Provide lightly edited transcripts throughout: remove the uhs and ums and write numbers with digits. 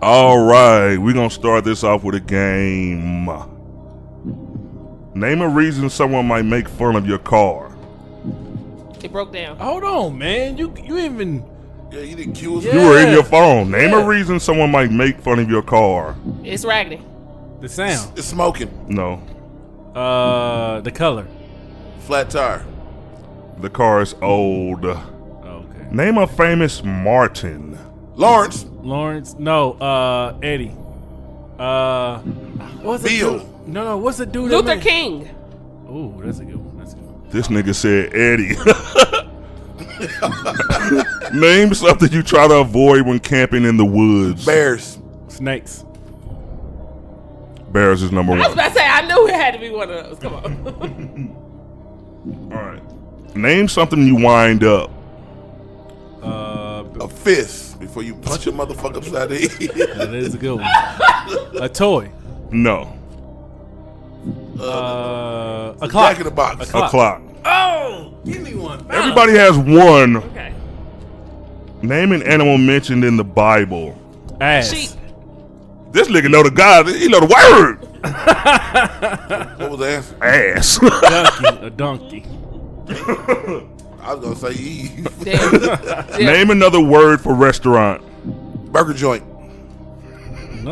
All right, we're going to start this off with a game. Name a reason someone might make fun of your car. It broke down. Hold on, man. You even... Yeah, you didn't cue us. You were in your phone. Name a reason someone might make fun of your car. It's raggedy. The sound. It's smoking. No. The color. Flat tire. The car is old. Okay. Name a famous Martin. Lawrence. No, Eddie. What's the Bill. dude? No, what's the dude? Luther King. Ooh, that's a good one. This nigga said Eddie. Name something you try to avoid when camping in the woods. Bears. Snakes. Bears is number I was one. about to say, I knew it had to be one of those. Come on. All right. Name something you wind up. A fist before you punch a motherfucker upside the head. That is a good one. A toy. No. A clock. Jack in the box. A clock. Oh, give me one. Everybody has one. Okay. Name an animal mentioned in the Bible. Ass. Sheep. This nigga know the God. He know the word. What was the answer? Ass. A donkey. I was gonna say Eve. Damn. Name another word for restaurant. Burger joint.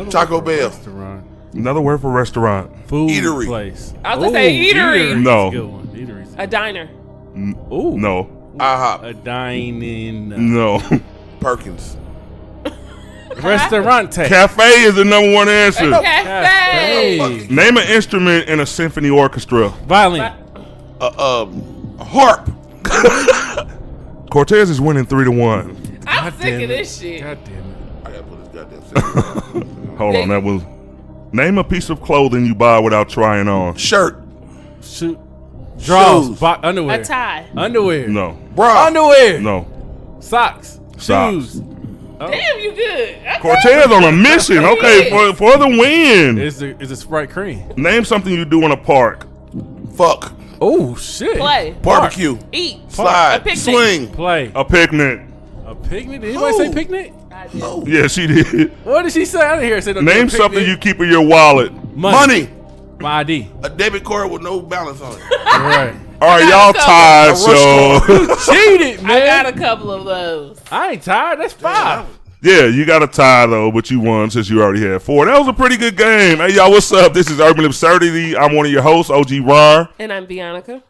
Taco Bell. Restaurant. Another word for restaurant. Food Eatery. place. I was gonna say eatery. No. That's a good one. Eatery's A diner. Ooh. No. IHOP. A dining. No. Perkins. Restaurante. Cafe is the number one answer. Cafe. Hey. Name an instrument in a symphony orchestra. Violin. A harp. Cortez is winning 3-1. I'm sick of this shit. God damn it. I gotta put this goddamn thing. Hold on, that was. Name a piece of clothing you buy without trying on. Shirt. Shoot. Drawers. Shoes. Underwear. A tie. Underwear. No. Bra. Underwear. No. Socks. Socks. Shoes. Oh. Damn, you good. Okay. Cortez on a mission. Okay, for the win. Is a Sprite cream. Name something you do in a park. Fuck. Oh shit. Play. Barbecue. Eat. Slide. A picnic. Swing. Play. A picnic. A picnic? Did anybody say picnic? I did. No. Yeah, she did. What did she say? I didn't hear her say no. Name something you keep in your wallet. Money. My ID. A debit card with no balance on it. All right. All right, y'all tied, so. Cheated, man. I got a couple of those. I ain't tired. That's 5. Yeah, you got a tie, though, but you won since you already had 4. That was a pretty good game. Hey, y'all, what's up? This is Urban Absurdity. I'm one of your hosts, OG Ron. And I'm Bianca.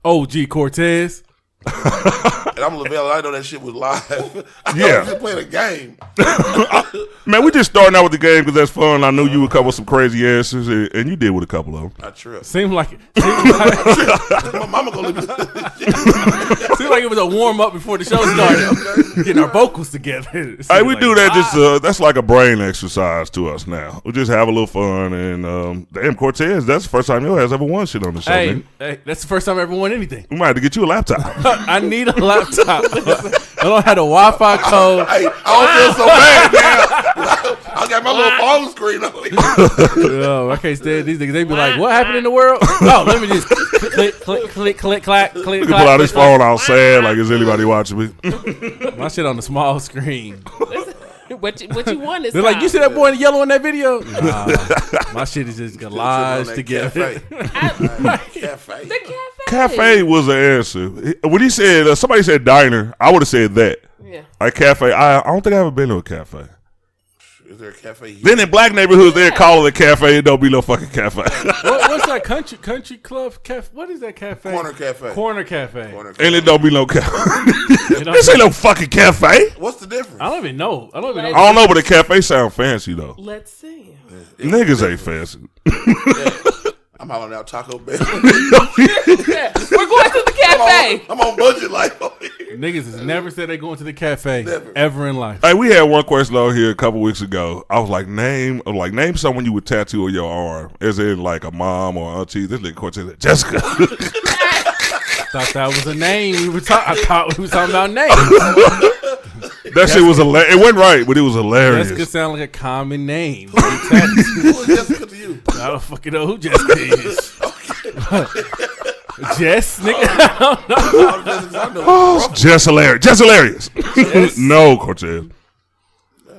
OG Cortez. And I'm Lavelle. I know that shit was live. I Yeah. was just playing a game. Man, we just starting out with the game because that's fun. I knew you would come with some crazy answers, and you did with a couple of them. I trip. Seemed like it. My mama gonna leave me. Seemed like it was a warm up before the show started. Getting our vocals together. Hey, we do that just, that's like a brain exercise to us now. We just have a little fun, and damn, Cortez, that's the first time your ass ever won shit on the show, Hey, nigga. hey, that's the first time I ever won anything. We might have to get you a laptop. I need a laptop. I don't have a Wi-Fi code. Hey, I don't feel so bad now. I got my little phone screen on here. Yo, I can't stand these niggas. They be like, "What happened in the world?" Oh, let me just click, clack, click, You can pull out his phone all sad, like, is anybody watching me? My shit on the small screen. What you won this They're time? like, "You see that boy in yellow in that video?" Nah, my shit is just collaged together. Cafe. The cafe. Cafe was the answer. When he said, somebody said diner, I would have said that. Yeah. Like cafe, I don't think I've ever been to a cafe. Is there a cafe here? Then in black neighborhoods, they call it a cafe. It don't be no fucking cafe. What's that country club cafe? What is that cafe? Corner cafe. Corner cafe. Corner cafe. And it don't be no cafe. This ain't no fucking cafe. What's the difference? I don't even know. I don't know, but a cafe sound fancy though. Let's see. Niggas ain't fancy. I'm hollering out Taco Bell. Yeah, we're going to the cafe. I'm on budget life over here. Niggas has never said they going to the cafe Never. ever in life. Hey, we had one question on here a couple weeks ago. I was like, name someone you would tattoo on your arm, as in like a mom or auntie. This nigga Cortez said, Jessica. Thought that was a name. I thought we were talking about names. That shit was hilarious. It wasn't right, but it was hilarious. Jessica sound like a common name. Who is Jessica to you? I don't fucking know who Jessica is. Jess, nigga. I don't know. Oh, Jess hilarious. Jess hilarious. No, Cortez.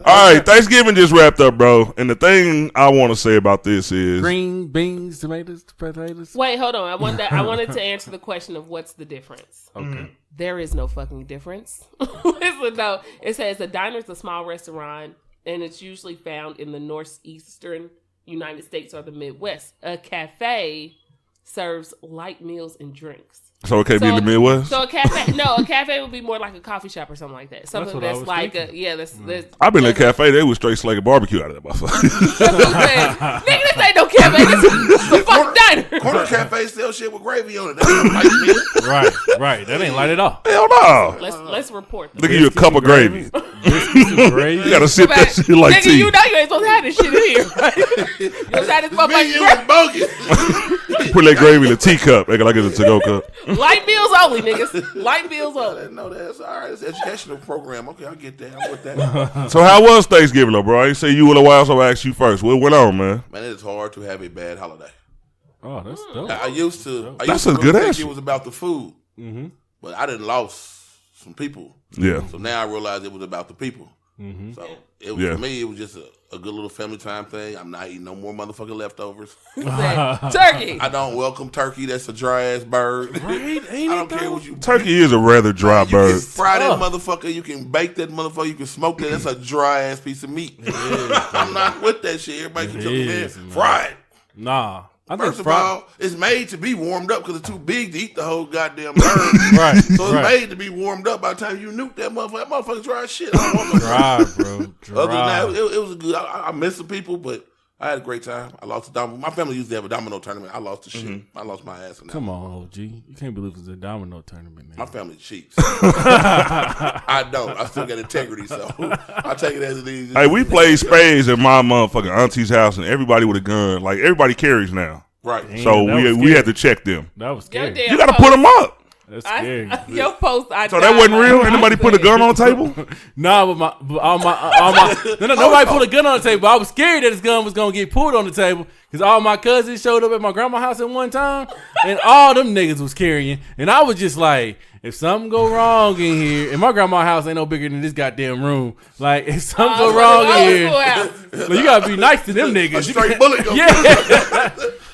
All right, Thanksgiving just wrapped up, bro. And the thing I want to say about this is green beans, tomatoes, potatoes. Wait, hold on. I wanted to answer the question of what's the difference. Okay. There is no fucking difference. No, it says a diner is a small restaurant, and it's usually found in the northeastern United States or the Midwest. A cafe serves light meals and drinks. so it can't be in the Midwest. So a cafe would be more like a coffee shop or something like that. Something that's like that's I've been in a cafe. They was straight slinging barbecue out of that motherfucker. nigga, this ain't no cafe. This is a fucking diner. Corner cafe sell shit with gravy on it. That ain't like me. Right. That ain't light at all. Hell no. Let's report They give you a cup of gravy. Gravy. You gotta sip that shit like nigga, tea. you know you ain't supposed to have this shit in here, right? You supposed to have this Menu motherfucking is bogus. Put that gravy in a teacup. They like it's a to-go cup. light meals only, niggas. Light meals I only. didn't know that. It's all right. It's an educational program. Okay, I get that. I'm with that. So how was Thanksgiving, though, bro? I ain't say you in a while, so I asked you first. What went on, man? Man, it is hard to have a bad holiday. Oh, that's dope. I used to. That's I a used to good really think answer. it was about the food, but I didn't lost some people. Yeah. So now I realize it was about the people. So it was, for me, it was just a good little family time thing. I'm not eating no more motherfucking leftovers. Turkey. I don't welcome turkey. That's a dry ass bird. Right? I Ain't don't it care though? what you. Turkey is a rather dry You bird. can fry that motherfucker. You can bake that motherfucker. You can smoke that. That's a dry ass piece of meat. I'm not with that shit. Everybody can tell me, man, fry it. Nah. I First think of all, it's made to be warmed up because it's too big to eat the whole goddamn bird. Right. So it's right. made to be warmed up by the time you nuke that motherfucker. That motherfucker dry as shit. I don't want no Dry, bro. Dry. Other than that, it was a good. I missed some people, but I had a great time. I lost the domino. My family used to have a domino tournament. I lost the shit. I lost my ass in that. Come on, OG. You can't believe it's a domino tournament, man. My family cheats. I don't. I still got integrity, so I take it as it is. Hey, we played spades at my motherfucking auntie's house, and everybody with a gun. Like, everybody carries now. Right. So that was we scary. had to check them. That was scary. You got to put them up. That's scary. Your post. So that wasn't real? Anybody put a gun on the table? Nah, but all my nobody put a gun on the table. I was scared that his gun was gonna get pulled on the table because all my cousins showed up at my grandma's house at one time, and all them niggas was carrying, and I was just like, if something go wrong in here, and my grandma's house ain't no bigger than this goddamn room. Like, if something go wrong in here, well, you gotta be nice to them niggas. A straight bullet goes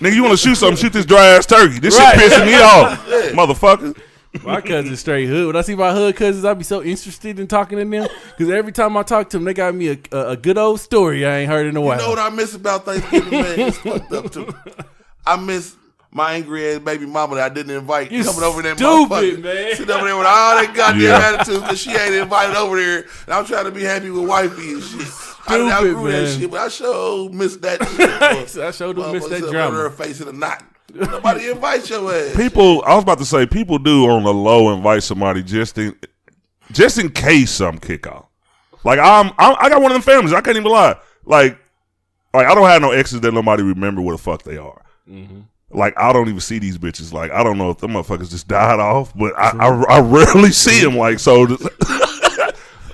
Nigga, you want to shoot something, shoot this dry ass turkey. This Right. shit pissing me off, motherfucker. My cousin's straight hood. When I see my hood cousins, I be so interested in talking to them because every time I talk to them, they got me a good old story I ain't heard in a while. You know what I miss about Thanksgiving, man? It's fucked up too. I miss my angry ass baby mama that I didn't invite You coming over there. stupid, man. Sitting over there with all that goddamn Yeah. attitude because she ain't invited over there. And I'm trying to be happy with wifey and shit. I Stupid, outgrew that man. shit, but I sure miss that shit. I sure do miss that Her drama. face in a knot. Nobody invite your ass. People, I was about to say, people do on the low invite somebody just in case something kick off. Like I got one of them families. I can't even lie. Like I don't have no exes that nobody remember what the fuck they are. Like I don't even see these bitches. Like I don't know if them motherfuckers just died off, but I rarely see them. Like so.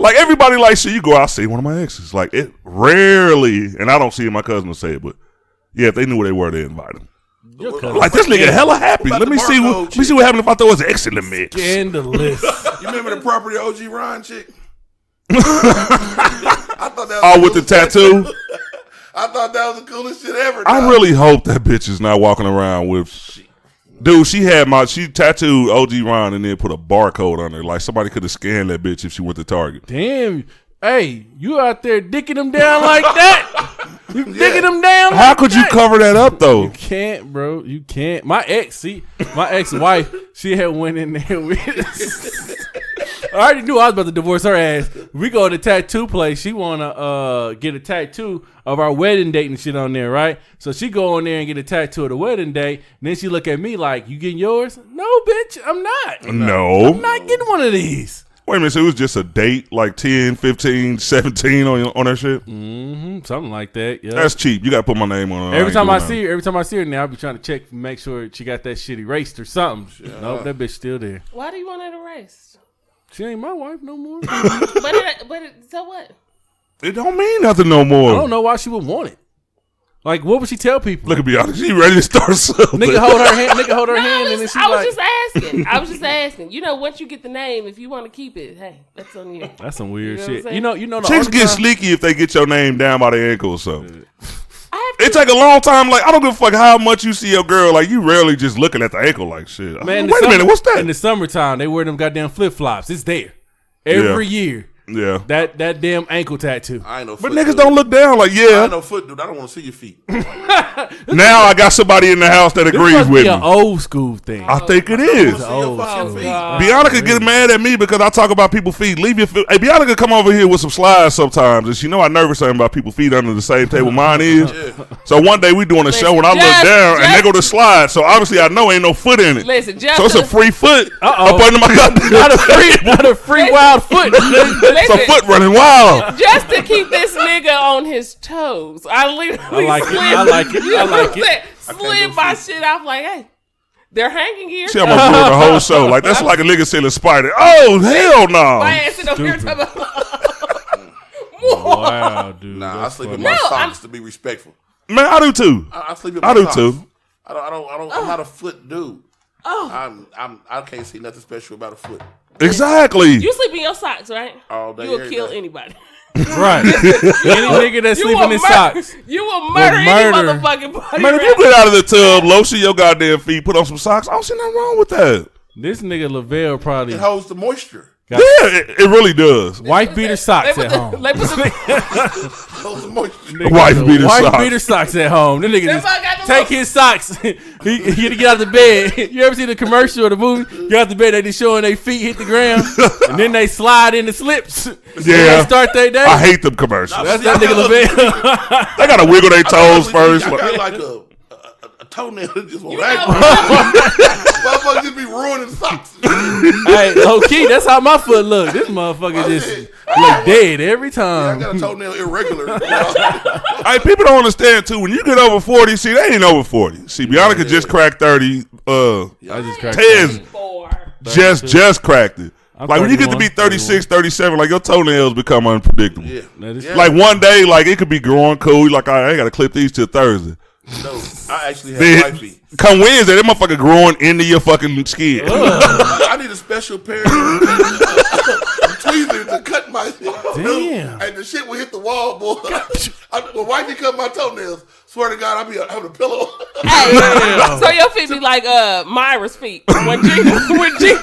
Like everybody like shit. You go out see one of my exes. Like it rarely, and I don't see my cousin will say it, but yeah, if they knew where they were, they invite them. Like this nigga hella happy. Let me see what happened if I throw his ex in the mix. Scandalous. You remember the property OG Ron chick? I thought that was Oh, with the tattoo. I thought that was the coolest shit ever. I dog. really hope that bitch is not walking around with. Dude, she tattooed OG Ron and then put a barcode on her. Like somebody could have scanned that bitch if she went to Target. Damn. Hey, you out there dicking them down like that? You dicking them down? How like could you that? cover that up though? You can't, bro. You can't. My ex-wife, she had went in there with. I already knew I was about to divorce her ass. We go to the tattoo place. She wanna get a tattoo of our wedding date and shit on there, right? So she go in there and get a tattoo of the wedding date. And then she look at me like, "You getting yours?" No, bitch, I'm not. No. I'm not getting one of these. Wait a minute, so it was just a date, like 10, 15, 17 on that shit? Something like that. Yeah. That's cheap. You got to put my name on it. Every time I see her now, I'll be trying to check, make sure she got that shit erased or something. Nope, that bitch still there. Why do you want it erased? She ain't my wife no more. So what? It don't mean nothing no more. I don't know why she would want it. Like, what would she tell people? Look at me honest. She ready to start something. Nigga hold her hand. Nigga hold her hand, and then she I was like, just asking. You know, once you get the name, if you want to keep it, hey, that's on you. that's some weird You know what shit. I'm You know. The Chicks only get time- sneaky if they get your name down by the ankle or something. I have It take a long time. Like I don't give a fuck how much you see your girl. Like you rarely just looking at the ankle like shit. Man, Wait a minute, what's that? In the summertime, they wear them goddamn flip flops. It's there every year. Yeah. That damn ankle tattoo. I ain't no But foot niggas dude. don't look down. Like I yeah. ain't no foot dude. I don't want to see your feet. Now I got somebody in the house that This agrees must with be me. an old school thing. I think it I is. want to see your fucking feet. God. Bianca get mad at me because I talk about people's feet. Leave your feet. Hey, Bianca come over here with some slides sometimes, and she know I nervous something about people's feet under the same table mine is. So one day we doing a show and I look down and they go to slide. So obviously I know ain't no foot in it. Listen, So it's a free foot Uh-oh. up under my goddamn. not a free wild foot. It's a foot running wild. just to keep this nigga on his toes. I literally I like it. slid, I like it. you know I like what I'm it. saying? can't Slid do my feet. shit off like, hey, they're hanging here. See, I'm gonna do the whole show. Like that's like a nigga selling spider. Oh hell no. My ass sitting over here talking about. Wow, dude. Nah, I that's sleep in funny. my No, socks to be respectful. Man, I do too. I sleep in my I do socks. too. I'm not a foot dude. I can't see nothing special about a foot. Exactly. You sleep in your socks, right? All day, You will every kill day. anybody. Right. Any nigga that sleep in his socks. You will murder any murder. motherfucking body. Man, if you get out of the tub, lotion your goddamn feet, put on some socks, I don't see nothing wrong with that. This nigga Lavelle probably It holds the moisture. got Yeah, it really does. wife beater socks at home. They put the, Holds the moisture. Nigga, Wife beater wife socks. beater socks at home. The nigga That fuck got just the take little- his socks. he get out of the bed. You ever see the commercial or the movie? Get out the bed, they just showing their feet hit the ground, and then they slide in the slips. Yeah. They start their day. I hate them commercials. That's that nigga Lavelle. They gotta wiggle their toes first. I got like a toenail that just won't you act. know, Motherfuckers just be ruining socks. Hey, low key, that's how my foot look. This motherfucker just look dead every I time. got a toenail irregular. Hey, people don't understand too. When you get over 40, see, they ain't over 40. See, Bianca just cracked 30. I just cracked Tez four. just cracked it. I'm Like when you get to be 31, 36, 37, like your toenails become unpredictable. Yeah. That is- Like one day, like it could be growing cool. You're like, all right, I ain't gotta clip these till Thursday. No, I actually have Then wifey. come Wednesday, that motherfucker growing into your fucking skin. I need a special pair of tweezers to cut my shit. Damn. And the shit will hit the wall, boy. When wifey cut my toenails, swear to God, I'll be having a pillow. Hey, so your feet be like Myra's feet when Gina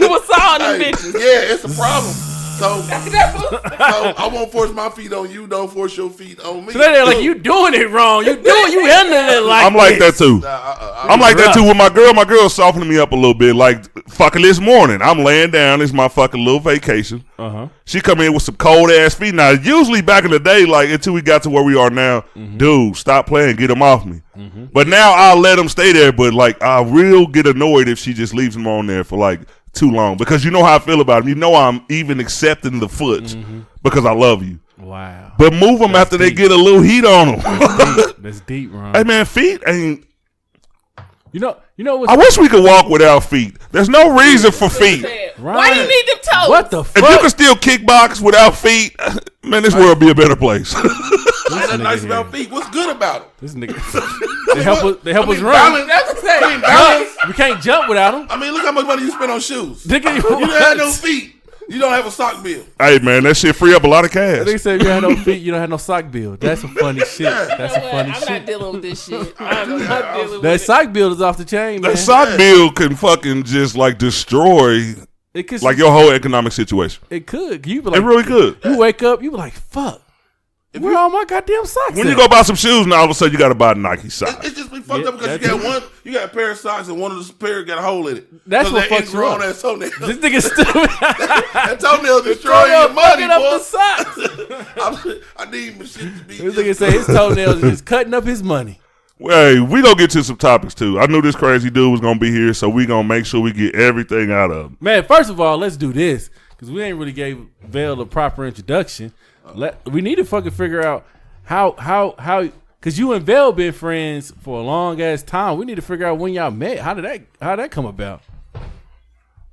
was sawing them Hey, bitches. yeah, it's a problem. So I won't force my feet on you. Don't force your feet on me. So they're like, you doing it wrong. You handling it like I'm like that this. too. I'm like that rough. too with my girl. My girl's softening me up a little bit. Like fucking this morning, I'm laying down. It's my fucking little vacation. Uh-huh. She come in with some cold ass feet. Now, usually back in the day, like until we got to where we are now, dude, stop playing, get them off me. But now I'll let them stay there. But like, I real get annoyed if she just leaves them on there for like too long because you know how I feel about them. You know I'm even accepting the foot because I love you. Wow. But move them after they deep. get a little heat on them. That's deep, Ron. Hey man, feet ain't. You know what's I wish we could walk without feet. There's no reason for feet. Why do you need them toes? what the If you fuck? could still kickbox without feet, man, this world would be a better place. What's that nice nigga about feet? What's good about them? This nigga. They help us run. Balance. That's what I'm saying. I mean, balance. We can't jump without them. I mean, look how much money you spend on shoes. Nigga, You don't have no feet. You don't have a sock bill. Hey man, that shit free up a lot of cash. They said if you had no feet, you don't have no sock bill. That's some funny shit. That's some You know what? funny I'm not shit. dealing with this shit. I'm not dealing with That it. sock bill is off the chain, man. That sock bill can fucking just like destroy It could, like your whole economic situation. it could. You be It like, really could. you wake up, you be like, fuck. Where all my goddamn socks When at? you go buy some shoes, now all of a sudden you got to buy Nike socks. It's just be fucked Yeah, up because you got a pair of socks and one of the pair got a hole in it. That's what that fucks you up. That toenail. This nigga stupid. That toenail destroying your money, fucking up boy. the socks. I need my shit to be. This nigga say his toenails is just cutting up his money. Hey, we gonna get to some topics too. I knew this crazy dude was gonna be here, so we gonna make sure we get everything out of him. Man, first of all, let's do this because we ain't really gave Vale a proper introduction. We need to fucking figure out how because you and Vale been friends for a long ass time. We need to figure out when y'all met. How did that come about?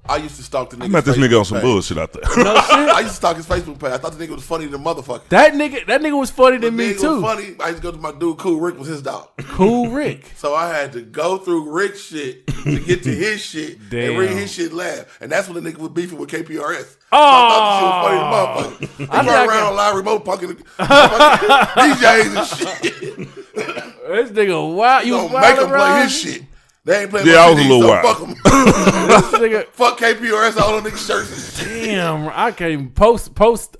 I used to stalk the nigga. I met this nigga on some bullshit out there. No shit. I used to stalk his Facebook page. I thought the nigga was funny than motherfucker. That nigga was funny than me too. Was funny. I used to go to my dude, Cool Rick was his dog. Cool Rick. So I had to go through Rick's shit to get to his shit and read his shit laugh. And that's when the nigga was beefing with KPRS. So I thought the shit was funny than motherfucker. He run around on live remote punking DJs and shit. This nigga wild. You gonna make him play his shit. They ain't playing I was a little wild. Fuck them. Fuck KPRS, all them niggas shirts. Damn, I can't even post.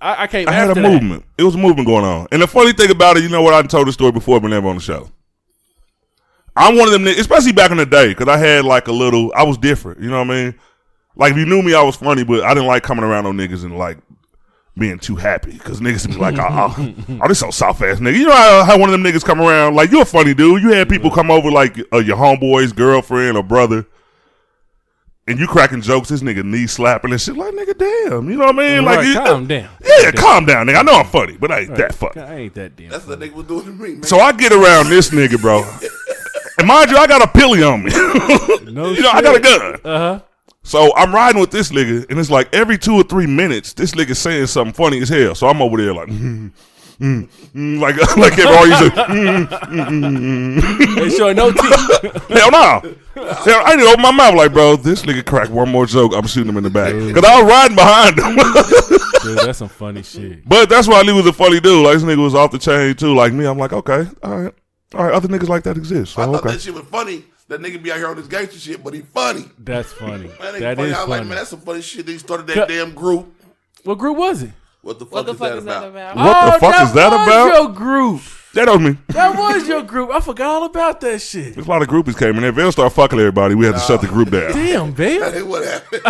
I can't. I had a movement. It was a movement going on. And the funny thing about it, you know what? I told the story before, but never on the show. I'm one of them niggas, especially back in the day, because I had like a little, I was different. You know what I mean? Like if you knew me, I was funny, but I didn't like coming around on niggas and like being too happy because niggas be like, oh, this so soft ass nigga. You know how one of them niggas come around like, you're a funny dude. You had people come over like your homeboy's girlfriend or brother, and you cracking jokes. This nigga knee slapping and shit. Like nigga, damn. You know what I mean? Like, calm down. Yeah, calm down, nigga. I know I'm funny, but I ain't that funny. I ain't that damn. That's what nigga was doing to me, man. So I get around this nigga, bro, and mind you, I got a pilly on me. You know, I got a gun. So I'm riding with this nigga, and it's like every 2 or 3 minutes, this nigga saying something funny as hell. So I'm over there like, like everybody said, They showing no teeth. Hell no. Hell, I didn't open my mouth like, bro, this nigga cracked one more joke, I'm shooting him in the back. Because I was riding behind him. Dude, that's some funny shit. But that's why he was a funny dude. Like, this nigga was off the chain, too. Like me, I'm like, okay, all right. Other niggas like that exist. So, I thought that shit was funny. That nigga be out here on this gangster shit, but he funny. That's funny. Man, that funny. is I was funny. like, man, that's some funny shit. They started that damn group. What group was it? What the fuck is that about? What the fuck is that about? That was your group. That was me. That was your group. I forgot all about that shit. There's a lot of groupies came in there. They'll start fucking everybody. We had to shut the group down. Damn, babe. That ain't what happened.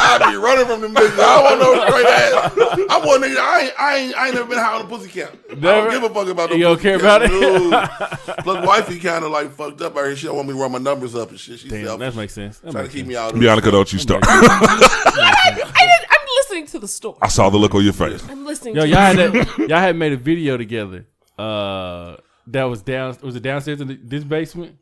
I be running from them niggas. I want no straight ass. I want niggas. I ain't never been high on a pussy count. Never? I don't give a fuck about no You don't pussy care count. about it? No. Plus, wifey kind of like fucked up out here. She don't want me to run my numbers up and shit. She's Damn, selfish. that makes sense. That Trying makes to keep sense. me out of Bianca, don't you start. I'm listening to the story. I saw the look on your face. I'm listening Yo, to y'all had made a video together. That was it downstairs in this basement?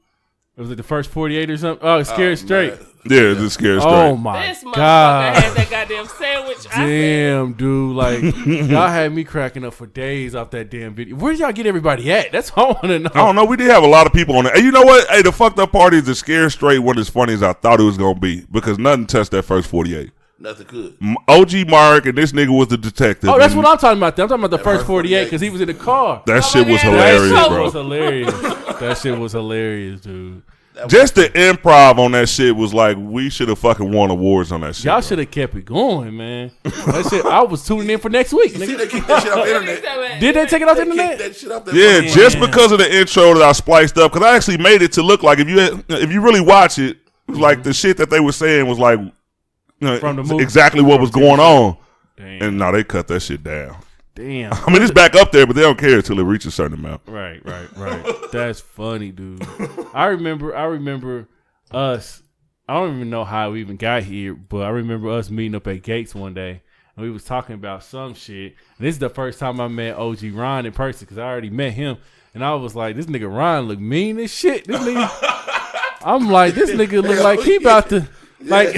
It was like the first 48 or something. Oh, Scared Straight. Man. Yeah, this scared straight. Oh my This motherfucker god. had that goddamn sandwich. Damn, dude. Like, y'all had me cracking up for days off that damn video. Where did y'all get everybody at? That's all I want to know. I don't know. We did have a lot of people on it. And you know what? Hey, the fucked up part is the Scared Straight wasn't as funny as I thought it was going to be because nothing touched that first 48. Nothing could. OG Mark and this nigga was the detective. Oh, that's what I'm talking about. I'm talking about the first 48 because he was in the car. That shit was yeah, hilarious, That shit bro. was hilarious. That shit was hilarious, dude. Just the improv on that shit was like, we should have fucking won awards on that shit. Y'all bro. should have kept it going, man. That shit, I was tuning in for next week. See, Nigga. they kicked that shit off the internet. Did they take it off the They kicked internet? that shit off the Yeah, internet. just because of the intro that I spliced up, because I actually made it to look like if you really watch it, like the shit that they were saying was like, you know, From the movie. exactly what was going on. Damn. And now they cut that shit down. Damn. I mean, it's back up there, but they don't care until it reaches a certain amount. Right. That's funny, dude. I remember us. I don't even know how we even got here, but I remember us meeting up at Gates one day, and we was talking about some shit. And this is the first time I met OG Ron in person because I already met him, and I was like, this nigga Ron look mean as shit. This nigga, I'm like, this nigga look like he about to. Like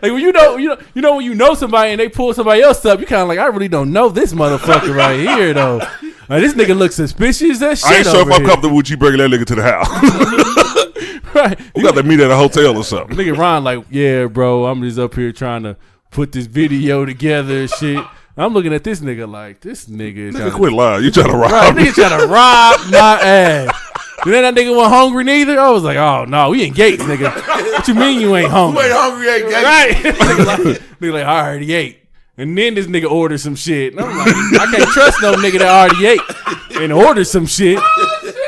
when you know when you know somebody and they pull somebody else up, you kind of like, I really don't know this motherfucker right here though. Like this nigga looks suspicious as shit. I ain't sure if over I'm here. comfortable with you bringing that nigga to the house. Right. We got to meet at a hotel or something. Nigga Ron like, yeah, bro, I'm just up here trying to put this video together and shit. I'm looking at this nigga like, this nigga. Nigga, quit lying. You trying to rob Right, me. nigga trying to rob my ass. And then that nigga wasn't hungry neither. I was like, oh no, we in Gates, nigga. What you mean you ain't hungry? You ain't hungry, ain't gay. Right. nigga like, I already ate. And then this nigga ordered some shit. And I'm like, I can't trust no nigga that already ate and ordered some shit.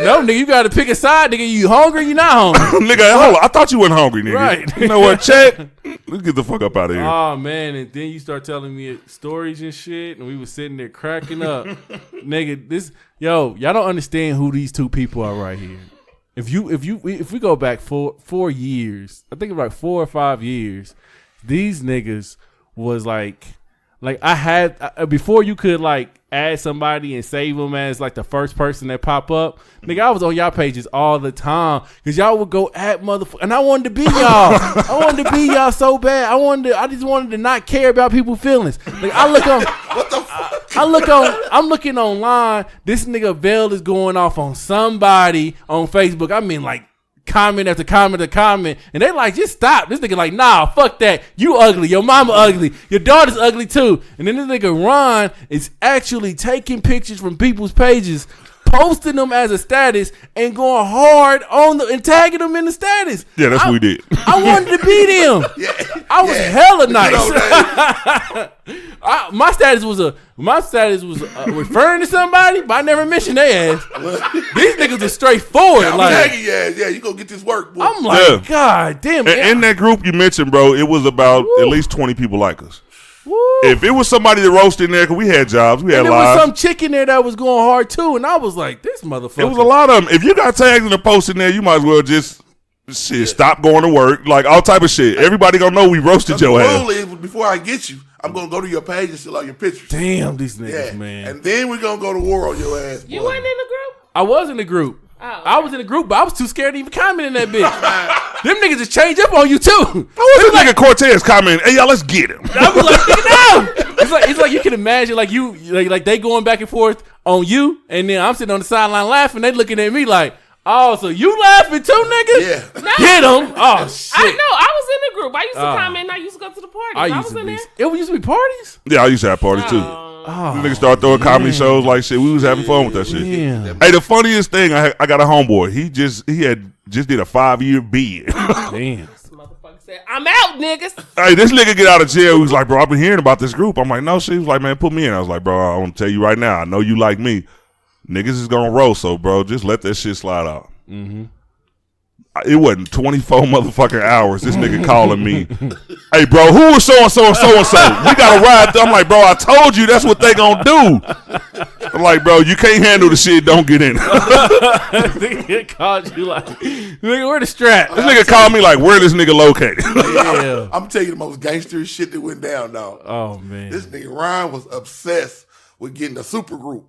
No, nigga, you got to pick a side, nigga. You hungry? You not hungry? Nigga, hold on. I thought you wasn't hungry, nigga. Right. You know what? Check. Let's get the fuck up out of here. Oh man, and then you start telling me stories and shit, and we was sitting there cracking up. Nigga, y'all don't understand who these two people are right here. If we go back 4 years, I think about 4 or 5 years, these niggas was like Like I had before you could like add somebody and save them as like the first person that pop up. Nigga, I was on y'all pages all the time because y'all would go at motherfucker, and I wanted to be y'all. I wanted to be y'all so bad. I just wanted to not care about people's feelings. Like I look on, what the fuck? I'm looking online. This nigga Vale is going off on somebody on Facebook. I mean, like comment after comment after comment, and they like, just stop. This nigga like, nah, fuck that. You ugly. Your mama ugly. Your daughter's ugly too. And then this nigga Ron is actually taking pictures from people's pages, posting them as a status, and going hard on the and tagging them in the status. Yeah, that's what we did. I wanted to be them. Yeah, I was hella nice. My status was referring to somebody, but I never mentioned their ass. These niggas are straightforward. Yeah, like, tagging your ass. Yeah, you go get this work, boy. I'm like, God damn. In that group you mentioned, bro, it was about at least 20 people like us. Woo. If it was somebody that roasted in there, because we had jobs, we had and lives. there was some chick in there that was going hard too, and I was like, this motherfucker. It was a lot of them. If you got tagged in a post in there, you might as well just stop going to work, like all type of shit. Everybody gonna know we roasted your ass. Is before I get you, I'm gonna go to your page and steal all your pictures. Damn, these niggas, man. And then we're gonna go to war on your ass. You weren't in the group? I was in the group. Oh, okay. I was in the group, but I was too scared to even comment in that bitch. Them niggas just change up on you too. This nigga Cortez commenting, "Hey y'all, let's get him." I was like, nigga, no. It's like you can imagine, like you, like they going back and forth on you, and then I'm sitting on the sideline laughing. They looking at me like, oh, so you laughing too, nigga? Yeah. No. Get him. Oh shit. I know. I was in the group. I used to comment. And I used to go to the parties. I was in there. It used to be parties. Yeah, I used to have parties too. Niggas start throwing comedy shows like shit. We was having fun with that shit. Yeah. Hey, the funniest thing, I got a homeboy. He had just did a 5-year bid. Damn. Motherfucker said, "I'm out, niggas." Hey, this nigga get out of jail. He was like, bro, I've been hearing about this group. I'm like, no shit. He was like, man, put me in. I was like, bro, I want to tell you right now. I know you like me. Niggas is gonna roll, so bro, just let that shit slide out. Mm-hmm. It wasn't 24 motherfucking hours. This nigga calling me, hey bro, who was so and so and so and so? We gotta ride. I'm like, bro, I told you that's what they gonna do. I'm like, bro, you can't handle the shit. Don't get in. Nigga called you like, nigga, where the strap? This nigga called me like, where this nigga located? Yeah. I'm telling you the most gangster shit that went down, dog. Oh man, This nigga Ryan was obsessed with getting a super group.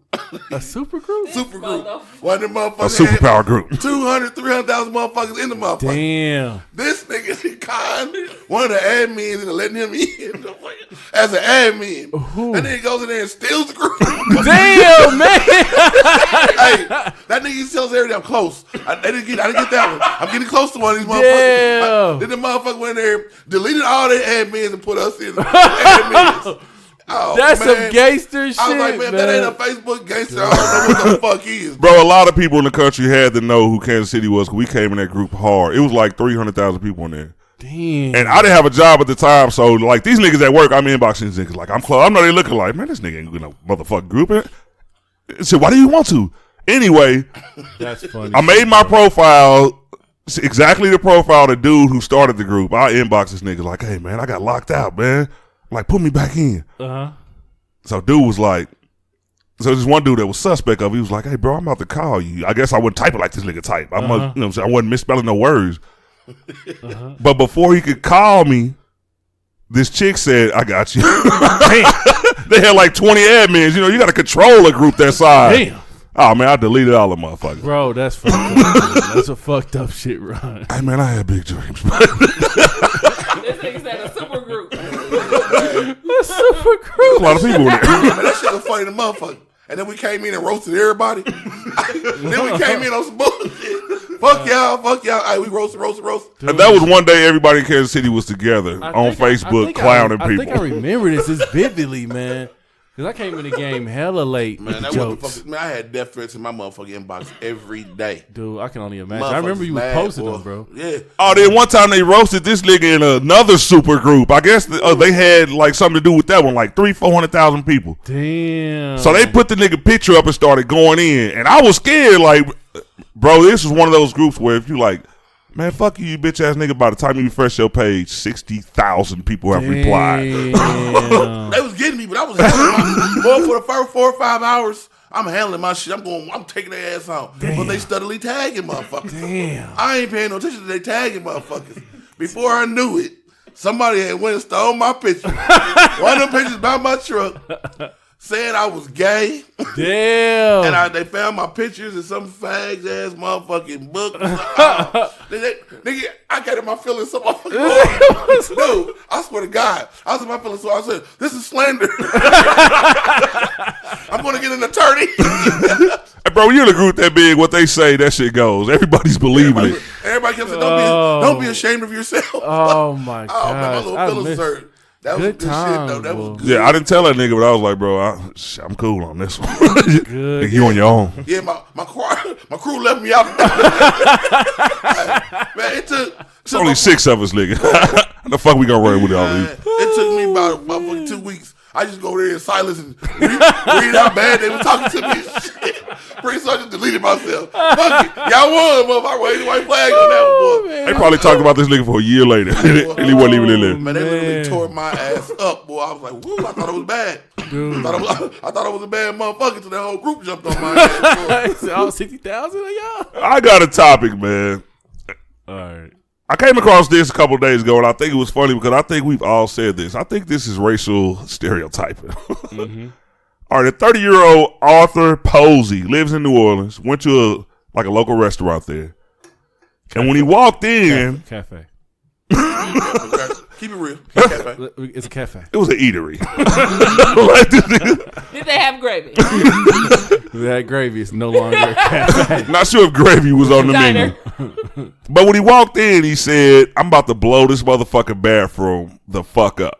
a super group. Super group. One of them motherfuckers. A superpower group. 200, 300,000 motherfuckers in the motherfucker. Damn. This nigga Con, one of the admins, and letting him in as an admin. Ooh. That nigga goes in there and steals the group. Damn, man. Hey, that nigga tells everything. I'm close. I didn't get that one. I'm getting close to one of these motherfuckers. Then the motherfucker went in there, deleted all their admins and put us in admins. Oh, that's man. some gangster shit. I was like, man, if that ain't a Facebook gangster, I don't know what the fuck he is. Bro, a lot of people in the country had to know who Kansas City was because we came in that group hard. It was like 300,000 people in there. Damn. And I didn't have a job at the time, so like these niggas at work, I'm inboxing these niggas like, I'm close. I know they looking like, man, this nigga ain't gonna motherfucking group it. I said, why do you want to? Anyway, that's funny. I made my profile exactly the profile of the dude who started the group. I inboxed this nigga like, hey man, I got locked out, man. Like, put me back in. So dude was like, so this one dude that was suspect of, he was like, hey bro, I'm about to call you. I guess I wouldn't type it like this nigga type. I must, you know what I'm saying? I wasn't misspelling no words. But before he could call me, this chick said, I got you. They had like 20 admins. You know, you got to control a group that size. Damn. Oh man, I deleted all the motherfuckers. Bro, that's fucked up. That's a fucked up shit, Ron. Hey man, I had big dreams. This nigga said a super group. A super group. A lot of people in there. Man, that shit was funny to motherfucker. And then we came in and roasted everybody. Then we came in on some bullshit. Fuck y'all. Hey, we roasted. And that was one day everybody in Kansas City was together on Facebook clowning people. I think I remember this vividly, man. Because I came in the game hella late. Man, with the jokes. Man, I had death threats in my motherfucking inbox every day. Dude, I can only imagine. I remember you was posting them, bro. Yeah. Oh, then one time they roasted this nigga in another super group. I guess they had like something to do with that one, like 400,000 people. Damn. So they put the nigga picture up and started going in. And I was scared, like, bro, this is one of those groups where if you like, man, fuck you bitch ass nigga, by the time you refresh your page, 60,000 people have replied. They was getting me, but I was handling my for the first 4 or 5 hours. I'm handling my shit. I'm taking their ass out. But they steadily tagging motherfuckers. Damn. I ain't paying no attention to they tagging motherfuckers. Before I knew it, Somebody had went and stole my picture. One of them pictures by my truck. Saying I was gay. Damn. And they found my pictures in some fags ass motherfucking book. Nigga, I got in my feelings so motherfucking dude, I swear to God. I was in my feelings so I said, this is slander. I'm gonna get an attorney. Hey, bro, you in a group that big, what they say, that shit goes. Everybody's believing it. Everybody kept saying, don't be ashamed of yourself. Oh my God. Oh man, my little feelings hurt. That was good shit though. That was good. Yeah, I didn't tell that nigga, but I was like, bro, I'm cool on this one. Good. You on your own. Yeah, my crew left me out. Man, it took only 6 of us, nigga. How the fuck we gonna run with all these? It took me about fucking 2 weeks. I just go there in silence and read how bad they were talking to me and shit. Pretty soon I just deleted myself. Fuck it. Y'all won, motherfucker. Waved the white flag on that one, boy. They probably talked about this nigga for a year later. And he wasn't even in there. Man, they literally tore my ass up, boy. I was like, woo, I thought it was bad. Dude. I thought I was a bad motherfucker until that whole group jumped on my ass. All 60,000 of y'all? I got a topic, man. All right. I came across this a couple of days ago, and I think it was funny because I think we've all said this. I think this is racial stereotyping. Mm-hmm. All right, a 30-year-old Arthur Posey lives in New Orleans, went to a local restaurant there. Cafe. And when he walked in... Cafe. Keep it real. Cafe. It's a cafe. It was an eatery. Did they have gravy? That gravy is no longer a cafe. Not sure if gravy was on the menu. But when he walked in, he said, I'm about to blow this motherfucking bathroom the fuck up.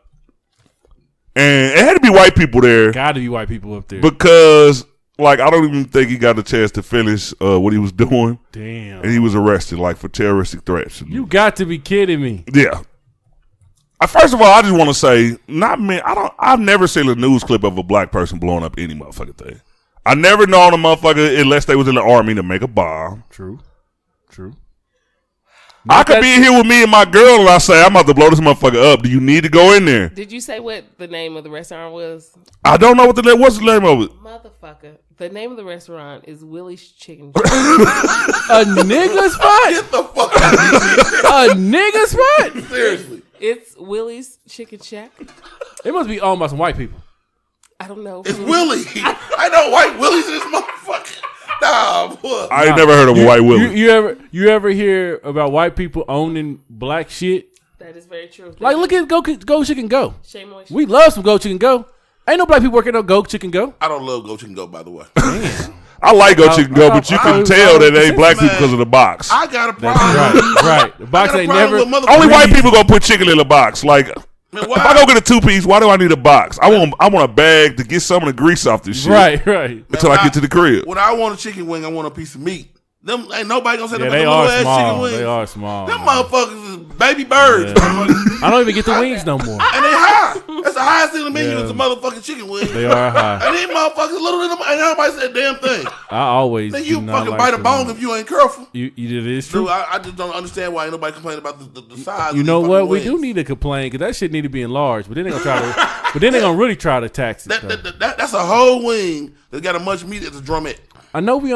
And it had to be white people there. Got to be white people up there. Because, I don't even think he got a chance to finish what he was doing. Damn. And he was arrested, for terroristic threats. You got to be kidding me. Yeah. First of all, I just want to say, I've never seen a news clip of a black person blowing up any motherfucking thing. I never known a motherfucker, unless they was in the army, to make a bomb. True. I could be here with me and my girl, and I say, I'm about to blow this motherfucker up. Do you need to go in there? Did you say what the name of the restaurant was? I don't know what's the name of it. Motherfucker. The name of the restaurant is Willie's Chicken. A nigga spot? Get the fuck out of here. A nigga spot? Seriously. It's Willie's Chicken Shack. It must be owned by some white people. I don't know. It's Willie. I know white Willies in this motherfucker. Nah, boy. I ain't never heard of a white Willie. You ever hear about white people owning black shit? That is very true. Look at Go Chicken Go. Shame on We love some Go Chicken Go. Ain't no black people working on Go Chicken Go. I don't love Go Chicken Go, by the way. I like Go Chicken Go, but you can tell that they ain't black people because of the box. I got a problem. Right. The box ain't never. Only white people gonna put chicken in a box. Man, if I go get a 2-piece, why do I need a box? I want a bag to get some of the grease off this shit. Right. Until I get to the crib. When I want a chicken wing, I want a piece of meat. Them ain't nobody gonna say them they little are ass small. chicken wings. They are small. Them motherfuckers is baby birds. I don't even get the wings no more. And they high. That's the highest thing in the menu is the motherfucking chicken wings. They are high. And these motherfuckers little than them. And everybody said damn thing. I always. Then you fucking bite a bone if you ain't careful. It is true. Dude, I just don't understand why ain't nobody complaining about the size. You know of what? wings. We do need to complain because that shit need to be enlarged. But then they gonna try to. But then they gonna really try to tax it. That's a whole wing that got as much meat as a drumette. I know we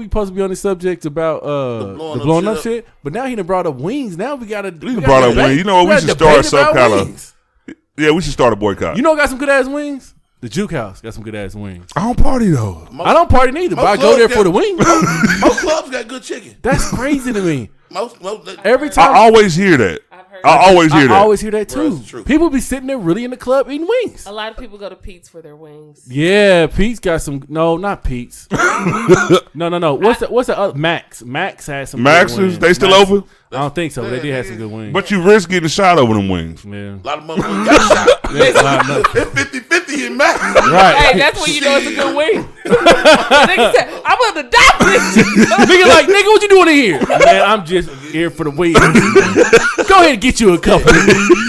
supposed to be on the subject about the blowing up shit, but now he done brought up wings. Now we gotta. We brought up wings. You know what? We should start some kind of. Yeah, we should start a boycott. You know, got some good ass wings. The Juke House got some good ass wings. I don't party though. I don't party neither, but I go there for the wings. Most clubs got good chicken. That's crazy to me. Every time I always hear that. I always hear that too. People be sitting there really in the club eating wings. A lot of people go to Pete's for their wings. Yeah, Pete's got some. No, not Pete's. No. What's the other? Max has some. Max's, they still open? I don't think so. They did have some good wings. But you risk getting a shot over them wings. Yeah. A lot of motherfuckers got shot. It's 50-50 in Max. Right. Hey, that's when you know it's a good wing. Nigga said, I'm gonna die for this shit. Nigga, what you doing in here? Man, I'm just here for the wings. Go ahead and get you a couple.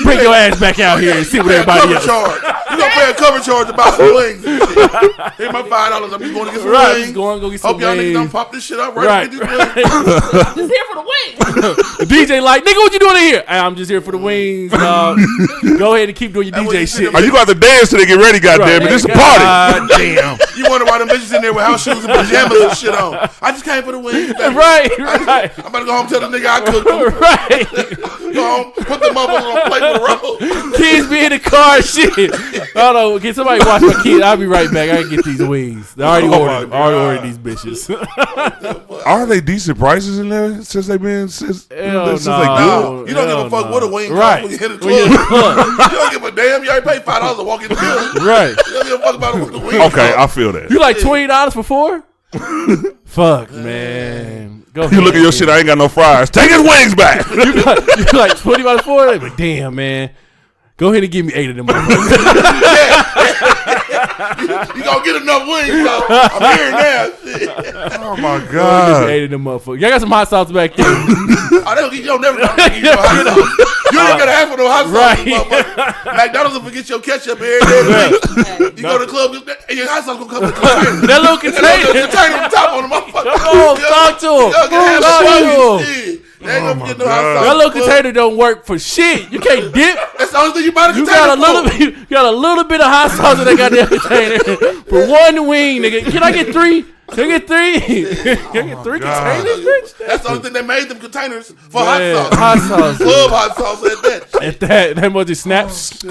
Bring your ass back out here and see what everybody else. You gonna pay a cover charge about some wings. Here's my $5. I'm just going to get some wings. Just going to go get some wings. Hope y'all niggas don't pop this shit up right. Just here for the wings. The DJ like, nigga, what you doing in here? Hey, I'm just here for the wings. Go ahead and keep doing your DJ shit. Oh, you got to dance till they get ready, goddamn it. This is a party. Damn. You wonder why them bitches in there with house shoes and pajamas and shit on. I just came for the wings. Baby. Right. I'm about to go home and tell the nigga I cooked them. Right. Go home, put the motherfuckers on plate with the road. Kids be in the car, shit. Hold on, can somebody watch my kid? I'll be right back. I can get these wings. I already ordered these bitches. Are they decent prices in there since they've been since they good? You don't give a fuck what a wing costs when you hit a club. You don't give a damn. You already paid $5 to walk in the building. Right. You don't give a fuck about what the wing Okay, I feel that. You like $20 for 4? Fuck, man. Go You look at your shit, I ain't got no fries. Take his wings back. you like $20 for it? Like, damn, man. Go ahead and give me 8 of them. You gonna get enough wings, bro. I'm here now. Shit. Oh my God. 8 of them motherfuckers. Y'all got some hot sauce back there. You'll never give you no hot sauce. You ain't gotta have for no hot sauce, Right. motherfucker. McDonald's will forget your ketchup every day. You go to the club, and your hot sauce gonna come with the container. That little container. Container on top on the motherfucker. Come on, talk to him. Talk to him. They ain't gonna get no hot sauce. That little container don't work for shit. You can't dip. That's the only thing you buy the You container got a little bit of hot sauce in that goddamn container for one wing, nigga. Can I get 3? Can I get 3? Can I get 3 containers, bitch? That's the only thing they made them containers for hot sauce. Hot sauce. Club hot sauce at that. That much just snaps.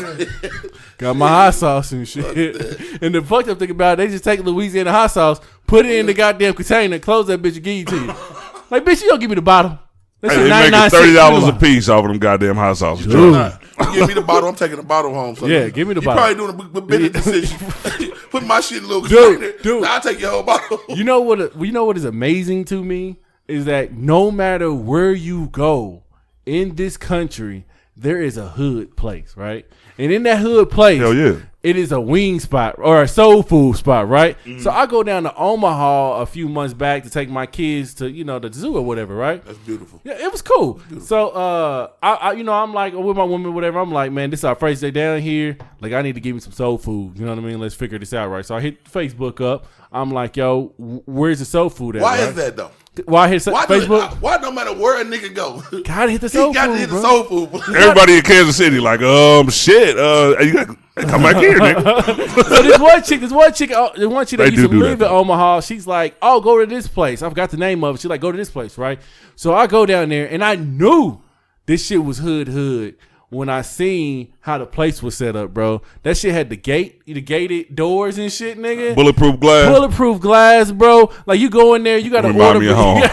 Got my hot sauce and shit. And the fucked up thing about it, they just take Louisiana hot sauce, put it in the goddamn container, close that bitch and give it to you. Like, bitch, you don't give me the bottle. That's Hey, they making $30 a piece off of them goddamn hot sauces. Give me the bottle. I'm taking the bottle home. So Yeah, give me the you bottle. probably doing a business decision. Put my shit in a little container. Dude. I'll take your whole bottle. You know what is amazing to me is that no matter where you go in this country, there is a hood place, right? And in that hood place, Hell yeah. it is a wing spot or a soul food spot, right? Mm-hmm. So I go down to Omaha a few months back to take my kids to, the zoo or whatever, right? That's beautiful. Yeah, it was cool. So I'm like with my woman, whatever. I'm like, man, this is our first day down here. Like, I need to give me some soul food. You know what I mean? Let's figure this out, right? So I hit Facebook up. I'm like, yo, where's the soul food at? Why right? is that though? Why hit Facebook? Why no matter where a nigga go, gotta hit the soul he got food, to hit bro. the soul food. Everybody in Kansas City like, shit. You got to come back here, nigga. So this one chick that They used to do live that, in Omaha, she's like, oh, go to this place. I forgot the name of it. She's like, go to this place, right? So I go down there, and I knew this shit was hood when I seen how the place was set up, bro. That shit had the gated doors and shit, nigga. Bulletproof glass, bro. Like, you go in there, you got to Remind order. me of home.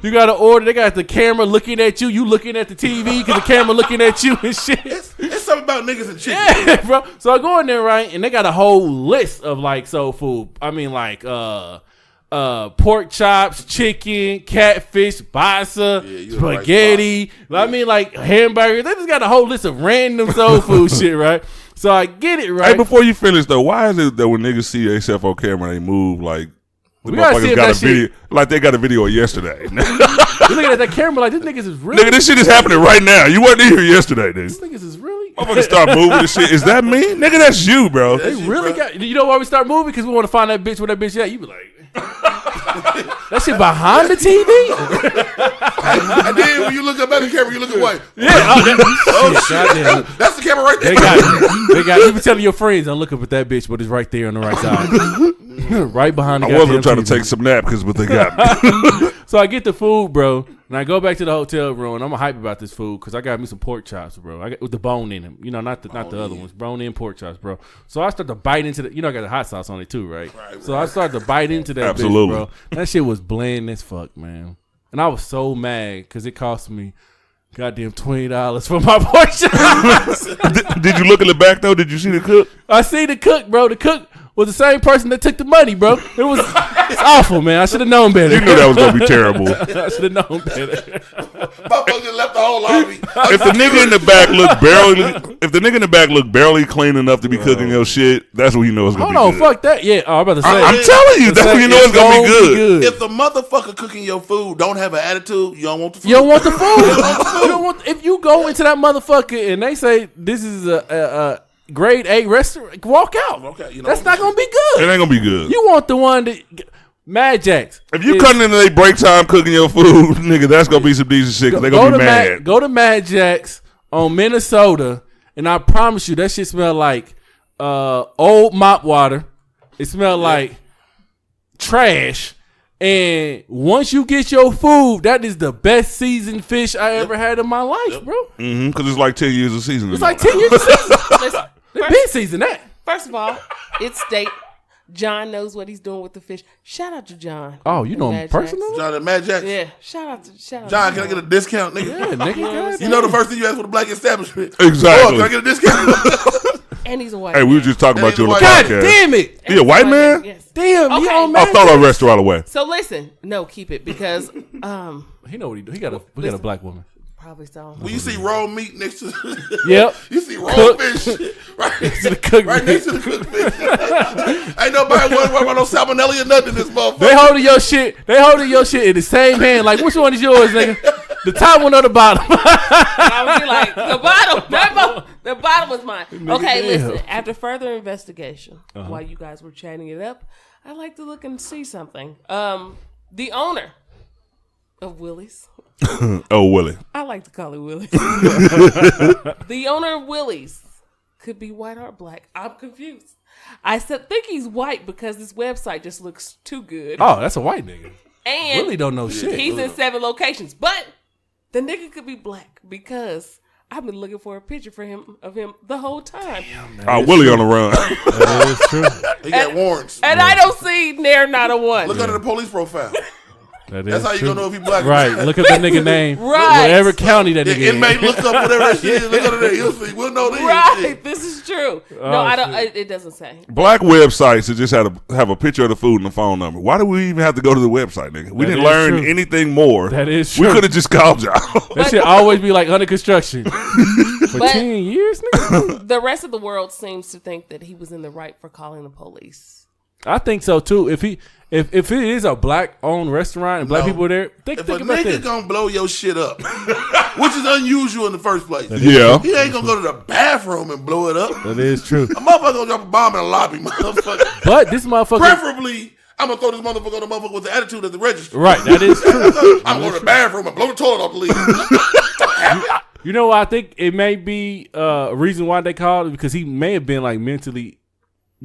You got to order. They got the camera looking at you. You looking at the TV because the camera looking at you and shit. It's something about niggas and chicken. Yeah, bro. So I go in there, right, and they got a whole list of like soul food. I mean, like pork chops, chicken, catfish, pasta, spaghetti. I mean, like hamburgers. They just got a whole list of random soul food shit, right? So I get it, right? Hey, before you finish though, why is it that when niggas see themselves on camera, they move like the We gotta see motherfuckers if got a that shit- video, like they got a video of yesterday? You looking at that camera like, this niggas is really. Nigga, this shit is happening right now. You wasn't here yesterday, dude. This niggas is really. Motherfuckers start moving this shit. Is that me? Nigga, that's you, bro. They really got. You know why we start moving? Because we want to find that bitch where that bitch at. You be like. That shit behind the TV? And then when you look up at the camera, you look away. Yeah. Shit, That's the camera right there. They got. You be telling your friends, don't look up at that bitch, but it's right there on the right side, right behind the. I wasn't goddamn trying to TV. take some napkins, but they got me. So I get the food, bro, and I go back to the hotel room, and I'm hype about this food because I got me some pork chops, bro. I got with the bone in them, not the other ones, bone in pork chops, bro. So I start to bite into the, I got the hot sauce on it too, right? So I start to bite into that Absolutely. bitch, bro. That shit was bland as fuck, man. And I was so mad because it cost me goddamn $20 for my pork chops. Did you look in the back though? Did you see the cook? I see the cook, bro. The cook was the same person that took the money, bro. It's awful, man. I should have known better. You knew that was gonna be terrible. I should have known better. Motherfucker left the whole lobby. If the nigga in the back look barely clean enough to be cooking your shit, that's when you know it's gonna Hold be on, good. fuck that. Yeah, I'm about to say. I'm telling you, that's when you know it's gonna be good. If the motherfucker cooking your food don't have an attitude, you don't want the food. You don't want the food. You don't want. If you go into that motherfucker and they say this is a grade A restaurant, walk out. Okay, that's not gonna be It good. ain't gonna be good. You want the one that Mad Jacks. If you cutting into their break time cooking your food, nigga, that's gonna be some decent shit. Cause they gonna be mad. Go to Mad Jacks on Minnesota, and I promise you that shit smell like old mop water. It smell like trash. And once you get your food, that is the best seasoned fish I ever had in my life, bro. Because it's like 10 years of seasoning. It's like 10 years of seasoning. They've been seasoned that. First of all, it's steak. John knows what he's doing with the fish. Shout out to John. Oh, you know him personally? John and Mad Jackson? Yeah. Shout out to John, can I get a discount, nigga? Yeah, nigga. You know the first thing you ask for the black establishment. Exactly. Oh, can I get a discount? And he's a white Hey, man. we were just talking about you on the God podcast. damn it. He a white man? Yes. Damn, Okay. he on I Mad throw that restaurant away. So listen. No, keep it because He know what he do. We got a black woman. probably so. When you see raw meat next to Yep. you see raw Cook. fish right next To the cook right meat. next to the cooked fish. Ain't nobody worried about no salmonella or nothing in this motherfucker. They holding your shit. They holding your shit in the same hand. Like, which one is yours, nigga? The top one or the bottom? I would be like, the bottom. The bottom was mine. Okay, damn. listen. After further investigation, while you guys were chatting it up, I like to look and see something. The owner of Willie's. Oh, Willie. I like to call it Willie's. The owner of Willie's could be white or black. I'm confused. I think he's white because this website just looks too good. Oh, that's a white nigga. And Willie don't know shit. he's in 7 locations. But the nigga could be black because I've been looking for a picture of him the whole time. Willie on the run. That is true. He got warrants. And I don't see near not a one. Look under the police profile. That is That's how you true. gonna know if he black. or Right. not. Look at the nigga name. Right. Whatever county that nigga The inmate in. look up whatever that shit is. Look under there. You'll see. We'll know this Right, shit. this is true. Oh, No, I don't. It doesn't say. Black websites that just have a picture of the food and the phone number. Why do we even have to go to the website, nigga? We That didn't is learn true. anything more. That is We true. could have just called y'all. That shit always be like under construction. For But- 10 years, nigga? The rest of the world seems to think that he was in the right for calling the police. I think so too. If it is a black owned restaurant and black No. people there, If a think about nigga this. gonna blow your shit up, which is unusual in the first place. Yeah. He ain't gonna go to the bathroom and blow it up. That is true. A motherfucker gonna drop a bomb in the lobby, motherfucker. But this motherfucker, Preferably, I'm gonna throw this motherfucker on the motherfucker with the attitude at the register. right? That is true. I'm going to the bathroom and blow the toilet off the lead. You know, I think it may be a reason why they called it because he may have been like mentally.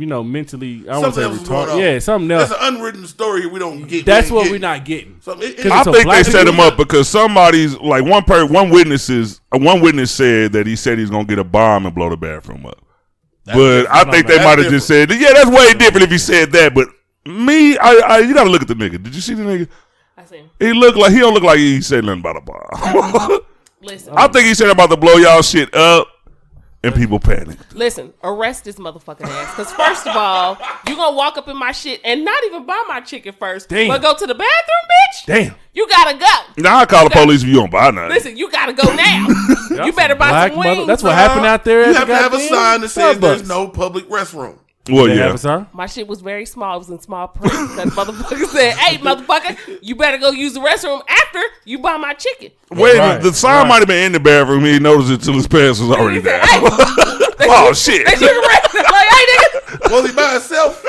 I don't want to say Something else was going retarded. on. Yeah, something else. That's an unwritten story we don't get. That's what ain't we're getting. not getting. So I It's a think black they set people- him up because somebody's like one witness said that he said he's gonna get a bomb and blow the bathroom up. But I think they That's might have just said, yeah, that's way different if he said that. But me, you gotta look at the nigga. Did you see the nigga? I see him. He don't look like he said nothing about a bomb. Listen. I think he said about to blow y'all shit up, and people panicked. Listen, arrest this motherfucking ass. Because first of all, you gonna walk up in my shit and not even buy my chicken first, Damn. but go to the bathroom, bitch. Damn. You gotta go. Now I call the police if you don't buy nothing. Listen, you gotta go now. You better buy Black some wings. mother- That's what happened out there. You at have the to have a goddamn sign that says Starbucks. there's no public restroom. Well, They have yeah. a sign? My shit was very small. It was in small print. That motherfucker said, "Hey, motherfucker, you better go use the restroom after you buy my chicken." Wait, Right, the sign might have been in the bathroom. He didn't notice it till his pants was already He said, down. "Hey, Oh shit! that chicken restroom." Like, hey, nigga. Was he by himself?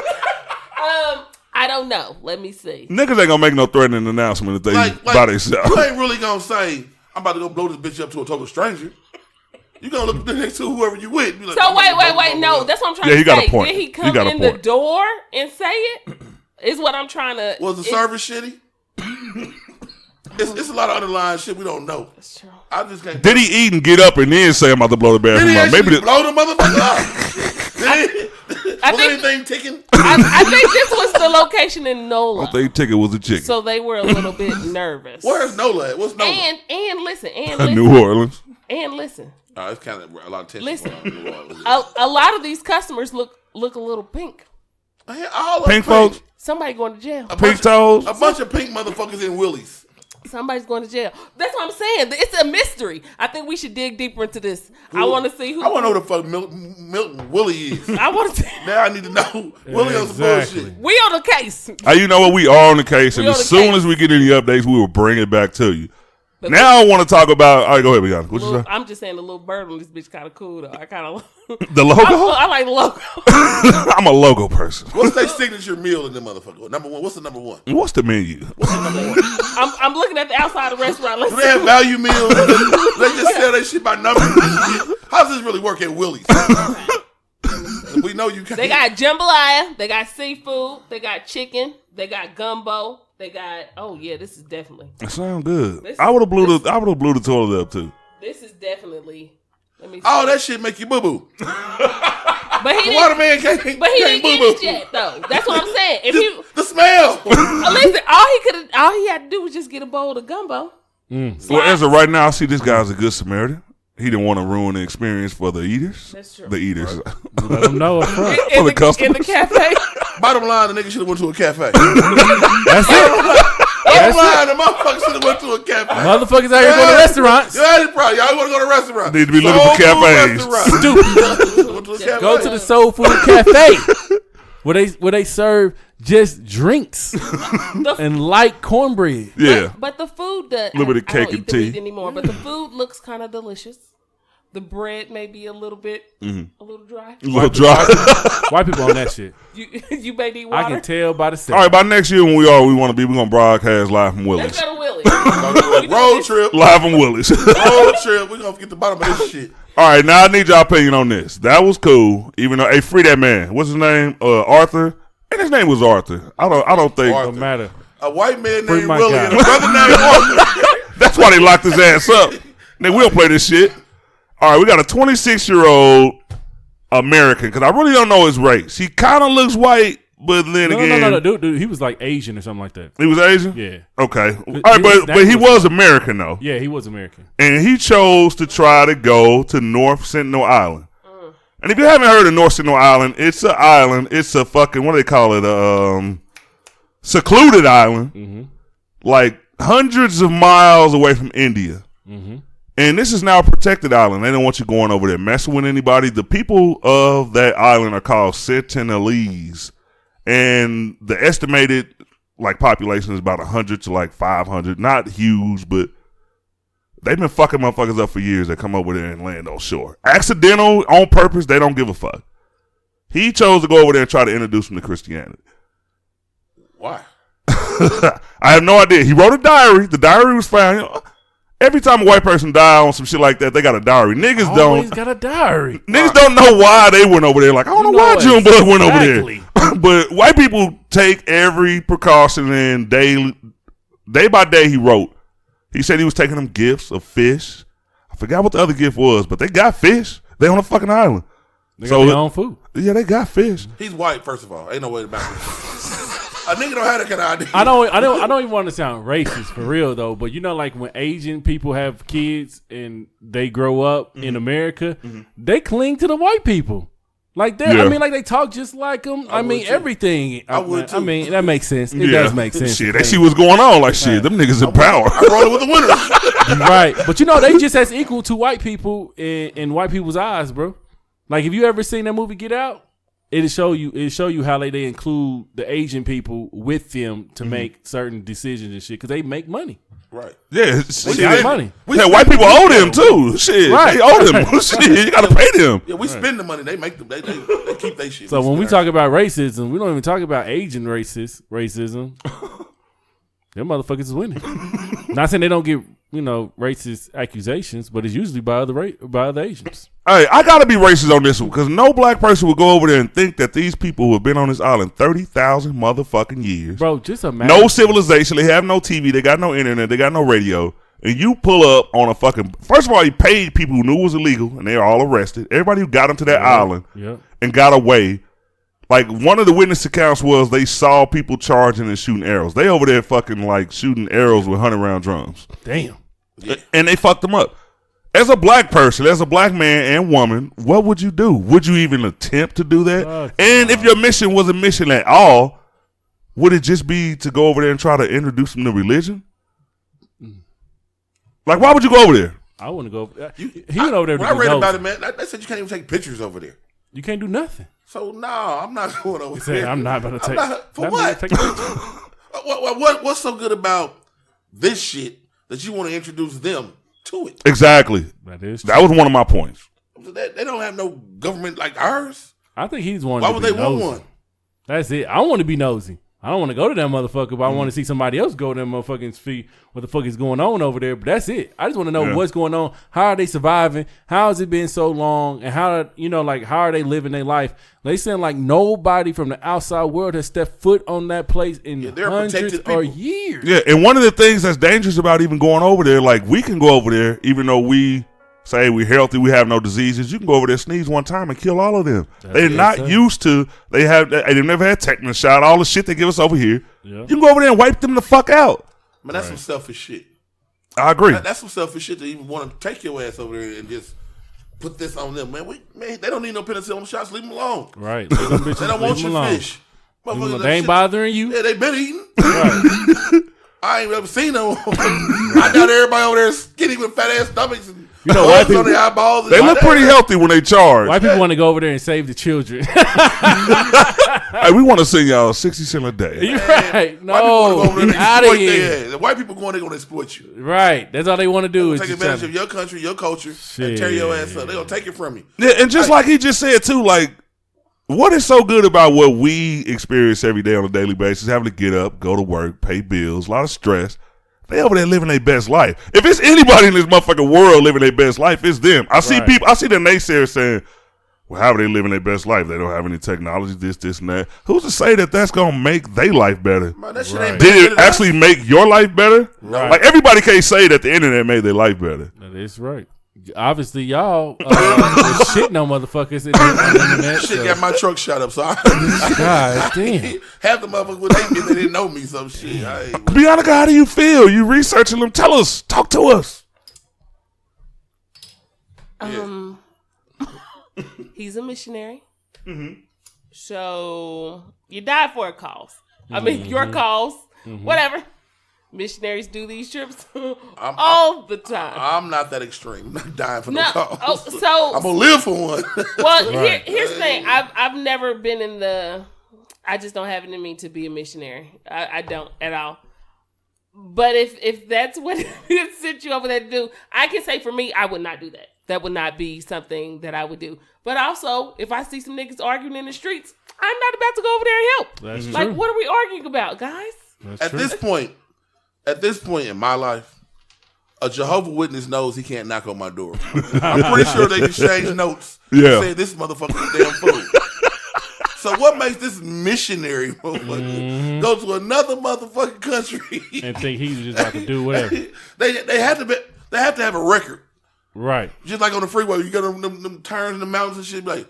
I don't know. Let me see. Niggas ain't gonna make no threatening announcement if they by themselves. You ain't really gonna say, I'm about to go blow this bitch up to a total stranger. You gonna look next to whoever you with. Be like, So wait. blow No, up. that's what I'm trying Yeah, to he say. got a point. Did he He come got a in the point. door and say it? Is what I'm trying to. Was the service shitty? It's a lot of underlying shit we don't know. That's true. I just can't. Did he eat and get up and then say I'm about to blow the Did bathroom he up? actually Maybe blow the motherfucker up? I Was think- anything ticking? I think this was the location in NOLA. they ticket was a chicken. So they were a little bit nervous. Where's Nola at? What's Nola? And listen, New Orleans. and listen. It's kind of a lot of tension. Listen. going on. A lot of these customers look a little pink. All of Pink folks, Somebody going to jail. pink toes. A bunch of pink motherfuckers in Willie's. Somebody's going to jail. That's what I'm saying. It's a mystery. I think we should dig deeper into this. I want to see who. I want to know who the fuck Milton Willie is. I want to. Now I need to know Willie on some Exactly. bullshit. We on the case. You know what? We are on the case, and We on as the soon case. as we get any updates, we will bring it back to you. But Now I want to talk about. All right, go ahead, Bianca. What you say? I'm just saying the little bird on this bitch kind of cool though. I kind of. The logo? I like the logo. I'm a logo person. What's their signature meal in the motherfucker? Number one. What's the number one? What's the menu? I'm looking at the outside of the restaurant. Let's Do they have value meals? They just sell that shit by number. How does this really work at Willie's? We know you can't. They got jambalaya, they got seafood, they got chicken, they got gumbo, They got. Oh yeah, this is definitely. It sounds good. I would have blew the toilet up too. This is definitely. Let me see. Oh, that shit make you boo boo. But he Water man can't. But he didn't get it yet, though. That's what I'm saying. If the smell. Listen, all he had to do was just get a bowl of gumbo. Well, as of right now, I see this guy's a good Samaritan. He didn't want to ruin the experience for the eaters. That's true. The eaters. Let them know up front. For the customers. In the cafe. Bottom line, the nigga should have went to a cafe. That's it. Bottom line, the motherfucker should have went to a cafe. Motherfuckers out here going to restaurants. Yeah, probably. Y'all want to go to restaurants. Need to be looking for cafes. Stupid. Go to the Soul Food Cafe where they serve just drinks and light cornbread. Yeah. But the food that Limited cake I don't and eat the tea meat anymore. But the food looks kind of delicious. The bread may be a little bit, a little dry. A little dry. White people on that shit. You may need water. I can tell by the set. All right, by next year when we want to be, we're going to broadcast live from Willis. Let's go to Willis. Road trip. Live from Willis. Road trip. We're going to get the bottom of this shit. All right, now I need y'all opinion on this. That was cool. Even though, hey, free that man. What's his name? Arthur. And his name was Arthur. I don't think. Don't matter. A white man Free named my Willie guy. and a brother named Arthur. That's why they locked his ass up. Then we'll play this shit. All right, we got a 26-year-old American, because I really don't know his race. He kind of looks white, but then again. No. Dude, he was like Asian or something like that. He was Asian? Yeah. Okay. All right, but he was American, though. Yeah, he was American. And he chose to try to go to North Sentinel Island. And if you haven't heard of North Sentinel Island, it's an island. It's a fucking, what do they call it? Secluded island. Like hundreds of miles away from India. And this is now a protected island. They don't want you going over there messing with anybody. The people of that island are called Sentinelese. And the estimated like population is about 100 to like 500. Not huge, but they've been fucking motherfuckers up for years that come over there and land on shore. Accidental, on purpose, they don't give a fuck. He chose to go over there and try to introduce them to Christianity. Why? I have no idea. He wrote a diary. The diary was found. Every time a white person die on some shit like that, they got a diary. Niggas Always don't. got a diary. Niggas don't know why they went over there. Like, I don't know why Junebug went over there. But white people take every precaution, and day by day he wrote. He said he was taking them gifts of fish. I forgot what the other gift was, but they got fish. They on a fucking island. They got their own food. Yeah, they got fish. He's white, first of all. Ain't no way about it. A nigga don't have that kind of idea. I don't even want to sound racist for real though, but you know, like when Asian people have kids and they grow up in America, they cling to the white people. Like that, Yeah. I mean, like they talk just like them. I mean, too. everything. I would too. I mean, that makes sense. It does make sense. Shit, they see what's going on. Like, shit, them niggas in power. I roll it with the winners. Right, but you know, they just as equal to white people in white people's eyes, bro. Like, if you ever seen that movie Get Out, it'll show you how they include the Asian people with them to make certain decisions and shit because they make money. Right. Yeah, They got money. white people owe them too. Shit, Right. they owe them. Shit, you gotta pay them. Yeah, we spend the money. They make them. They keep their shit. So when we talk about racism, we don't even talk about Asian racism. Them motherfuckers is winning. Not saying they don't get racist accusations, but it's usually by other Asians. Hey, I gotta be racist on this one because no black person would go over there and think that these people who have been on this island 30,000 motherfucking years, Bro, just imagine. no civilization, they have no TV, they got no internet, they got no radio, and you pull up on a fucking. First of all, you paid people who knew it was illegal, and they are all arrested. Everybody who got them to that island and got away. Like, one of the witness accounts was they saw people charging and shooting arrows. They over there fucking like shooting arrows with 100-round drums. Damn. Yeah. And they fucked them up. As a black person, as a black man and woman, what would you do? Would you even attempt to do that? And if your mission was a mission at all, would it just be to go over there and try to introduce them to religion? Like, why would you go over there? I want to go. He went over there. When I read about it, man, they said you can't even take pictures over there. You can't do nothing. So no, I'm not going over He said, there. I'm not about to take. For not what? take a picture. What's so good about this shit that you want to introduce them to it? Exactly. That is. That was one of my points. They don't have no government like ours. I think he's one. Why would they want one? That's it. I want to be nosy. I don't want to go to that motherfucker, but I want to see somebody else go to that motherfucking feet. What the fuck is going on over there? But that's it. I just want to know what's going on. How are they surviving? How has it been so long? And how are they living their life? They saying like nobody from the outside world has stepped foot on that place in hundreds or years. Yeah, and one of the things that's dangerous about even going over there, like we can go over there, even though we say we're healthy, we have no diseases. You can go over there, sneeze one time, and kill all of them. They're not used to. They've never had tetanus shot. All the shit they give us over here. Yeah. You can go over there and wipe them the fuck out. Man, that's some selfish shit. I agree. That's some selfish shit to even want to take your ass over there and just put this on them. Man, they don't need no penicillin shots. Leave them alone. Right. They don't want your fish. They ain't bothering you. Yeah, they been eating. Right. I ain't ever seen them. I got everybody over there skinny with fat ass stomachs and white people, on their eyeballs. They look pretty healthy when they charge. White people want to go over there and save the children. Hey, we want to sing y'all 60 cents a day. You're right. No, out of here. The white people going, they're going to exploit you. Right. That's all they want to do is take advantage of your country, your culture, and tear your ass up. They're going to take it from you. Yeah, and just like he just said too, like, what is so good about what we experience every day on a daily basis? Having to get up, go to work, pay bills, a lot of stress. They over there living their best life. If it's anybody in this motherfucking world living their best life, it's them. I see people. I see the naysayers saying, "Well, how are they living their best life? They don't have any technology, this, and that." Who's to say that that's gonna make their life better? Man, that shit ain't Did it actually make your life better? No. Like everybody can't say that the internet made their life better. That is right. Obviously, y'all shitting on motherfuckers in the internet. Shit got my truck shot up, so God damn. Half the motherfuckers would hate me, they didn't know me, so shit. Bianca, how do you feel? You researching them? Tell us. Talk to us. He's a missionary. Mm-hmm. So you die for a cause. I mean, your cause, whatever. Missionaries do these trips all the time. I'm not that extreme. I'm not dying for no cause. Oh, so I'm gonna live for one. Well, here's the thing. I've never been in the. I just don't have it in me to be a missionary. I don't at all. But if that's what it sent you over there to do, I can say for me, I would not do that. That would not be something that I would do. But also, if I see some niggas arguing in the streets, I'm not about to go over there and help. That's like, true. what are we arguing about, guys? At this point in my life, a Jehovah's Witness knows he can't knock on my door. I'm pretty sure they exchange notes. Yeah. Saying this motherfucker's damn fool. So what makes this missionary motherfucker go to another motherfucking country and think he's just about to do whatever? They have to have a record. Right. Just like on the freeway, you got them turns in the mountains and shit, like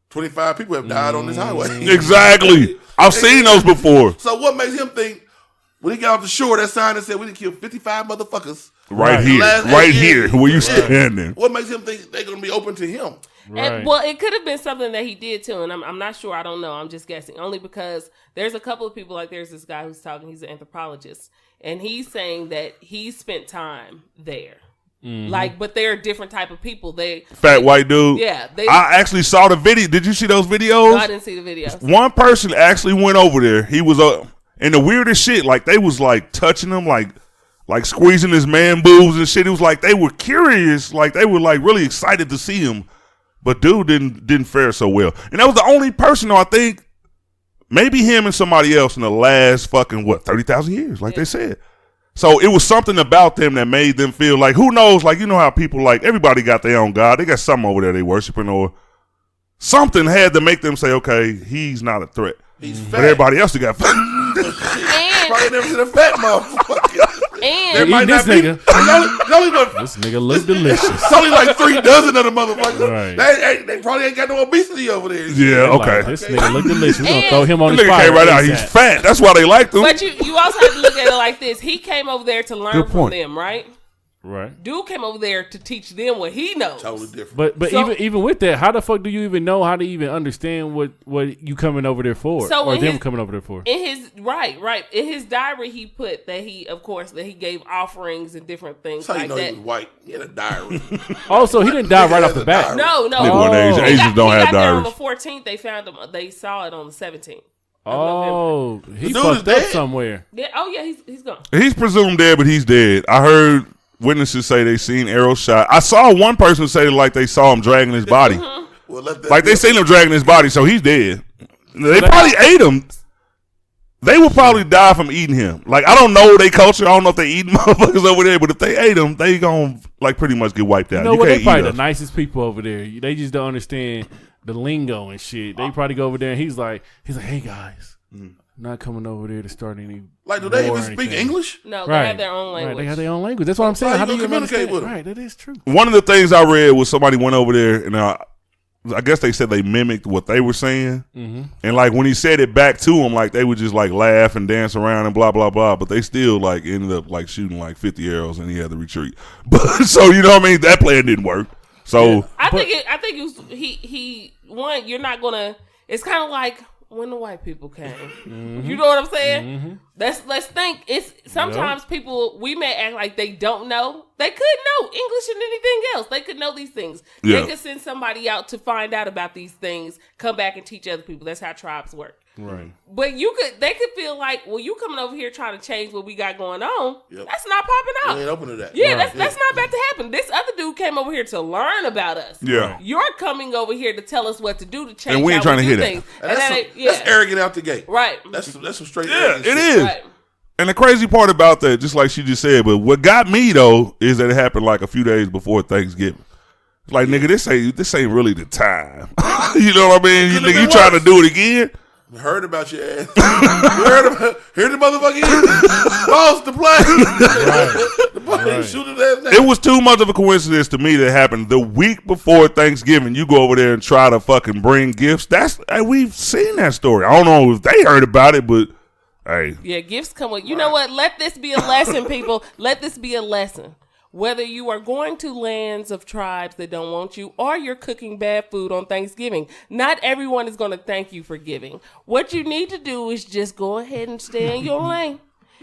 25 people have died on this highway. Exactly. I've seen those before. So what makes him think when he got off the shore, that sign that said we done killed 55 motherfuckers right here, where you standing? What makes him think they're gonna be open to him? Right. And, well, it could have been something that he did too, and I'm not sure. I don't know. I'm just guessing. Only because there's a couple of people, like there's this guy who's talking. He's an anthropologist, and he's saying that he spent time there. Like, but they're a different type of people. Fat white dude. Yeah. I actually saw the video. Did you see those videos? No, I didn't see the videos. One person actually went over there. He was and the weirdest shit. Like they was like touching him, like squeezing his man boobs and shit. It was like they were curious. Like they were like really excited to see him. But dude didn't fare so well. And that was the only person, I think, maybe him and somebody else in the last fucking, 30,000 years, like they said. So it was something about them that made them feel like, who knows, like, you know how people, like, everybody got their own God. They got something over there they worshiping, or something had to make them say, okay, he's not a threat. He's fat. But everybody else got fat. Probably never seen a fat motherfucker. And there might this not nigga. This nigga look delicious. It's only like 3 dozen of the motherfuckers. Right. They probably ain't got no obesity over there. Yeah, okay. Like, this nigga look delicious. We're gonna throw him on The the nigga fire. came right out. He's fat. That's why they liked him. But you also have to look at it like this. He came over there to learn from them, right? Right. Dude came over there to teach them what he knows. Totally different. But so, even with that, how the fuck do you even know how to even understand what you coming over there for, or them coming over there for? In his right. In his diary, he put that he gave offerings and different things That's how like you know that. he was white. He had a diary. Also, he didn't die right off the bat. No. Asians don't have diaries. On diaries. the 14th, they found him. They saw it on the 17th. Oh, he dude fucked is up dead. somewhere. Yeah, he's gone. He's presumed dead, but he's dead. I heard witnesses say they seen arrow shot. I saw one person say like they saw him dragging his body. Well, like they seen him dragging his body, so he's dead. They probably ate him. they would probably die from eating him. Like, I don't know their culture. I don't know if they eat motherfuckers over there, but if they ate them, they gonna like pretty much get wiped out. You know what? They probably the nicest people over there. They just don't understand the lingo and shit. They probably go over there and he's like, hey guys, not coming over there to start any. Like, do they even speak English? No, they have their own language. Right, they have their own language. That's what I'm saying. How do you communicate with them? Right, that is true. One of the things I read was somebody went over there and I guess they said they mimicked what they were saying, and like when he said it back to them, like they would just like laugh and dance around and blah blah blah, but they still like ended up like shooting like 50 arrows and he had to retreat. But so you know what I mean, that plan didn't work. So I think it was he one. You're not gonna. It's kind of like when the white people came. You know what I'm saying? Let's think. It's sometimes people we may act like they don't know. They could know English and anything else. They could know these things. Yeah. They could send somebody out to find out about these things. Come back and teach other people. That's how tribes work. Right. But they could feel like, well, you coming over here trying to change what we got going on. Yep. That's not popping out. We ain't open to that. Yeah, that's not about to happen. This other dude came over here to learn about us. Yeah. You're coming over here to tell us what to do to change. And we ain't trying to hear that. That's arrogant out the gate. Right. That's some straight. Yeah, it shit. is. Right. And the crazy part about that, just like she just said, but what got me though is that it happened like a few days before Thanksgiving. It's like, nigga, this ain't really the time. You know what I mean? You trying to do it again? Heard about your ass. Hear the motherfucking balls to play. The ball shooting that name. It was too much of a coincidence to me that happened the week before Thanksgiving. You go over there and try to fucking bring gifts. We've seen that story. I don't know if they heard about it, but hey. Yeah, gifts come with. You know what? Let this be a lesson, people. Let this be a lesson. Whether you are going to lands of tribes that don't want you or you're cooking bad food on Thanksgiving, not everyone is going to thank you for giving. What you need to do is just go ahead and stay in your lane.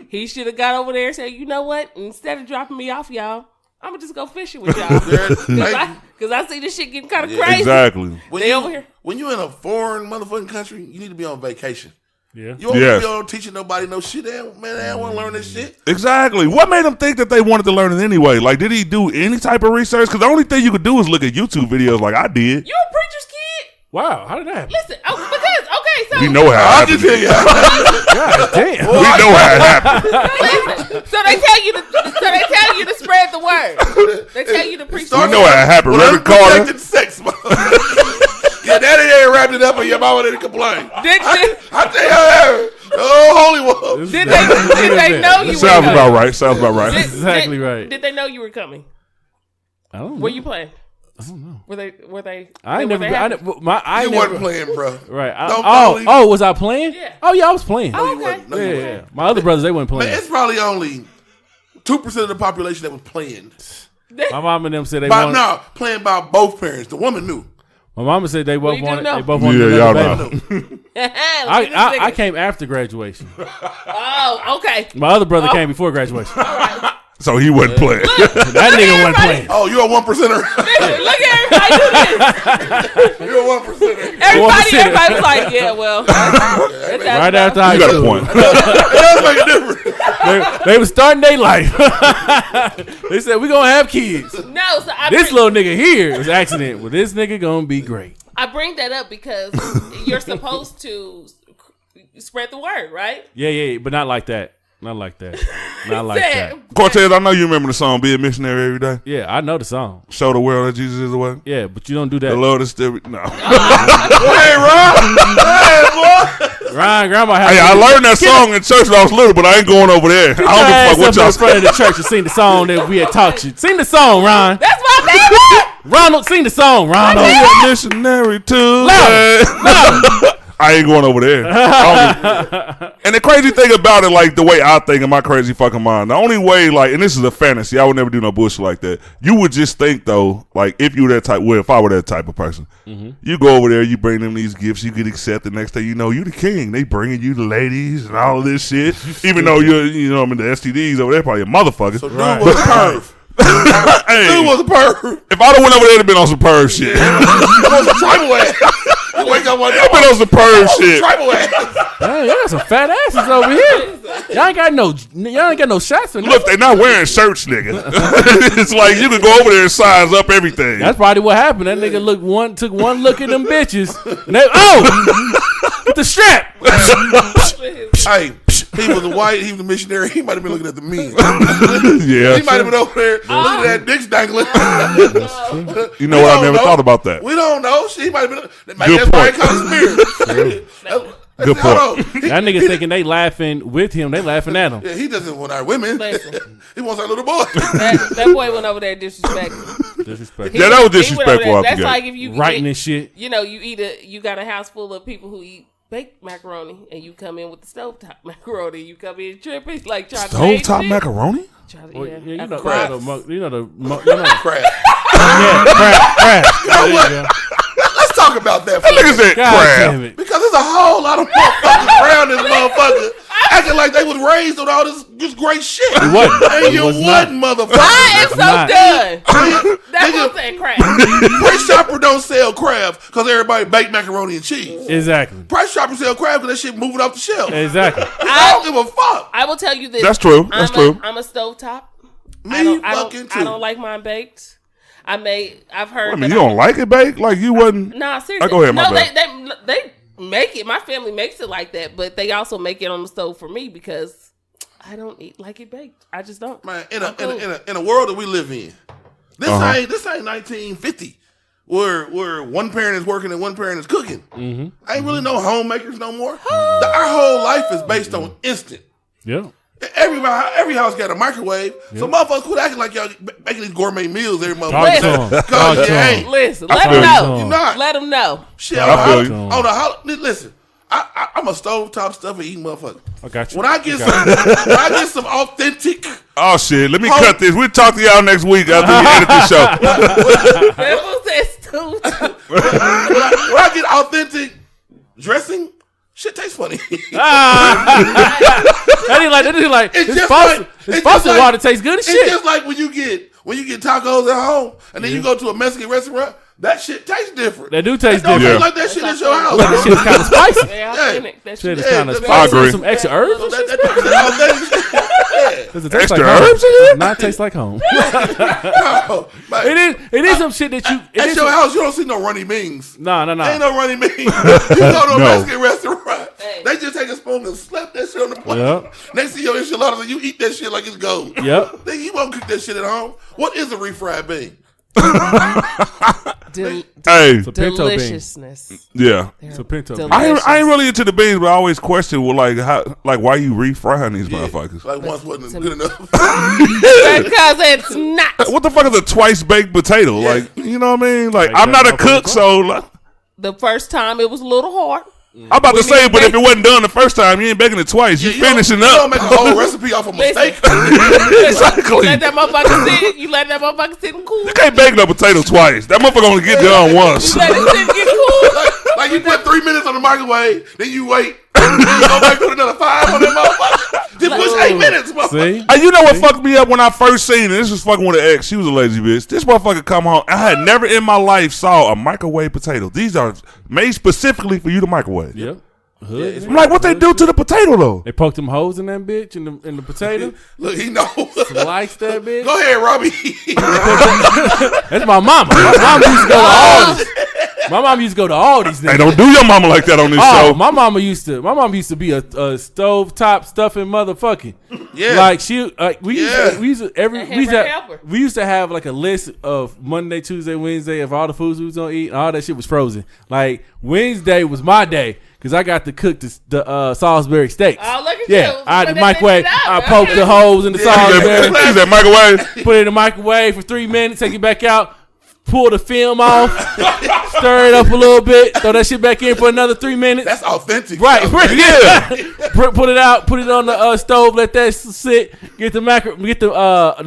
He should have got over there and said, you know what? Instead of dropping me off, y'all, I'm going to just go fishing with y'all. Because I see this shit getting kind of crazy. Exactly. Over here. When you're in a foreign motherfucking country, you need to be on vacation. Yeah. You don't need to be on teaching nobody no shit. They don't want to learn this shit. Exactly. What made him think that they wanted to learn it anyway? Like, did he do any type of research? Because the only thing you could do is look at YouTube videos like I did. You a preacher's kid? Wow, how did that happen? Listen, so we know how it happened. God damn. We know how it happened. Listen, so they tell you to spread the word. They tell you to preach. We know how it happened. Reverend Carter. Sex, yeah, daddy ain't wrapped it up and your mama didn't complain. I tell you, oh, holy one. Did they know you were Sounds coming? about right. Sounds about right. Exactly right. Did they know you were coming? I don't know. Were you playing? I don't know. Were they? I were never. they happy? You wasn't playing, bro. Right. Was I playing? Yeah. Oh yeah, I was playing. Oh, okay. No, you wasn't. Yeah. My other brothers, they weren't playing. Man, it's probably only 2% of the population that was playing. My mom and them said they wanted. No, playing by both parents. The woman knew. My mama said they both wanted. They both Yeah, wanted. y'all know. I came after graduation. Oh, okay. My other brother came before graduation. So he wasn't playing. That nigga wasn't playing. Oh, you're a 1%er. Look at everybody do this. You're a 1%er. Everybody was like, yeah, well. Right after high You got a school. point. It does make a difference. They was starting their life. They said, we're going to have kids. No, so This little nigga here was accident. Well, this nigga going to be great. I bring that up because you're supposed to spread the word, right? Yeah, but not like that. Not like that. Not like that. Cortez, I know you remember the song "Be a Missionary Every Day." Yeah, I know the song. Show the world that Jesus is the way. Yeah, but you don't do that. The Lord is still no. Hey, Ron. Hey, boy. Ryan, grandma. Hey, I learned that song in church when I was little, but I ain't going over there. I don't give a fuck what y'all in front of the church and sing the song that we had taught you. Sing the song, Ron. That's my favorite. Ronald, sing the song, Ronald. Be a missionary too. I ain't going over there. And the crazy thing about it, like the way I think in my crazy fucking mind, the only way, like, and this is a fantasy, I would never do no bullshit like that. You would just think though, like if you were that type, well, if I were that type of person, you go over there, you bring them these gifts, you get accepted. Next thing you know, you the king. They bringing you the ladies and all of this shit. Even though you know, I mean, the STDs over there probably a motherfucker. So dude was a perv. Dude was a perv. If I'd have went over there, it'd been on some perv shit. It was a tribal ass. You wake up one day, I've been on some perv shit. tribal ass. Hey, y'all got some fat asses over here. Y'all ain't got no shots for Look, they not wearing shirts, nigga. It's like you can go over there and size up everything. That's probably what happened. That nigga took one look at them bitches. And they, get the strap. Hey, he was a white. He was a missionary. He might have been looking at the men. Yeah. He might have been over there looking at that dicks dangling. You know what? I never thought about that. We don't know. He might have been. Good That's point. Good point. That nigga thinking they laughing with him. They laughing at him. Yeah, he doesn't want our women. Listen. He wants our little boy. That boy went over there disrespectful. Disrespectful. Yeah, that was disrespectful. Off the That's gate. like if you Writing this shit. You know, you got a house full of people who eat baked macaroni, and you come in with the stovetop macaroni. You come in tripping like trying to Stovetop macaroni? Well, yeah, you know, crabs. crab. You know the Crap. crab. You know what? Let's talk about that. That nigga said God crab. damn it. Because there's a whole lot of motherfuckers around this motherfucker acting like they was raised with all this great shit. It wasn't. And you It was wasn't, motherfucker. I am so not. done. That Nigga, was saying crap. Price Chopper don't sell crab because everybody bake macaroni and cheese. Exactly. Price Chopper sell crab because that shit moving off the shelf. Exactly. I don't give a fuck. I will tell you this. That's true. That's true. I'm a stovetop. Me fucking too. I don't like mine baked. I've heard. I mean, you don't like it baked? Like you wouldn't? Nah, seriously. Go ahead, my no, bad. they make it. My family makes it like that, but they also make it on the stove for me because I don't like it baked. I just don't. Man, in a world that we live in, this ain't 1950 where one parent is working and one parent is cooking. Mm-hmm. Ain't really no homemakers no more. Our whole life is based on instant. Yeah. Every house got a microwave, so motherfuckers quit acting like y'all making these gourmet meals every Talk motherfucker. to him. Cause you ain't. Listen, I let feel them you. know. You not. Let them know. Shit, I feel you. Listen, I'm a stovetop stuff and eating motherfucker. I got you. When I get some authentic, Oh shit! Let me cut this. We'll talk to y'all next week after we edit the show. That was that stupid. when I get authentic dressing, shit tastes funny. That ain't like It's this just faucet. like- This it's faucet just like- water tastes good as It's shit. just like when you get tacos at home and then you go to a Mexican restaurant. That shit tastes different. That do taste Don't different. feel like that shit at your house. That shit is kind of spicy. Yeah, authentic. That Shit shit is kind of Yeah, spicy. I agree. With some extra herbs. So and that shit. authentic Does it taste Extra like home? herbs in here? Not taste like home. no, man. It is some shit that you. It At is your some- house, you don't see no runny beans. Nah. Ain't no runny beans. You go to a No. Mexican restaurant, Hey. they just take a spoon and slap that shit on the plate. Yep. Next to your enchiladas, and you eat that shit like it's gold. Yep. Then you won't cook that shit at home. What is a refried bean? Hey, It's a pinto bean. deliciousness. yeah. It's a pinto bean. Delicious. I ain't really into the beans, but I always question, well, like why you refrying these motherfuckers? Like once wasn't good enough. Because it's not. What the fuck is a twice baked potato? Like, you know what I mean? Like, Like I'm that not a cook, motherfucker. so like, The first time it was a little hard. I'm about to say, but if it wasn't done the first time, you ain't baking it twice. You finishing You don't up. make a whole recipe off a mistake. Exactly. Let that motherfucker sit. You let that motherfucker sit and cool. You can't bake no potato twice. That motherfucker only get done once. Let it sit and get cool. Like you put 3 minutes on the microwave, then you wait. Then you go back put another 5 on that motherfucker. Just push 8 minutes, motherfucker. See? Hey, you know what fucked me up when I first seen it? This was fucking with an ex. She was a lazy bitch. This motherfucker come home. I had never in my life saw a microwave potato. These are made specifically for you to microwave. Yep. Hood. I'm like, what they do to the potato though? They poked them holes in that bitch in the potato. Look, he knows. Slice that bitch. Go ahead, Robbie. That's my mama. My mom used to go to all these. My mom used to go to all these niggas. Hey, don't do your mama like that on this Oh, show. my mom used to be a stovetop stuffing motherfucking. Yeah. Like we used to have like a list of Monday, Tuesday, Wednesday of all the foods we was gonna eat, and all that shit was frozen. Like Wednesday was my day because I got to cook the Salisbury steaks. Oh, look at Yeah, you. I had the Put that microwave. bitch I out. poked the holes in the Salisbury. Use that microwave. Put it in the microwave for 3 minutes, take it back out, pull the film off, stir it up a little bit, throw that shit back in for another 3 minutes. That's authentic. Right, stuff. yeah. Put it out, put it on the stove, let that sit. Get the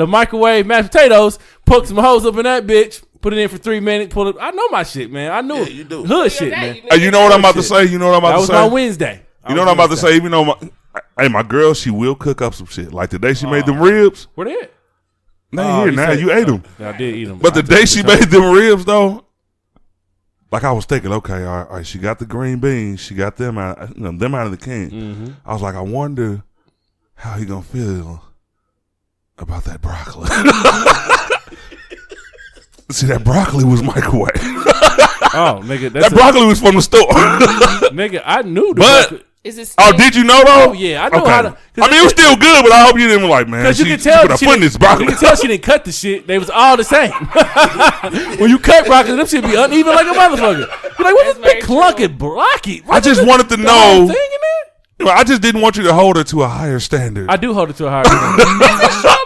microwave mashed potatoes, poke some holes up in that bitch, put it in for 3 minutes. Pull it. I know my shit, man. I know Yeah, you do. hood shit, man. Hey, you know what I'm about to say? You know what I'm That about to was say? my Wednesday. You know what I'm about to say? Even though my girl, she will cook up some shit. Like the day she made them ribs. Where they at? They ain't here now. You ate them. I did eat them. But the day she made them ribs, though, like I was thinking, okay, all right, she got the green beans, she got them out of the can. Mm-hmm. I was like, I wonder how he gonna feel about that broccoli. See, that broccoli was microwave. Oh, nigga, That broccoli was from the store. nigga, I knew. But Is it? Oh, did you know though? Oh yeah, I know how to. I mean, it was still good, but I hope you didn't like, man. Because you can tell put a foot in this broccoli. You can tell she didn't cut the shit. They was all the same. When you cut broccoli, them shit be uneven like a motherfucker. You're like, what's this big clunking broccoli? I just wanted to know. I just didn't want you to hold her to a higher standard. I do hold it to a higher standard.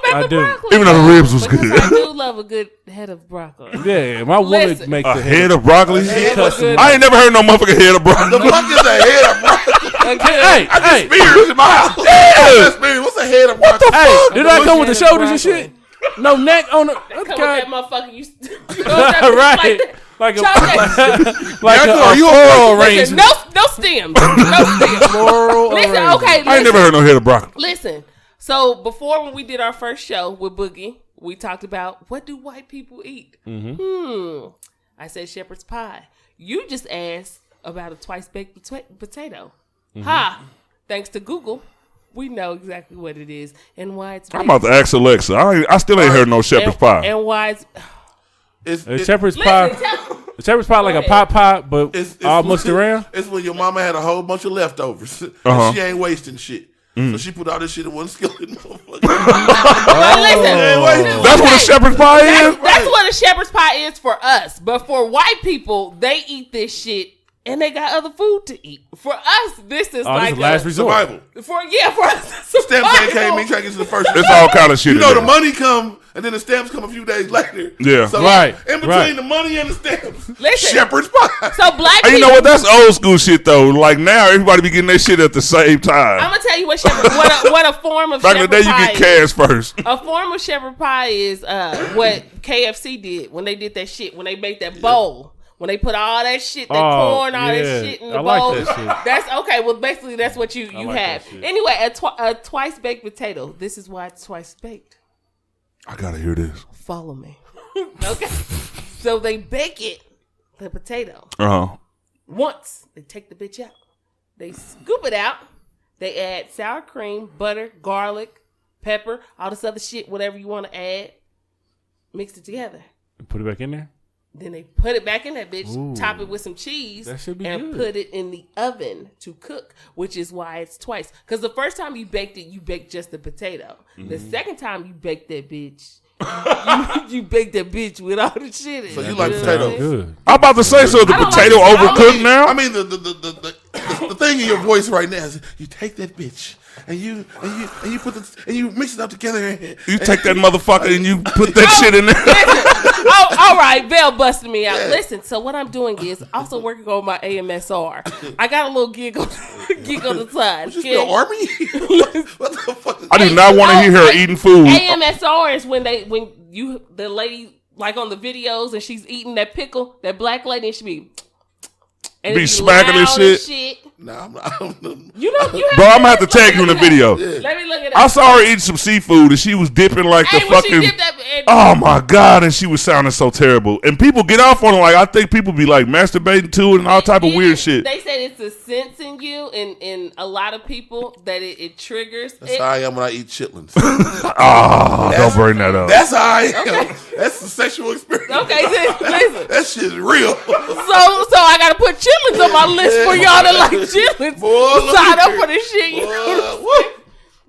I do. Even though the ribs was because good. I do love a good head of broccoli. Yeah, my woman makes a head of broccoli. I ain't never heard no motherfucker head of broccoli. The fuck is a head of broccoli? Hey, I just spears in my house. What's a head of broccoli? Hey, did I come with the shoulders and shit? No neck on the. Come with that motherfucker. You right. Like a floral arrangement. No stems. No stems. Floral Listen, arrangement. okay. I ain't never heard no head of broccoli. Listen. So before when we did our first show with Boogie, we talked about what do white people eat. I said shepherd's pie. You just asked about a twice baked potato. Ha! Thanks to Google, we know exactly what it is and why it's. I'm about to ask Alexa. I still ain't heard no shepherd's pie. And why it's shepherd's pie. The shepherd's pie like a pot pie, but it's all mushed around. It's when your mama had a whole bunch of leftovers. And she ain't wasting shit. So she put all this shit in one skillet. Listen, that's what a shepherd's pie is? That's what a shepherd's pie is for us. But for white people, they eat this shit and they got other food to eat. For us, this is like this is last resort. Survival. For us, Stamps ain't came in trying to get to the first. It's all kind of shit. You know the money come and then the stamps come a few days later. Yeah. So right. In between the money and the stamps, listen, shepherd's pie. So black people. You know what? That's old school shit though. Like now, everybody be getting their shit at the same time. I'm gonna tell you what a form of back in the day, you pie get cash first. A form of shepherd pie is what KFC did when they did that shit when they made that bowl. When they put all that shit, corn, all that shit in the bowl. Like that shit. That's okay. Well, basically, that's what you like have. Anyway, a twice baked potato. This is why it's twice baked. I gotta hear this. Follow me. Okay. So they bake it, the potato. Once they take the bitch out, they scoop it out. They add sour cream, butter, garlic, pepper, all this other shit, whatever you want to add. Mix it together. Put it back in there. Then they put it back in that bitch, top it with some cheese, and good. Put it in the oven to cook, which is why it's twice. Because the first time you baked it, you baked just the potato. The second time you baked that bitch, you baked that bitch with all the shit in it. So you like potatoes? Good. I'm about to say, so the potato overcooked now? I mean, the thing in your voice right now is you take that bitch. And you put you mix it up together. You take that motherfucker and you put that shit in there. Listen, all right, Bell busted me out. Listen, so what I'm doing is also working on my AMSR. I got a little gig on the side. Is this the army? What the fuck? I do not want to hear her eating food. AMSR is when the lady like on the videos and she's eating that pickle, that black lady, and she be smacking this shit. Nah, I'm not. You know, bro, I'm gonna have to tag you in the video. Yeah. Let me look at it. I saw her eating some seafood and she was dipping like the fucking. Oh my god! And she was sounding so terrible. And people get off on it. Like I think people be like masturbating to it and all type of weird shit. They said it's a sense in you, and a lot of people that it triggers. That's how I am when I eat chitlins. Don't bring that up. That's how I am. Okay. That's the sexual experience. Okay, listen. That shit's real. So I gotta put chitlins on my list for y'all to like chitlins. Boy, sign up for this shit.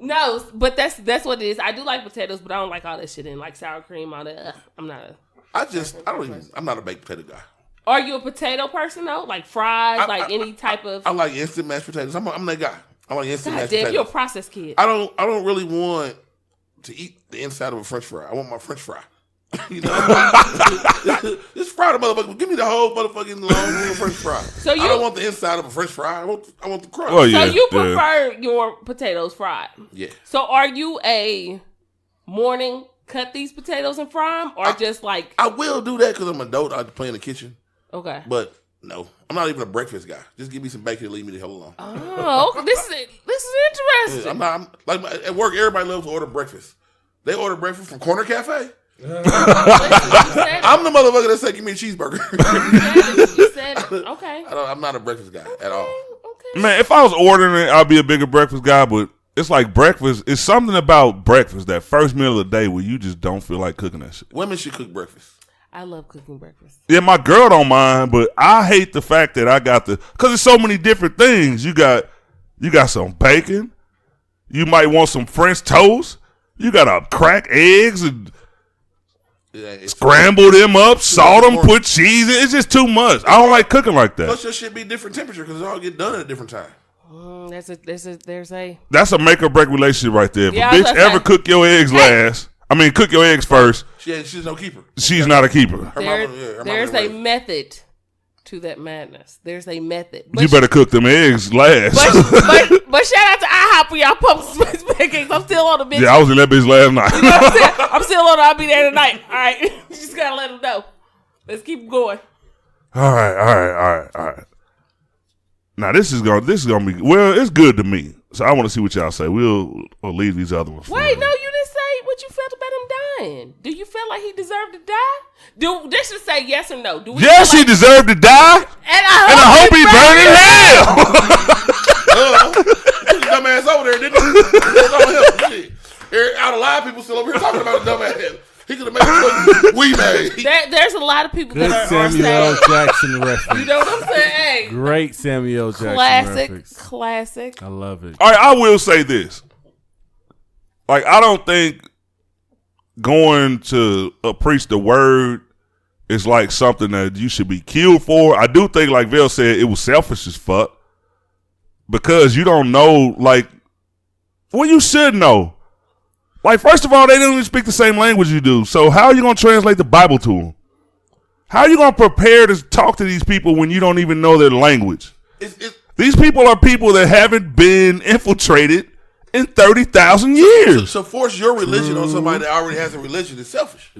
No, but that's what it is. I do like potatoes, but I don't like all that shit in like sour cream, all that. I'm not. I'm not a baked potato guy. Are you a potato person though? Like fries, any type of. I like instant mashed potatoes. I'm that guy. I like instant mashed potatoes. You're a processed kid. I don't really want to eat the inside of a French fry. I want my French fry. You know, just fry the motherfucker. Give me the whole motherfucking long French fry. I don't want the inside of a French fry. I want the crust. Oh, yeah, so you prefer your potatoes fried? Yeah. So are you a morning cut these potatoes and fry them, or just like? I will do that because I'm an adult. I play in the kitchen. Okay. But no, I'm not even a breakfast guy. Just give me some bacon and leave me the hell alone. Oh, okay. This is interesting. I'm like at work. Everybody loves to order breakfast. They order breakfast from Corner Cafe. I'm the motherfucker that said, give me a cheeseburger. You said it. Okay. I'm not a breakfast guy at all. Okay. Man, if I was ordering it, I'd be a bigger breakfast guy, but it's like breakfast. It's something about breakfast, that first meal of the day where you just don't feel like cooking that shit. Women should cook breakfast. I love cooking breakfast. Yeah, my girl don't mind, but I hate the fact that I got because there's so many different things. You got You got some bacon. You might want some French toast. You got to crack eggs and scramble them up, salt them, put cheese in. It's just too much. I don't like cooking like that. Plus, your shit be different temperature because it all get done at a different time. That's a make or break relationship right there. If Yeah, a bitch ever cook your eggs cook your eggs first. She's no keeper. She's not a keeper. There's a method to that madness. There's a method. But You better cook them eggs last. But shout out to IHOP for y'all pumpkin spice pancakes. I'm still on the bitch. Yeah, I was in that bitch last night. You know what I'm saying? I'm still on. I'll be there tonight. All right, you just gotta let them know. Let's keep going. All right. Now this is gonna be it's good to me. So I want to see what y'all say. We'll leave these other ones. Wait, no, you didn't say what you felt about him dying. Do you feel like he deserved to die? This should say yes or no. Yes, he deserved to die, and I hope he burned in hell. Dumbass over there, didn't he? Out of line, people still over here talking about a dumbass. He could have made it we made. There's a lot of people Good that Samuel L. Jackson reference. You know what I'm saying? Hey, Great Samuel L. Jackson reference. Classic. I love it. All right, I will say this. Like, I don't think going to preach the word is like something that you should be killed for. I do think, like Vel said, it was selfish as fuck. Because you don't know, like, well, you should know. Like, first of all, they don't even speak the same language you do. So how are you going to translate the Bible to them? How are you going to prepare to talk to these people when you don't even know their language? These people are people that haven't been infiltrated in 30,000 years. So force your religion on somebody that already has a religion is selfish.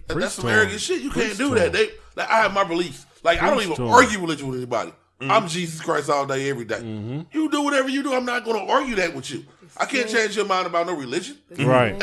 That's some arrogant shit. You can't do that. I have my beliefs. Like, I don't even argue religion with anybody. I'm Jesus Christ all day, every day. You do whatever you do. I'm not going to argue that with you. I can't change your mind about no religion. Right,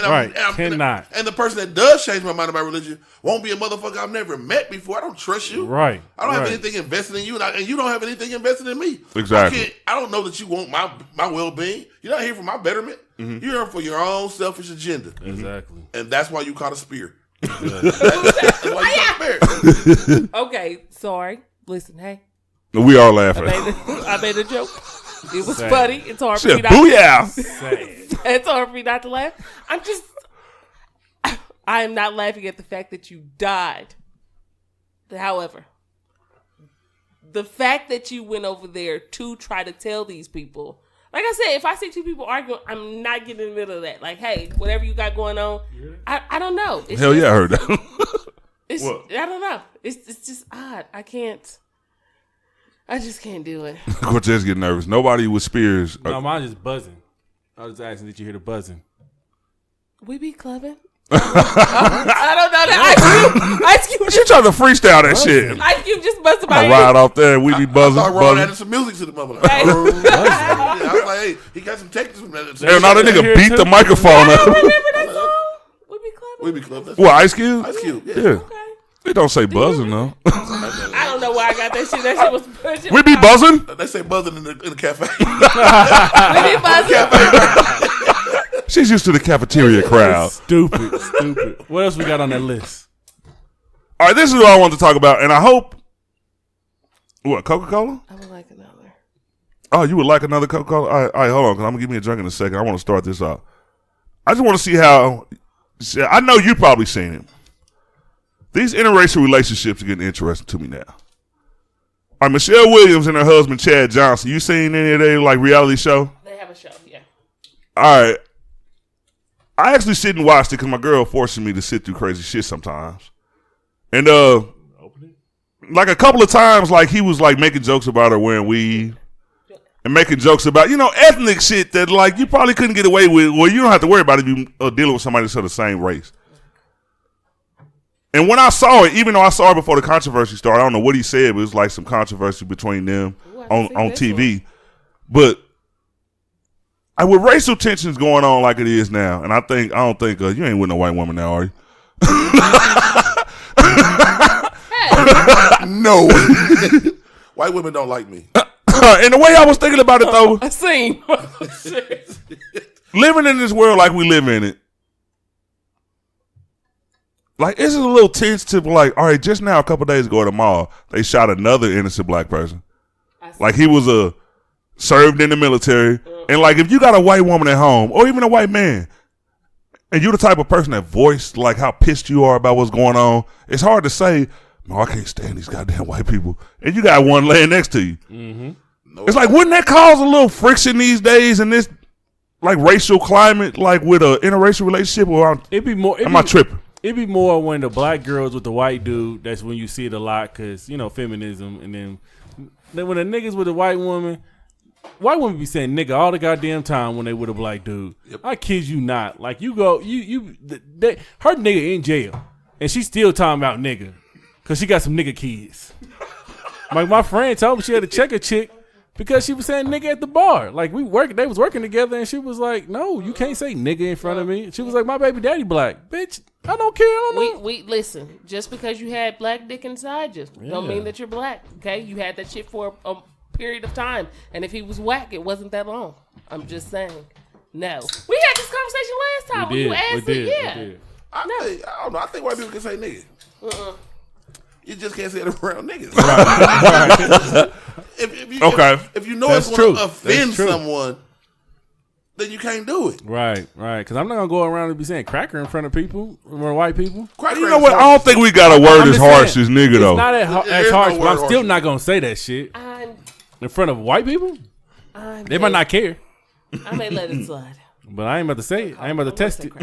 cannot. And the person that does change my mind about religion won't be a motherfucker I've never met before. I don't trust you. Right. I don't have anything invested in you, and you don't have anything invested in me. Exactly. I don't know that you want my well-being. You're not here for my betterment. You're here for your own selfish agenda. Exactly. And that's why you caught a spear. That's why you caught a spear. Okay, sorry. Listen, hey. We are laughing. I made a joke. It was funny. It's hard for Shit, me not it's hard for me not to laugh. I am not laughing at the fact that you died. However, the fact that you went over there to try to tell these people, like I said, if I see two people arguing, I'm not getting in the middle of that. Like, hey, whatever you got going on, I don't know. Hell yeah, I heard that. I don't know. It's just odd. I just can't do it. Cortez get nervous. Nobody with spears. No, mine just buzzing. I was just asking, did you hear the buzzing? We be clubbing. I don't know that. Ice Cube. She trying to freestyle that shit. Ice Cube just buzzed my I ride off there and we be buzzing. I thought Ron added some music to the motherfucker. I was like, hey, he got some technical. Hell, now that nigga beat the microphone up. Remember that song? We be clubbing. We be clubbing. What, Ice Cube? Ice Cube, yeah. Okay. They don't say buzzing though. I don't know why I got that shit. That shit was pushing. We be buzzing. They say buzzing in the cafe. We be buzzing. She's used to the cafeteria crowd. Stupid. What else we got on that list? All right, this is what I want to talk about, and I hope. What, Coca-Cola? I would like another. Oh, you would like another Coca-Cola? All right, hold on, because I'm gonna give me a drink in a second. I want to start this off. I just want to see how. I know you probably seen it. These interracial relationships are getting interesting to me now. All right, Michelle Williams and her husband Chad Johnson. You seen any of their like reality show? They have a show, yeah. All right. I actually sit and watched it because my girl forces me to sit through crazy shit sometimes. And like a couple of times, like he was like making jokes about her wearing weave and making jokes about, ethnic shit that like you probably couldn't get away with. Well, you don't have to worry about it if you dealing with somebody that's of the same race. And when I saw it, even though I saw it before the controversy started, I don't know what he said, but it was like some controversy between them on TV. But with racial tensions going on like it is now, and I don't think you ain't with no white woman now, are you? No. White women don't like me. And the way I was thinking about it, though, I seen. living in this world like we live in it, like, it's a little tense to like, all right, just now, a couple days ago at the mall, they shot another innocent black person. Like, he was a served in the military, and like if you got a white woman at home or even a white man, and you're the type of person that voiced like how pissed you are about what's going on, it's hard to say, no, I can't stand these goddamn white people. And you got one laying next to you. Mm-hmm. No, it's like, wouldn't that cause a little friction these days in this like racial climate, like with an interracial relationship? Or am I tripping? It'd be more when the black girls with the white dude. That's when you see it a lot because, feminism. And then when the niggas with the white woman be saying nigga all the goddamn time when they with a black dude. Yep. I kid you not. Like her nigga in jail. And she still talking about nigga. Because she got some nigga kids. Like my friend told me she had to check a chick because she was saying nigga at the bar. Like they was working together and she was like, no, you can't say nigga in front of me. She was like, my baby daddy black. Bitch, I don't care. I don't know. We listen, just because you had black dick inside you don't mean that you're black. Okay? You had that shit for a period of time. And if he was whack, it wasn't that long. I'm just saying. No. We had this conversation last time when you asked it. Yeah. I don't know. I think white people can say nigga. You just can't say it around niggas. Right. If you know it's going to offend someone, then you can't do it. Right. Because I'm not going to go around and be saying cracker in front of people, or white people. You know what? I don't think we got a word as harsh as nigga, though. It's not as harsh, but I'm still not going to say that shit. In front of white people? They might not care. I may let it slide. But I ain't about to say it. I ain't about to test it.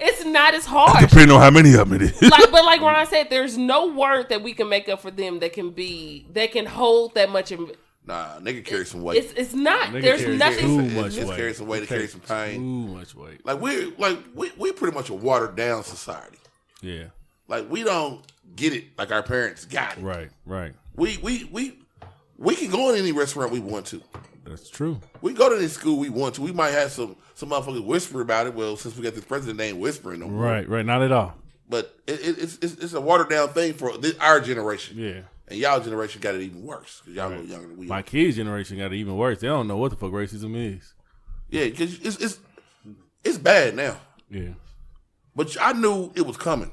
It's not as harsh. Depending on how many of them it is. But like Ron said, there's no word that we can make up for them that can hold that much. Nah, nigga carry some weight. It's not. There's nothing. Too much weight. Carry some weight. It carry some pain. Too much weight. Like we pretty much a watered down society. Yeah. Like we don't get it like our parents got it. Right. We can go in any restaurant we want to. That's true. We go to this school we want to. We might have some motherfuckers whisper about it. Well, since we got this president, they ain't whispering no more. Right. Not at all. But it's a watered down thing for our generation. Yeah. And y'all generation got it even worse because y'all a little younger than we are. My kids' generation got it even worse. They don't know what the fuck racism is. Yeah, because it's bad now. Yeah. But I knew it was coming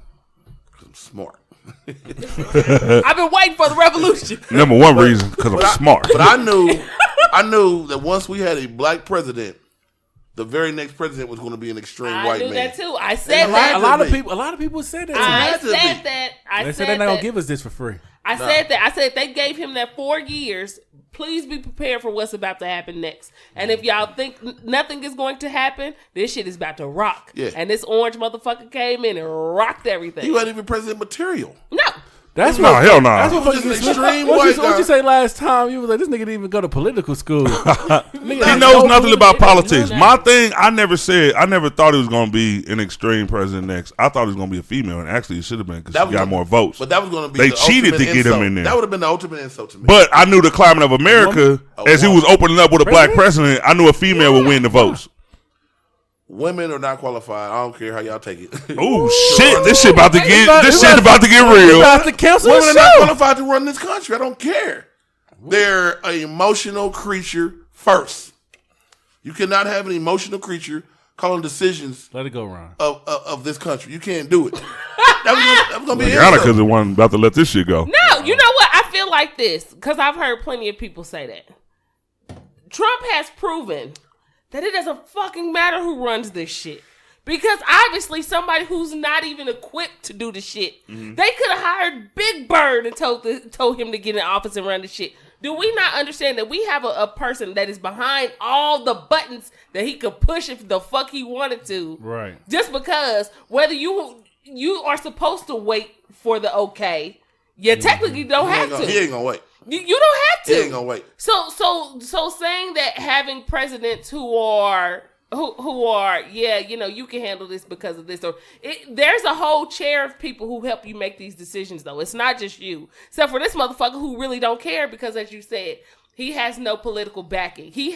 because I'm smart. I've been waiting for the revolution. Number one reason, because I'm smart. But I knew that once we had a black president, the very next president was going to be an extreme white man. I knew that too. I said that. A lot of people said that. I said that. They said they're not going to give us this for free. I said that. I said they gave him that 4 years. Please be prepared for what's about to happen next. And if y'all think nothing is going to happen, this shit is about to rock. Yeah. And this orange motherfucker came in and rocked everything. He wasn't even president material. No. That's no, hell no. That's what extreme white guy. What you say last time? You was like, this nigga didn't even go to political school. He knows nothing about politics. My thing, I never thought it was going to be an extreme president next. I thought it was going to be a female, and actually it should have been because she got more votes. But that was going to be they cheated to get him in there. That would have been the ultimate insult to me. But I knew the climate of America, as he was opening up with a black president, I knew a female would win the votes. Women are not qualified. I don't care how y'all take it. Oh shit! This shit about to get real. About to cancel Women are not qualified to run this country. I don't care. They're an emotional creature first. You cannot have an emotional creature calling decisions. Let it go, Ron. Of this country, you can't do it. That was gonna be because the one about to let this shit go. No, you know what? I feel like this because I've heard plenty of people say that Trump has proven that it doesn't fucking matter who runs this shit. Because obviously somebody who's not even equipped to do the shit, they could have hired Big Bird and told him to get in office and run the shit. Do we not understand that we have a person that is behind all the buttons that he could push if the fuck he wanted to? Right. Just because whether you are supposed to wait for the okay, you technically don't have to. He ain't gonna wait. You don't have to. He ain't gonna wait. So saying that having presidents who are you can handle this because of this, or there's a whole chair of people who help you make these decisions though. It's not just you. Except for this motherfucker who really don't care because, as you said, he has no political backing. He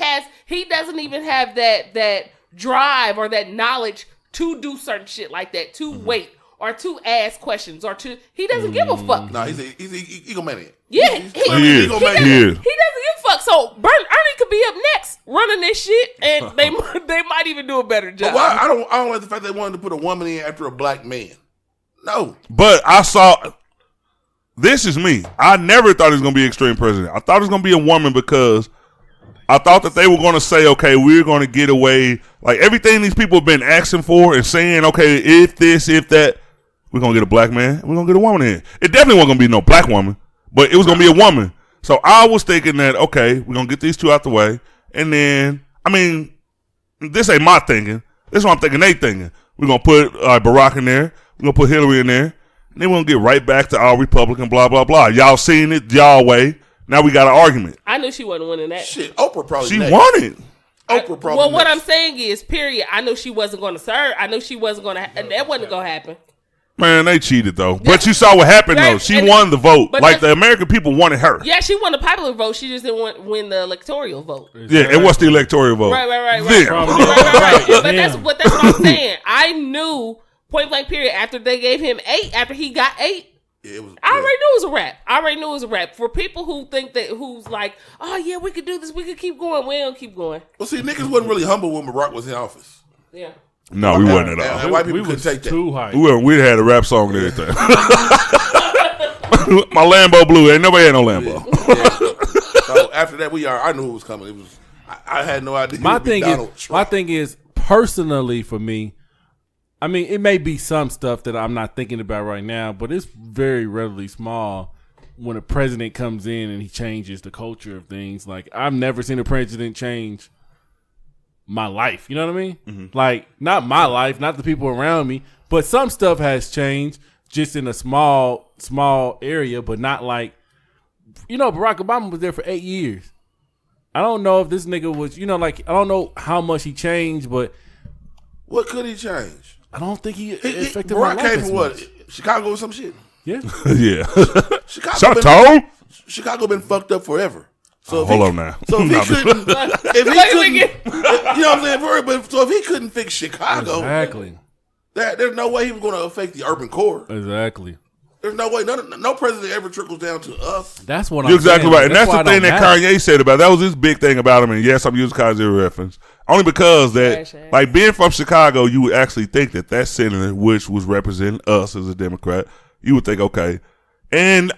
doesn't even have that drive or that knowledge to do certain shit like that, to wait or to ask questions or to. He doesn't give a fuck. No, he's an egomaniac. Yeah, he is. He doesn't give a fuck. So Ernie could be up next running this shit, and they might even do a better job. But why? I don't like the fact they wanted to put a woman in after a black man. No. But I saw. This is me. I never thought it was gonna be extreme president. I thought it was gonna be a woman because I thought that they were going to say, okay, we're going to get away. Like, everything these people have been asking for and saying, okay, if this, if that, we're going to get a black man, we're going to get a woman in. It definitely wasn't going to be no black woman, but it was going to be a woman. So I was thinking that, okay, we're going to get these two out the way. And then, I mean, this ain't my thinking. This is what I'm thinking they thinking. We're going to put Barack in there. We're going to put Hillary in there. And then we're going to get right back to our Republican, blah, blah, blah. Y'all seen it, y'all way. Now we got an argument. I knew she wasn't winning that. Shit, Oprah probably She next. won it. Oprah probably Well, what next. I'm saying is, period, I knew she wasn't going to serve. I knew she wasn't going to, that wasn't going to happen. Man, they cheated, though. But you saw what happened, though. She won the vote. Like, the American people wanted her. Yeah, she won the popular vote. She just didn't win the electoral vote. Yeah, and what's the electoral vote? Right. Them. Right. But that's what I'm saying. I knew, point blank period, after they gave him 8, after he got 8, Yeah, it was, I already knew it was a wrap. For people who think that, who's like, oh yeah, we could do this, we could keep going, we don't keep going. Well, see, niggas wasn't really humble when Barack was in office. Yeah. No, we wasn't at all. And white people We couldn't was take that. too hype. We had a rap song and everything. My Lambo blue. Ain't nobody had no Lambo. Yeah. So after that, I knew it was coming. It was. I had no idea. My thing is, personally for me, I mean, it may be some stuff that I'm not thinking about right now, but it's very readily small when a president comes in and he changes the culture of things. Like, I've never seen a president change my life. You know what I mean? Mm-hmm. Like, not my life, not the people around me, but some stuff has changed just in a small area, but not like, Barack Obama was there for 8 years. I don't know if this nigga was, I don't know how much he changed, but What could he change? I don't think he affected my Barack life came as from what? much. Chicago or some shit? Yeah. Yeah. Chicago been fucked up forever. So Hold on now. So if he couldn't, you know what I'm saying? But so if he couldn't fix Chicago, Exactly. there's no way he was going to affect the urban core. Exactly. There's no way. No president ever trickles down to us. That's what You're I'm saying. exactly right. And that's why the thing I don't that matter. Kanye said about it. That was his big thing about him. And yes, I'm using Kanye reference. Only because that, like, being from Chicago, you would actually think that senator, which was representing us as a Democrat, you would think, okay. And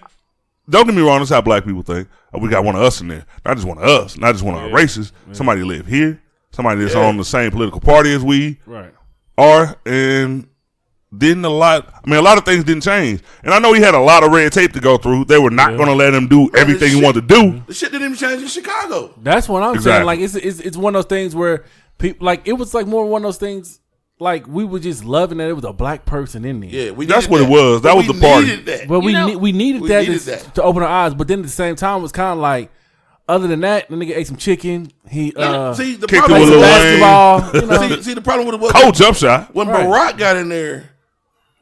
don't get me wrong, that's how black people think. Oh, we got one of us in there. Not just one of us. Not just one of our races. Yeah. Somebody live here. Somebody that's on the same political party as we are. And a lot of things didn't change. And I know he had a lot of red tape to go through. They were not going to let him do everything he wanted to do. The shit didn't even change in Chicago. That's what I'm saying. Like, it's one of those things where people, like, it was like more one of those things, like, we were just loving that it was a black person in there. Yeah, that's what it was. That was the party. But we needed that to open our eyes. But then at the same time, it was kind of like, other than that, the nigga ate some chicken. He see the kicked problem with with basketball. See the problem with it was cold jump shot. When Barack got in there,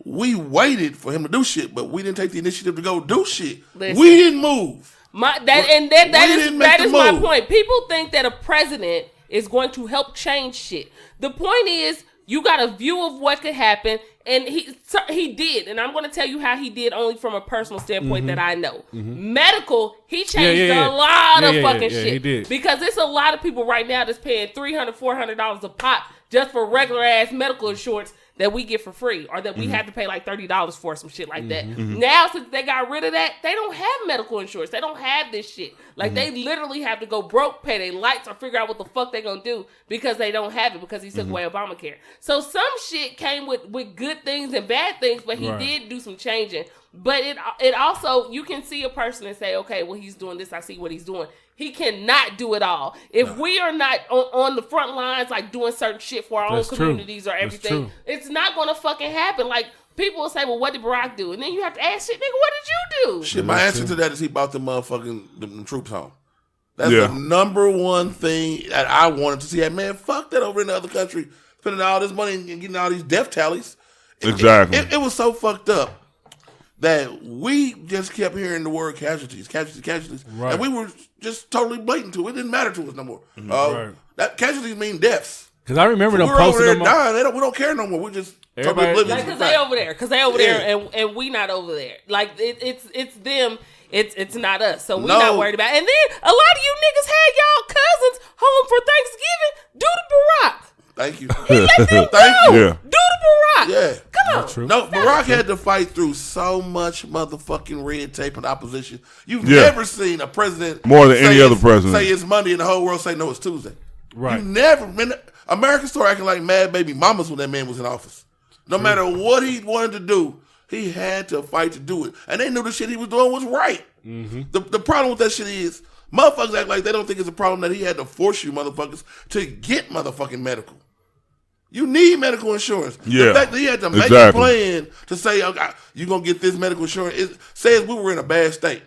we waited for him to do shit, but we didn't take the initiative to go do shit. Listen, we didn't move. That is my point. People think that a president is going to help change shit. The point is, you got a view of what could happen, and he did. And I'm going to tell you how he did, only from a personal standpoint that I know. Medical, he changed a lot of fucking shit. He did. Because there's a lot of people right now that's paying $300, $400 a pop just for regular ass medical insurance that we get for free, or that we have to pay like $30 for, some shit like that. Now, since they got rid of that, they don't have medical insurance. They don't have this shit. Like, they literally have to go broke, pay their lights, or figure out what the fuck they gonna do because they don't have it, because he took away Obamacare. So some shit came with good things and bad things, but he did do some changing. But it also, you can see a person and say, okay, well, he's doing this, I see what he's doing. He cannot do it all. If we are not on the front lines, like doing certain shit for our own communities or everything, it's not going to fucking happen. Like, people will say, well, what did Barack do? And then you have to ask, shit, nigga, what did you do? Shit, my answer to that is he brought the motherfucking them troops home. That's the number one thing that I wanted to see. Man, fuck that over in the other country, spending all this money and getting all these death tallies. Exactly. It was so fucked up that we just kept hearing the word casualties. Right. And we were just totally blatant to it. It didn't matter to us no more. That casualties mean deaths. Because I remember them we're posting over there them. dying. We don't care no more. We're just Everybody, totally like, because they over there, and we not over there. Like, it's them. It's not us. So we not worried about it. And then a lot of you niggas had y'all cousins home for Thanksgiving due to Barack. Thank you. He let them go. Yeah. Due to Barack. Yeah. Come No. True. No, Barack had to fight through so much motherfucking red tape and opposition. You've never seen a president more than any other president say it's Monday and the whole world say no, it's Tuesday. Right. You never. Americans started acting like mad baby mamas when that man was in office. No matter what he wanted to do, he had to fight to do it, and they knew the shit he was doing was right. Mm-hmm. The problem with that shit is motherfuckers act like they don't think it's a problem that he had to force you motherfuckers to get motherfucking medical. You need medical insurance. Yeah, the fact that he had to make a plan to say, okay, you're going to get this medical insurance, it says we were in a bad state.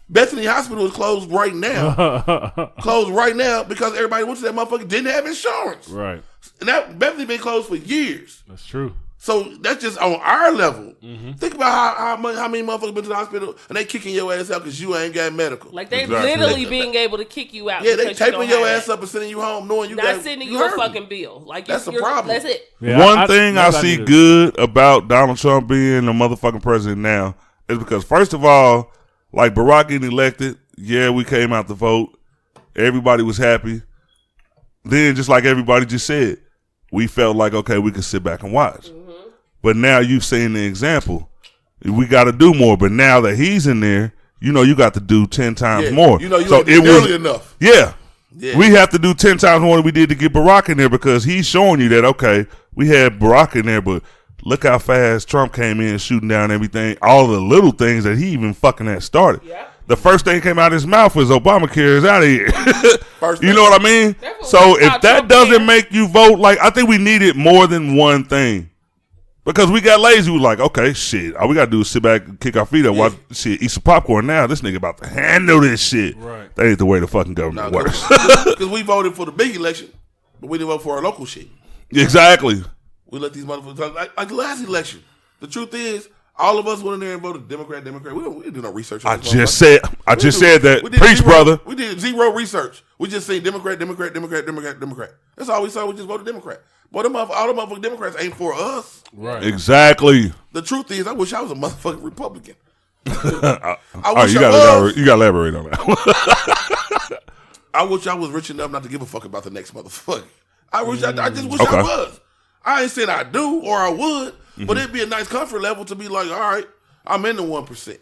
Bethany Hospital is closed right now. Closed right now because everybody went to that motherfucker didn't have insurance. Right. And that Bethany been closed for years. That's true. So that's just on our level. Mm-hmm. Think about how many motherfuckers been to the hospital and they kicking your ass out because you ain't got medical. Like they literally being able to kick you out. Yeah, they taping your ass up and sending you home knowing you not sending you a fucking bill. Like that's the problem. That's it. Yeah, One thing I see good about Donald Trump being the motherfucking president now is because first of all, like Barack getting elected, yeah, we came out to vote. Everybody was happy. Then just like everybody just said, we felt like, okay, we could sit back and watch. Mm-hmm. But now you've seen the example. We got to do more. But now that he's in there, you got to do 10 times more. You so it was enough. Yeah. We have to do 10 times more than we did to get Barack in there because he's showing you that, okay, we had Barack in there, but look how fast Trump came in shooting down everything, all the little things that he even fucking had started. Yeah. The first thing came out of his mouth was Obamacare is out of here. You know what I mean? So if that doesn't make you vote, like I think we needed more than one thing. Because we got lazy. We were like, okay, shit. All we got to do is sit back and kick our feet up, watch shit, eat some popcorn now. This nigga about to handle this shit. Right. That ain't the way the fucking government works. Because we voted for the big election, but we didn't vote for our local shit. Exactly. We let these motherfuckers like the last election. The truth is, all of us went in there and voted Democrat. We didn't do no research. I just said that. Preach, brother. We did zero research. We just said Democrat. That's all we saw. We just voted Democrat. But all the motherfucking Democrats ain't for us. Right. Exactly. The truth is, I wish I was a motherfucking Republican. You got to elaborate on that. I wish I was rich enough not to give a fuck about the next motherfucker. I just wish I was. I ain't saying I do or I would, but it'd be a nice comfort level to be like, all right, I'm in the 1%.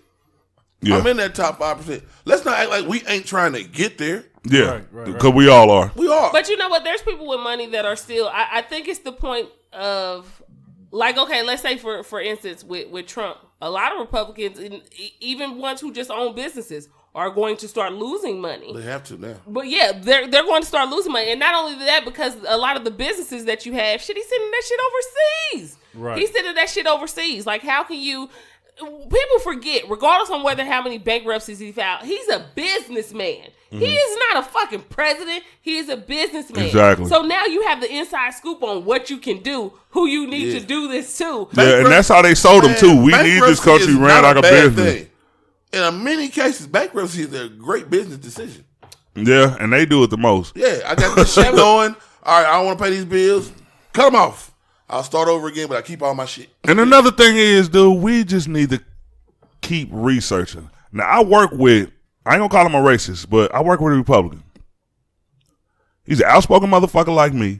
Yeah. I'm in that top 5%. Let's not act like we ain't trying to get there. Yeah, because we all are. We are. But you know what? There's people with money that are still. I think it's the point of, like, okay, let's say for instance with Trump, a lot of Republicans, even ones who just own businesses, are going to start losing money. They have to now. But yeah, they're going to start losing money, and not only that, because a lot of the businesses that you have, he's sending that shit overseas. Right. He's sending that shit overseas. Like, how can you? People forget, regardless on whether how many bankruptcies he filed, he's a businessman. Mm-hmm. He is not a fucking president. He is a businessman. Exactly. So now you have the inside scoop on what you can do, who you need to do this to. Yeah, and that's how they sold him too. We need this country ran like a business. Thing. In many cases, bankruptcy is a great business decision. Yeah, and they do it the most. Yeah, I got this shit going. All right, I don't want to pay these bills. Cut them off. I'll start over again, but I keep all my shit. And another thing is, dude, we just need to keep researching. Now, I ain't going to call him a racist, but I work with a Republican. He's an outspoken motherfucker like me.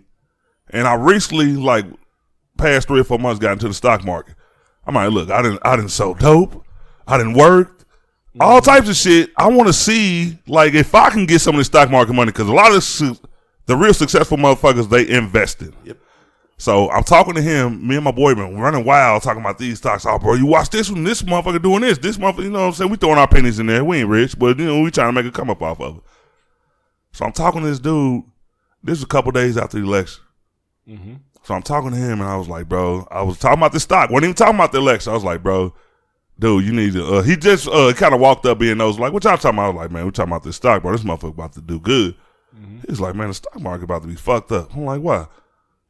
And I recently, like, past 3 or 4 months, got into the stock market. I'm like, look, I didn't sell dope. I didn't work. All types of shit. I want to see, like, if I can get some of the stock market money, because a lot of the real successful motherfuckers, they invested. Yep. So I'm talking to him. Me and my boy been running wild talking about these stocks. Oh, bro, you watch this one. This motherfucker doing this. This motherfucker, you know what I'm saying? We throwing our pennies in there. We ain't rich, but, we trying to make a come up off of it. So I'm talking to this dude. This was a couple days after the election. Mm-hmm. So I'm talking to him, and I was like, bro, I was talking about the stock. Wasn't even talking about the election. I was like, bro, dude, you need to, he just kind of walked up being those, like, what y'all talking about? I was like, man, we're talking about this stock, bro. This motherfucker about to do good. Mm-hmm. He was like, man, the stock market about to be fucked up. I'm like, why?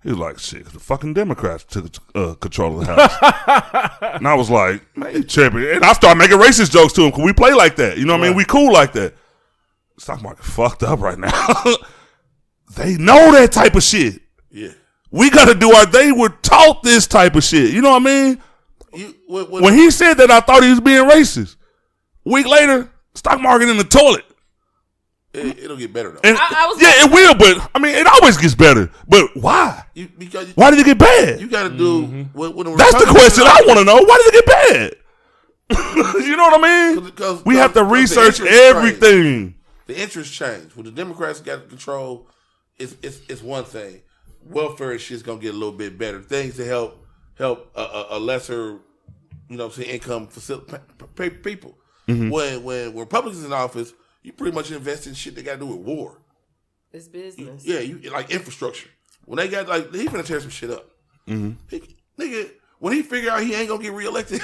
He was like, shit, 'cause the fucking Democrats took control of the house. And I was like, man, you tripping. And I started making racist jokes to him because we play like that. You know what I mean? We cool like that. The stock market fucked up right now. They know that type of shit. Yeah. We got to do they were taught this type of shit. You know what I mean? When he said that, I thought he was being racist. A week later, stock market in the toilet. It'll get better though. And, it will, but I mean, it always gets better. But why? Because why did it get bad? You got to do. That's the question I want to know. Why did it get bad? You know what I mean? Because we have to research everything. The interest changed. When the Democrats got control, it's one thing. Welfare and shit's gonna get a little bit better. Things to help a lesser, income people. Mm-hmm. When Republicans in office, you pretty much invest in shit that got to do with war. It's business. You like infrastructure. When they got he finna tear some shit up. Mm-hmm. Nigga, when he figure out he ain't gonna get reelected,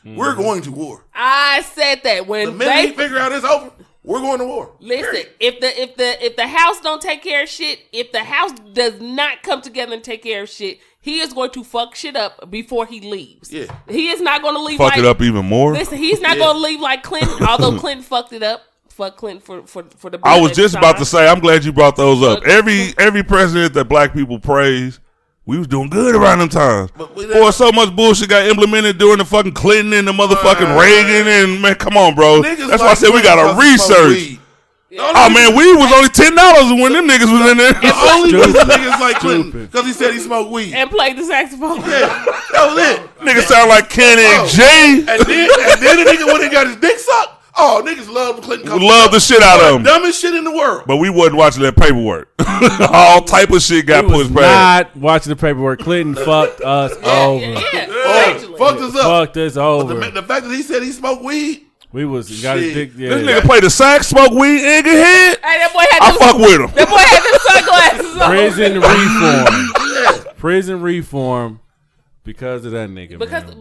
we're going to war. I said that when the minute he figure out it's over, we're going to war. Listen, period. if the House don't take care of shit, if the House does not come together and take care of shit, he is going to fuck shit up before he leaves. Yeah, he is not going to leave. Fuck it up even more. Listen, he's not going to leave like Clinton. Although Clinton fucked it up. Fuck Clinton for the. I was just about to say. I'm glad you brought those up. Every president that black people praise. We was doing good around them times. Boy, so much bullshit got implemented during the fucking Clinton and the motherfucking Reagan. And, man, come on, bro. That's why I said we got to research. Yeah. Oh, man, weed was only $10 when them niggas was in there. The only reason niggas like Clinton, because he said he smoked weed. And played the saxophone. Yeah, that was it. Niggas sound like Kenny and Jay. And then the nigga went and got his dick sucked. Oh, niggas love Clinton. Love the shit out of him. Dumbest shit in the world. But we wasn't watching that paperwork. All type of shit got pushed back. Not watching the paperwork. Clinton fucked us over. Fucked us up. Fucked us over. But the fact that he said he smoked weed. We was got his dick. Yeah. This nigga played the sax, smoke weed, and get hit. Hey, that boy had I fuck with him. That boy had them sunglasses on. Prison reform. Because of that nigga, because of him.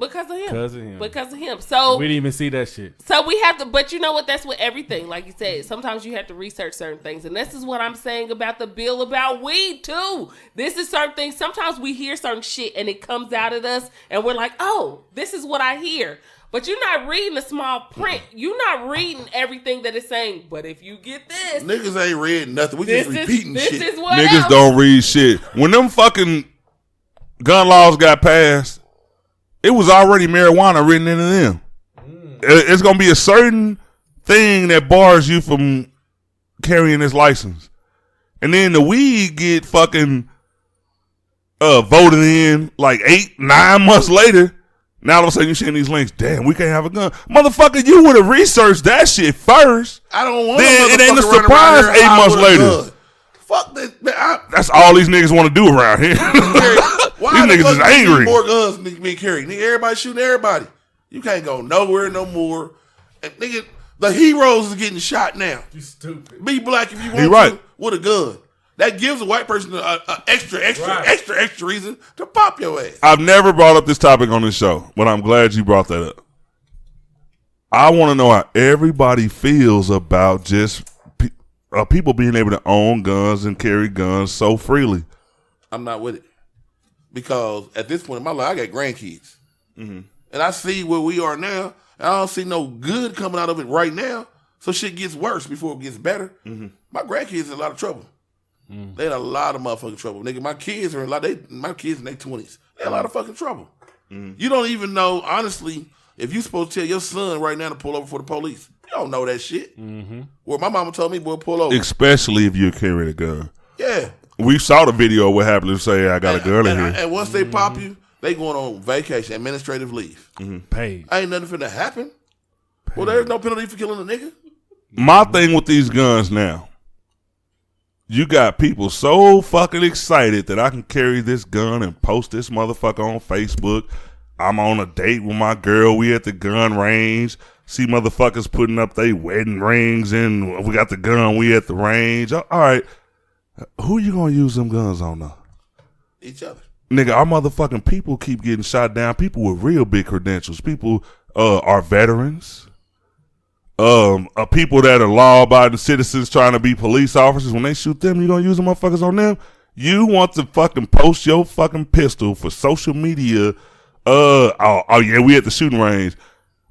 Because of him. So we didn't even see that shit. So we have to, but you know what? That's with everything. Like you said, sometimes you have to research certain things, and this is what I'm saying about the bill about weed too. This is certain things. Sometimes we hear certain shit, and it comes out at us, and we're like, "Oh, this is what I hear." But you're not reading the small print. You're not reading everything that it's saying. But if you get this, niggas ain't read nothing. We just repeating shit. This is what niggas don't read shit. When them fucking gun laws got passed, it was already marijuana written into them. It's going to be a certain thing that bars you from carrying this license. And then the weed get fucking voted in like 8-9 months later. Now all of a sudden you seeing these links. Damn, we can't have a gun. Motherfucker, you would have researched that shit first. I don't want then it ain't a surprise 8 months later. Fuck that. That's all these niggas want to do around here. Why these niggas is angry. More guns being carried. Nigga, everybody shooting everybody. You can't go nowhere no more. And nigga, the heroes is getting shot now. You stupid. Be black if you want to with a gun. That gives a white person an extra reason to pop your ass. I've never brought up this topic on this show, but I'm glad you brought that up. I want to know how everybody feels about just people being able to own guns and carry guns so freely. I'm not with it. Because at this point in my life, I got grandkids. Mm-hmm. And I see where we are now, and I don't see no good coming out of it right now. So shit gets worse before it gets better. Mm-hmm. My grandkids in a lot of trouble. Mm-hmm. They in a lot of motherfucking trouble. Nigga, my kids are my kids in their 20s. They in a lot of fucking trouble. Mm-hmm. You don't even know, honestly, if you supposed to tell your son right now to pull over for the police. You don't know that shit. Mm-hmm. Well, my mama told me, boy, pull over. Especially if you're carrying a gun. Yeah. We saw the video of what happened to say I got a gun in here. And once they pop you, they going on vacation, administrative leave. Mm-hmm. Paid. Ain't nothing finna happen. Paid. Well, there's no penalty for killing a nigga. My thing with these guns now, you got people so fucking excited that I can carry this gun and post this motherfucker on Facebook. I'm on a date with my girl. We at the gun range. See motherfuckers putting up their wedding rings and we got the gun. We at the range. All right. Who you gonna use them guns on though? Each other. Nigga, our motherfucking people keep getting shot down. People with real big credentials. People are veterans. People that are law-abiding citizens trying to be police officers. When they shoot them, you gonna use the motherfuckers on them? You want to fucking post your fucking pistol for social media. Oh yeah, we at the shooting range.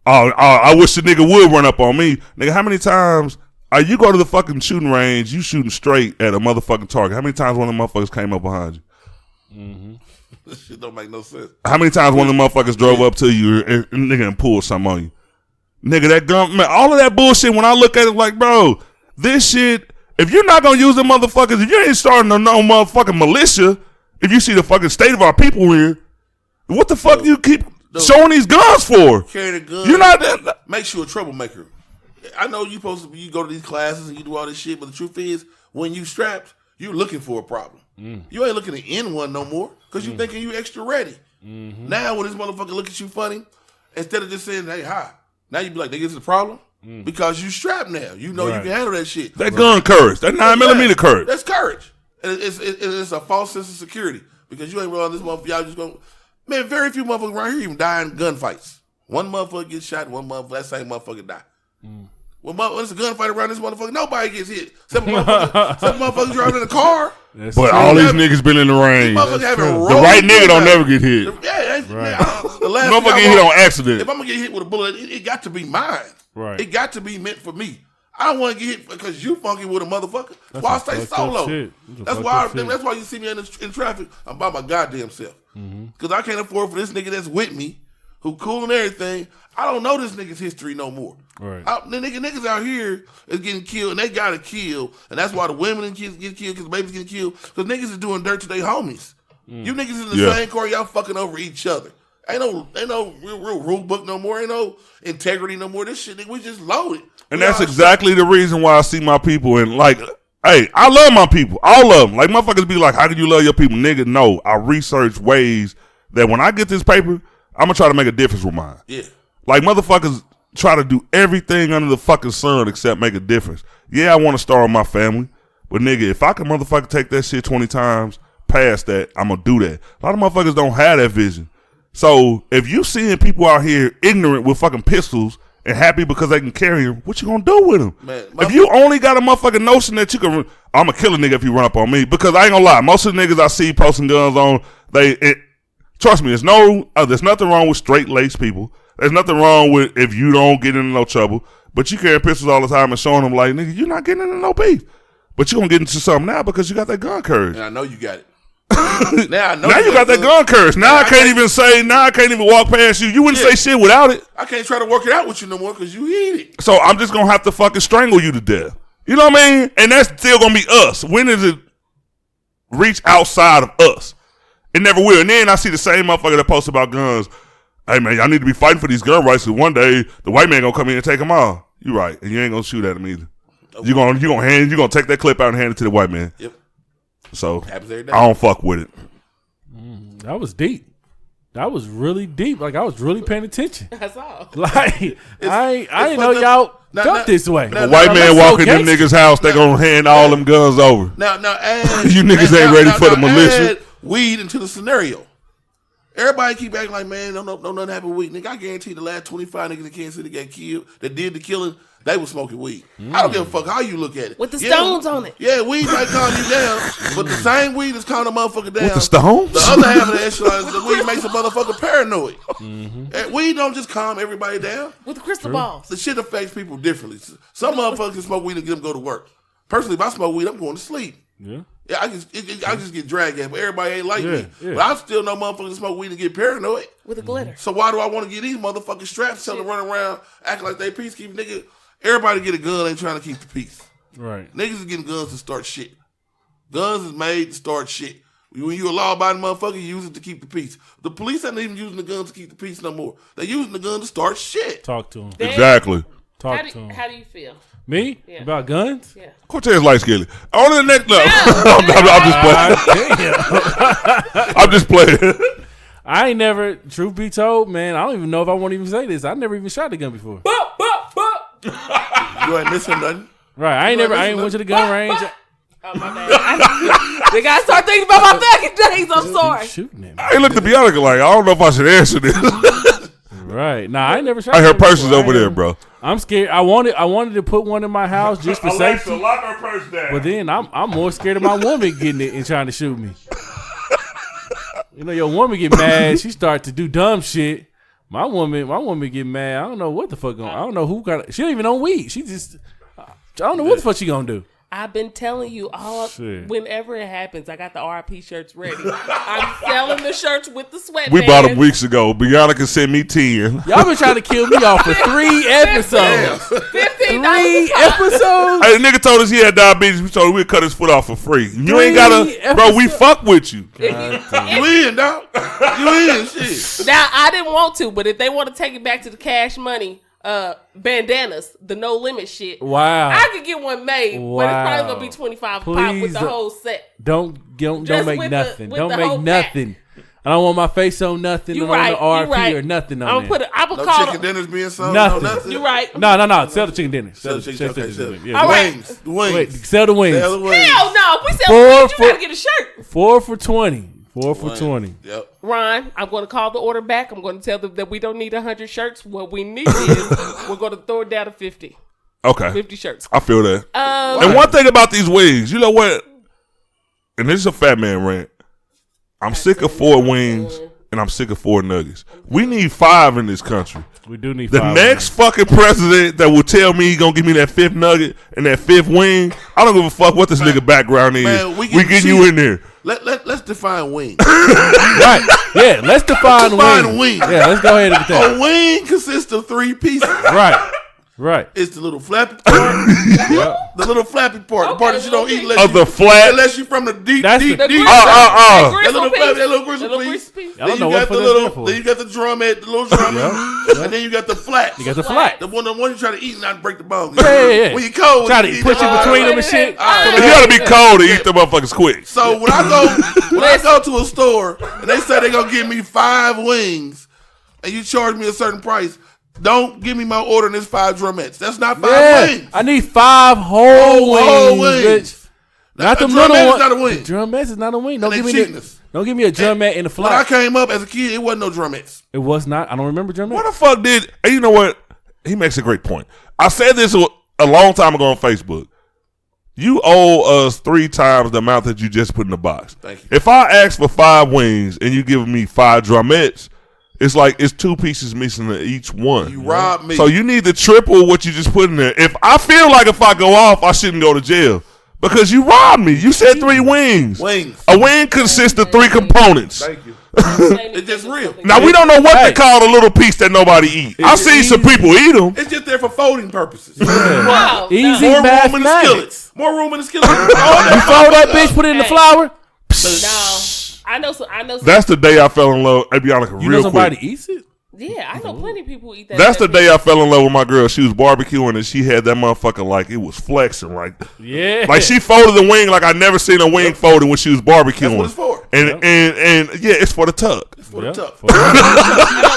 I wish the nigga would run up on me. Nigga, how many times you go to the fucking shooting range, you shooting straight at a motherfucking target. How many times one of them motherfuckers came up behind you? Mm-hmm. This shit don't make no sense. How many times one of them motherfuckers drove up to you and nigga and pulled something on you? Nigga, that gun, man, all of that bullshit, when I look at it like, bro, this shit If you're not gonna use them motherfuckers, if you ain't starting no motherfucking militia, if you see the fucking state of our people here, what the fuck you keep showing these guns for? Carrying a gun. You're not that. Makes you a troublemaker. I know you supposed to. You go to these classes and you do all this shit, but the truth is, when you strapped, you're looking for a problem. You ain't looking to end one no more because you thinking you extra ready. Now when this motherfucker look at you funny, instead of just saying, "Hey, hi," now you be like, "Nigga, it's a problem." Because you strapped now. You know you can handle that shit. That gun courage. That 9mm courage. That's courage. And it's a false sense of security. Because you ain't realizing this motherfucker, y'all just going, man, very few motherfuckers around here even die in gunfights. One motherfucker gets shot, that same motherfucker die. When it's a gunfight around this motherfucker, nobody gets hit. Some motherfuckers driving in a car. But all these niggas been in the range. The right nigga don't never get hit. The last motherfucker get hit on accident. If I'm going to get hit with a bullet, it got to be mine. Right. It got to be meant for me. I don't want to get hit because you funky with a motherfucker. That's why I stay solo. That's why you see me in traffic. I'm by my goddamn self. Because I can't afford for this nigga that's with me, who cool and everything. I don't know this nigga's history no more. Right. The niggas out here is getting killed, and they gotta kill, and that's why the women and kids get killed because the babies get killed. Because niggas is doing dirt to their homies. You niggas in the same car, y'all fucking over each other. Ain't no real rule book no more. Ain't no integrity no more. This shit, nigga, we just loaded. And that's exactly the reason why I see my people and like, hey, I love my people. All of them. Like, motherfuckers be like, how can you love your people? Nigga, no. I research ways that when I get this paper, I'm going to try to make a difference with mine. Yeah. Like, motherfuckers try to do everything under the fucking sun except make a difference. Yeah, I want to start with my family. But, nigga, if I can motherfucker take that shit 20 times past that, I'm going to do that. A lot of motherfuckers don't have that vision. So if you seeing people out here ignorant with fucking pistols and happy because they can carry them, what you gonna do with them? Man, if you only got a motherfucking notion that you can, I'm gonna kill a nigga if you run up on me. Because I ain't gonna lie, most of the niggas I see posting guns on, trust me, there's nothing wrong with straight laced people. There's nothing wrong with if you don't get into no trouble. But you carry pistols all the time and showing them like, nigga, you're not getting into no beef. But you gonna get into something now because you got that gun courage. And I know you got it. now you got that gun curse. Now I can't even walk past you. You wouldn't say shit without it. I can't try to work it out with you no more because you hit it. So I'm just gonna have to fucking strangle you to death. You know what I mean? And that's still gonna be us. When does it reach outside of us? It never will. And then I see the same motherfucker that posts about guns. Hey man, y'all need to be fighting for these gun rights because one day the white man gonna come in and take them all. You right, and you ain't gonna shoot at him either. Okay. You gonna take that clip out and hand it to the white man. Yep. So I don't fuck with it. That was deep. That was really deep. Like I was really paying attention. That's all. Like I didn't know y'all felt this way. If a white man walk in them niggas' house, they gonna hand all them guns over. Now you niggas ain't ready for the militia. Add weed into the scenario. Everybody keep acting like, man, no nothing happened with weed. Nigga, I guarantee the last 25 niggas in Kansas City got killed that did the killing. They was smoking weed. I don't give a fuck how you look at it. With the stones on it. Yeah, weed might calm you down, but the same weed is calming a motherfucker down. With the stones? The other half of the echelon is the weed makes a motherfucker paranoid. And weed don't just calm everybody down. With the crystal balls. The shit affects people differently. Some motherfuckers smoke weed and get them go to work. Personally, if I smoke weed, I'm going to sleep. Yeah. Yeah, I just get dragged at, but everybody ain't like me. Yeah. But I still know motherfuckers smoke weed and get paranoid. With a glitter. So why do I want to get these motherfucking straps telling them to run around acting like they peacekeeping? Nigga, everybody get a gun, ain't trying to keep the peace. Right. Niggas is getting guns to start shit. Guns is made to start shit. When you a law-abiding motherfucker, you use it to keep the peace. The police ain't even using the guns to keep the peace no more. They using the gun to start shit. Talk to them. Exactly. How do you feel? Me? Yeah. About guns? Yeah. Cortez light skinned. On to the next level. I'm just playing. I ain't never, truth be told, man, I don't even know if I want to even say this. I never even shot a gun before. You ain't missing nothing. Right. I ain't went to the gun range. Oh, my bad. They got to start thinking about my fucking days. I'm sorry. Shooting at me. I looked to be honest, like, I don't know if I should answer this. Right. Nah, I ain't never shot. I heard persons over there, bro. I'm scared. I wanted to put one in my house just for Alexa, safety. lock her purse down. But then I'm more scared of my woman getting it and trying to shoot me. You know, your woman get mad. She start to do dumb shit. My woman get mad. I don't know what the fuck going on. I don't know who got it. She don't even know weed. She just, I don't know what the fuck she gonna do. I've been telling you whenever it happens, I got the RP shirts ready. I'm selling the shirts with the sweatbands. We bought them weeks ago. Bianca can send me 10. Y'all been trying to kill me off for 3 episodes. 15 $15 episodes. Hey, the nigga told us he had diabetes. We told him we'd cut his foot off for free. You ain't gotta, bro. We fuck with you. You in, dog? You in, shit. Now I didn't want to, but if they want to take it back to the Cash Money bandanas, the no limit shit. Wow. I could get one made, but it's probably gonna be $25 a pop with the whole set. Don't Just make with nothing. with Don't the make whole nothing. I don't want my face on nothing. You on right, the RP you right. or nothing on I'm there. gonna I would No call chicken dinners being sold. Nothing. No, nothing. You right. No. Sell the chicken dinner. Sell the chicken. Okay, sell. Yeah. All right. Wings. The wings. Wait, sell the wings. Sell the wings. Hell no! If we sell Four wings, you for- gotta get a shirt. 4 for $20. 4 for $20. Yep. Ron, I'm going to call the order back. I'm going to tell them that we don't need 100 shirts. What we need is we're going to throw it down to 50. Okay, 50 shirts. I feel that. And one thing about these wings, you know what? And this is a fat man rant. I'm sick of 4 wings and I'm sick of 4 nuggets. We need 5 in this country. We do need The 5 next fucking president that will tell me he gonna give me that 5th nugget and that 5th wing, I don't give a fuck what this nigga background is. Man, we getting you in there. Let's define wings. Right. Yeah, let's define Define wings. wings. Yeah, let's go ahead and get that. A wing consists of 3 pieces. Right. It's the little flappy part. The little flappy part. The part that you don't eat unless you from the deep. That's deep. the- That little gristle piece. I don't know what for this for. Then you got the drumhead, the little drumhead, and then you got the flat. You got the flat. The one you try to eat and not break the bone. Yeah. When you cold, Try to push it between them and shit. You gotta be cold to eat them motherfuckers quick. So when I go to a store and they say they're gonna give me 5 wings and you charge me a certain price, don't give me my order and it's 5 drumettes. That's not 5 wings. I need 5 whole wings. wings. Not A the little drumette one. is not a wing. Drumette is not a wing. Don't And give they me cheapness. don't give me a drumette in the When I flat. came up as a kid, it wasn't no drumettes. It was not. I don't remember drumette. What the fuck did? And you know what? He makes a great point. I said this a long time ago on Facebook. You owe us 3 times the amount that you just put in the box. Thank you. If I ask for 5 wings and you give me 5 drumettes, it's like it's 2 pieces missing to each one. You robbed me. So you need to triple what you just put in there. If I feel like if I go off, I shouldn't go to jail because you robbed me. You said 3 wings. A wing consists of 3 components. Thank you. It's just real. Now we don't know what they call the little piece that nobody eat. I see some people eat them. It's just there for folding purposes. Wow. Easy More room in the mathematics. skillet. More room in the skillet. You fold that bitch, put it in the flour. No. I know some. That's the day I fell in love. Hey, Bianca, You know real somebody quick. eats it? Yeah, I know plenty of people who eat that. That's the day I fell in love with my girl. She was barbecuing and she had that motherfucker like it was flexing, Yeah. like she folded the wing like I never seen a wing folded when she was barbecuing. That's what it's for. And yeah, it's for the tuck. For the tuck. For the-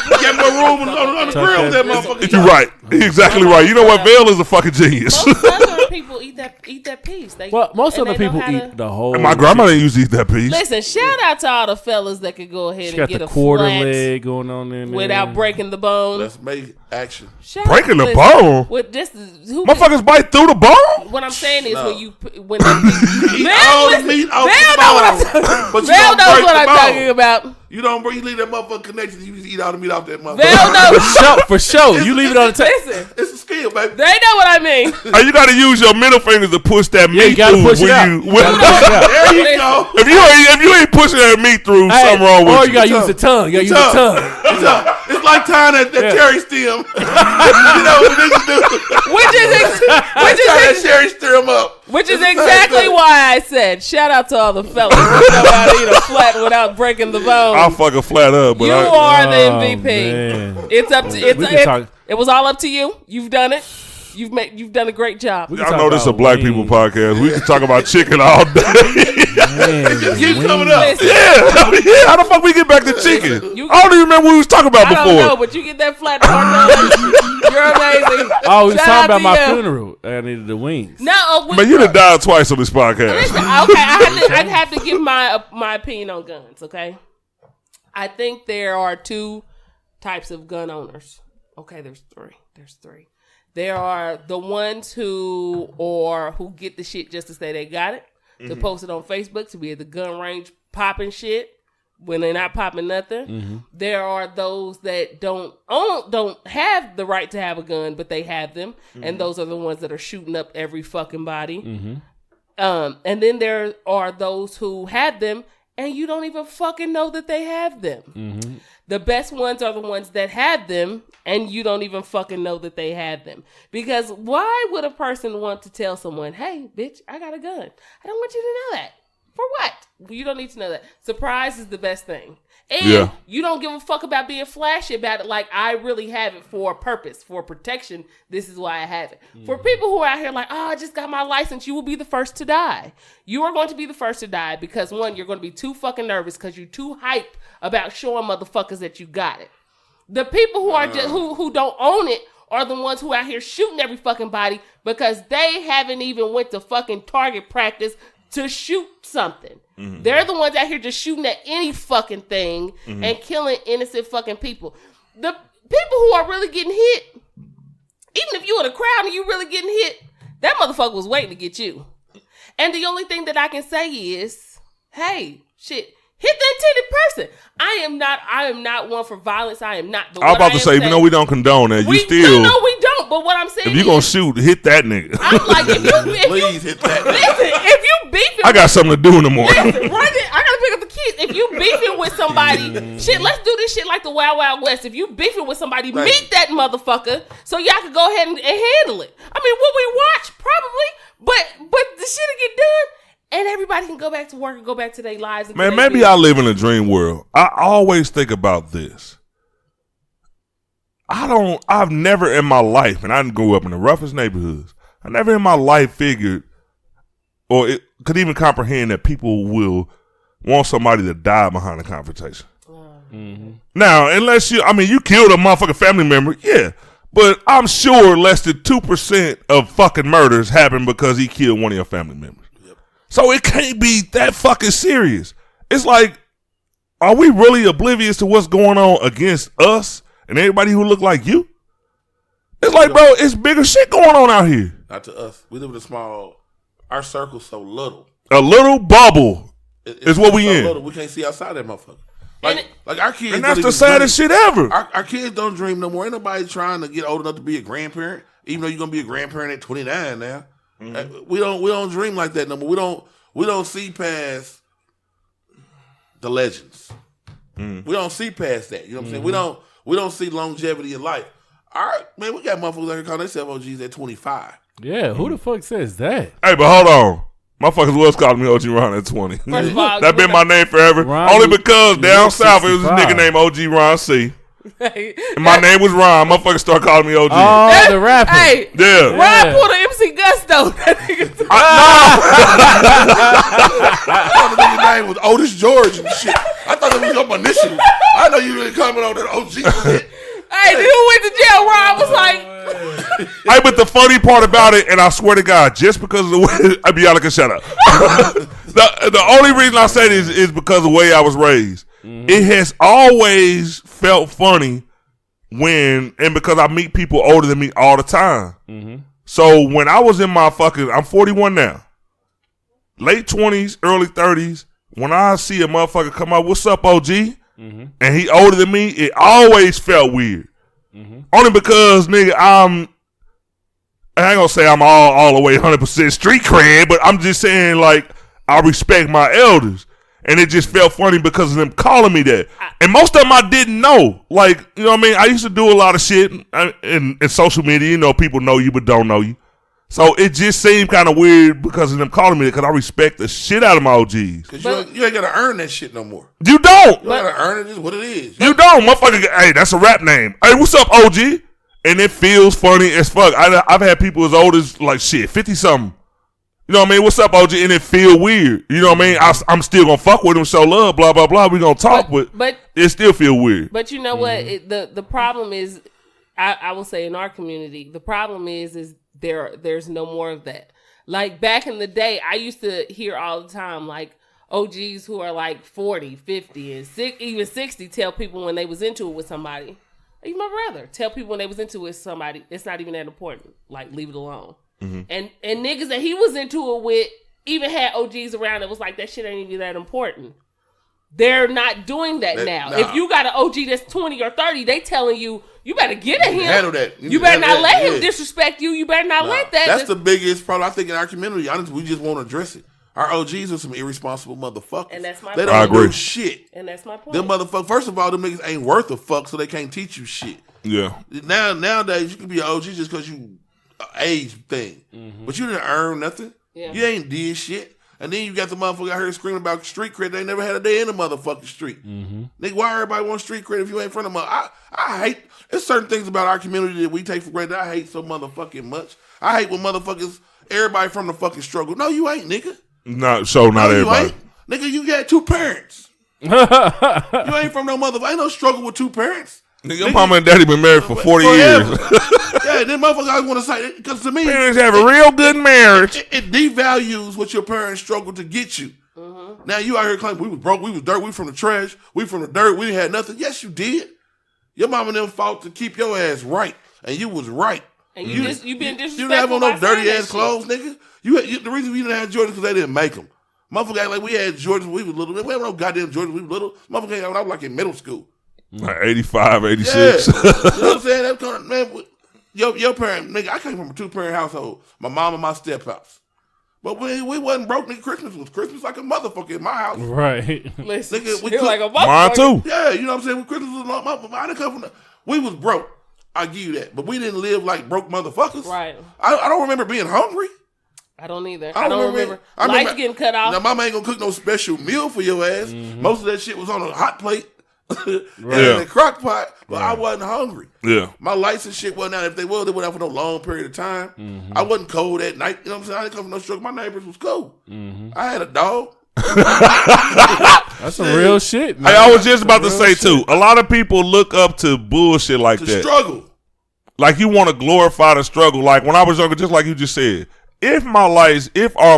You got more room on the grill with that motherfucker. You're right. You're exactly right. You know what? Vail is a fucking genius. Most other people eat that piece. Well, most and other they know people how to- eat the whole. My grandma didn't used to eat that piece. Listen, shout out to all the fellas that could go ahead She got and get the a quarter flat leg going on in there. without breaking the bone. Let's make action. Shout Breaking out- the listen, bone? With this, who Motherfuckers bite through the bone? What I'm saying is No. when they Eat all the meat off the know what I'm bone. But you Val don't knows break what the I'm bone. talking about. You don't break. You leave that motherfucker connected. You just eat all the meat off that motherfucker. Val knows. For sure. You leave it on the table. Listen, It's a skill, baby. they know what I mean. Hey, you got to use your middle fingers to push that Yeah, you meat gotta through push it out. There you go. If you ain't pushing that meat through, Hey, something wrong with or you. you gotta use the tongue. You gotta use the tongue. It's like tying that cherry stem. You know what niggas do? Which Tie that cherry stem up. is exactly why I said shout out to all the fellas who know how to eat a flat without breaking the bone. I'll fucking flat up, but You are the MVP. man. It's up to We can talk- it was all up to you. You've done it. You've done a great job. We can I talk know this is a about black wings. people podcast. We can talk about chicken all day. Man, Just keep wings. coming up. Listen, Yeah. How the fuck we get back to chicken? You- I don't even remember what we was talking about I don't know, before. but you get that flat part done. You're amazing. Oh, we was Shout talking out about to my you. funeral. I needed the wings. No, Man, you done died twice on this podcast. Listen, okay, I have to give my opinion on guns. Okay, I think there are 2 types of gun owners. Okay, there's 3. There are the ones who get the shit just to say they got it, to post it on Facebook, to be at the gun range popping shit when they're not popping nothing. There are those that don't have the right to have a gun, but they have them, and those are the ones that are shooting up every fucking body. And then there are those who have them and you don't even fucking know that they have them. Mm-hmm. The best ones are the ones that have them, and you don't even fucking know that they have them. Because why would a person want to tell someone, hey, bitch, I got a gun? I don't want you to know that. For what? You don't need to know that. Surprise is the best thing. And you don't give a fuck about being flashy about it. Like, I really have it for a purpose, for protection. This is why I have it. Mm-hmm. For people who are out here like, oh, I just got my license, you will be the first to die. You are going to be the first to die because, one, you're going to be too fucking nervous because you're too hyped about showing motherfuckers that you got it. The people who are just, who don't own it are the ones who are out here shooting every fucking body because they haven't even went to fucking target practice to shoot something. Mm-hmm. They're the ones out here just shooting at any fucking thing and killing innocent fucking people. The people who are really getting hit, even if you in a crowd and you really getting hit, that motherfucker was waiting to get you. And the only thing that I can say is, hey, shit, hit the intended person. I am not one for violence. I am not. I was about to say, even though we don't condone that, you still. No, we don't. But what I'm saying, if you gonna shoot, hit that nigga. I'm like, please hit that. Listen, if you beefing, I got something to do in the morning. Listen, right there, I gotta pick up the kids. If you beefing with somebody, shit, let's do this shit like the Wild Wild West. If you beefing with somebody, meet that motherfucker so y'all can go ahead and handle it. I mean, will we watch? Probably, but the shit will get done. And everybody can go back to work and go back to their lives. Man, maybe I live in a dream world. I always think about this. I've never in my life, and I didn't grow up in the roughest neighborhoods, I never in my life figured or could even comprehend that people will want somebody to die behind a confrontation. Mm-hmm. Now, unless you killed a motherfucking family member, yeah. But I'm sure less than 2% of fucking murders happen because he killed one of your family members. So it can't be that fucking serious. It's like, are we really oblivious to what's going on against us and everybody who look like you? It's like, bro, it's bigger shit going on out here. Not to us. We live in a small, our circle's so little. A little bubble is what we so in. Little, we can't see outside that motherfucker. Like our kids. And that's the saddest shit ever. Our kids don't dream no more. Ain't nobody trying to get old enough to be a grandparent, even though you're going to be a grandparent at 29 now. Mm-hmm. We don't dream like that no more. We don't see past the legends. We don't see past that. You know what I'm saying? We don't see longevity in life. All right, man, we got motherfuckers out here calling themselves OGs at 25. Yeah, who the fuck says that? Hey, but hold on. Motherfuckers was calling me OG Ron at 20. That been my name forever. Ron, only because down south it was a nigga named OG Ron C. And my name was Ron. Motherfuckers start calling me OG. Oh, the rapper. Hey, yeah. Ron pulled an MC Gusto. That nigga. I thought the nigga's name was Otis George and shit. I thought that was your initial. I know you really coming on that OG shit. Hey, the who went to jail? Ron was like. Hey, but the funny part about it, and I swear to God, just because of the way, y'all can shut up. the only reason I say this is because of the way I was raised. Mm-hmm. It has always felt funny and because I meet people older than me all the time. Mm-hmm. So when I was in my I'm 41 now, late 20s, early 30s, when I see a motherfucker come out, what's up, OG? Mm-hmm. And he older than me, it always felt weird. Mm-hmm. Only because, nigga, I ain't gonna say I'm all the way 100% street cred, but I'm just saying, like, I respect my elders. And it just felt funny because of them calling me that. And most of them I didn't know. Like, you know what I mean? I used to do a lot of shit in social media. You know, people know you but don't know you. So it just seemed kind of weird because of them calling me that because I respect the shit out of my OGs. Because you ain't got to earn that shit no more. You don't. You got to earn it. It's what it is. You don't. Motherfucker, hey, that's a rap name. Hey, what's up, OG? And it feels funny as fuck. I've had people as old as, like, shit, 50-something. You know what I mean? What's up, OG? And it feel weird. You know what I mean? I'm still going to fuck with him, show love, blah, blah, blah. We going to talk, but it still feel weird. But you know what? The problem is, I will say in our community, the problem is there's no more of that. Like back in the day, I used to hear all the time, like OGs who are like 40, 50, and even 60 tell people when they was into it with somebody. Even my brother tell people when they was into it with somebody, it's not even that important. Like, leave it alone. Mm-hmm. And niggas that he was into it with even had OGs around that was like, that shit ain't even that important. They're not doing that now. Nah. If you got an OG that's 20 or 30, they telling you, you better get at him. Handle that. You better not let him disrespect you. You better not let that. That's the biggest problem I think in our community. Honestly, we just won't address it. Our OGs are some irresponsible motherfuckers. And that's my They point. don't do shit. And that's my point. Them motherfuckers, first of all, them niggas ain't worth a fuck, so they can't teach you shit. Yeah. Nowadays, you can be an OG just because you age thing. But you didn't earn nothing. Yeah. You ain't did shit. And then you got the motherfucker out here screaming about street cred. They never had a day in the motherfucking street. Nigga, why everybody want street cred if you ain't from the mother? I hate, there's certain things about our community that we take for granted I hate so motherfucking much. I hate when motherfuckers, everybody from the fucking struggle. No, you ain't, nigga. Not No, everybody. you ain't. Nigga, you got two parents. You ain't from no motherfucker. Ain't no struggle with two parents. Nigga, your mama and daddy been married for 40 forever. years. Yeah, then motherfuckers always want to say, because to me, Parents have a real good marriage. it devalues what your parents struggled to get you. Now you out here claiming we was broke, we was dirt, we from the trash, we from the dirt, we didn't have nothing. Yes, you did. Your mama and them fought to keep your ass right, and you was right. And you been disrespectful. You didn't have on no by saying dirty that ass shit. clothes, nigga. The reason we didn't have Jordans because they didn't make them. Motherfucker act like we had Jordans when we was little. We had no goddamn Jordans when we was little. Motherfucker ain't when I was like in middle school. Like 85, Yeah. 86. You know what I'm saying? That kind of, man, your parent, nigga, I came from a 2-parent household. My mom and my step house. But we wasn't broke, nigga. Christmas was Christmas like a motherfucker in my house. Right. Listen, Nigga, we you're cook- like a Mine motherfucker. too. Yeah, you know what I'm saying? When Christmas was I didn't come from the, we was broke. I give you that. But we didn't live like broke motherfuckers. Right. I don't remember being hungry. I don't either. I don't remember. I Lights getting cut off. Now, mama ain't gonna cook no special meal for your ass. Most of that shit was on a hot plate and Yeah. in a crock pot, but I wasn't hungry. Yeah. My lights and shit wasn't out. If they went out for no long period of time. I wasn't cold at night. You know what I'm saying? I didn't come from no struggle. My neighbors was cool. I had a dog. That's some real shit, man. Hey, I was just about to Real say shit. too, a lot of people look up to bullshit like To that. struggle. Like you want to glorify the struggle. Like when I was younger, just like you just said, if our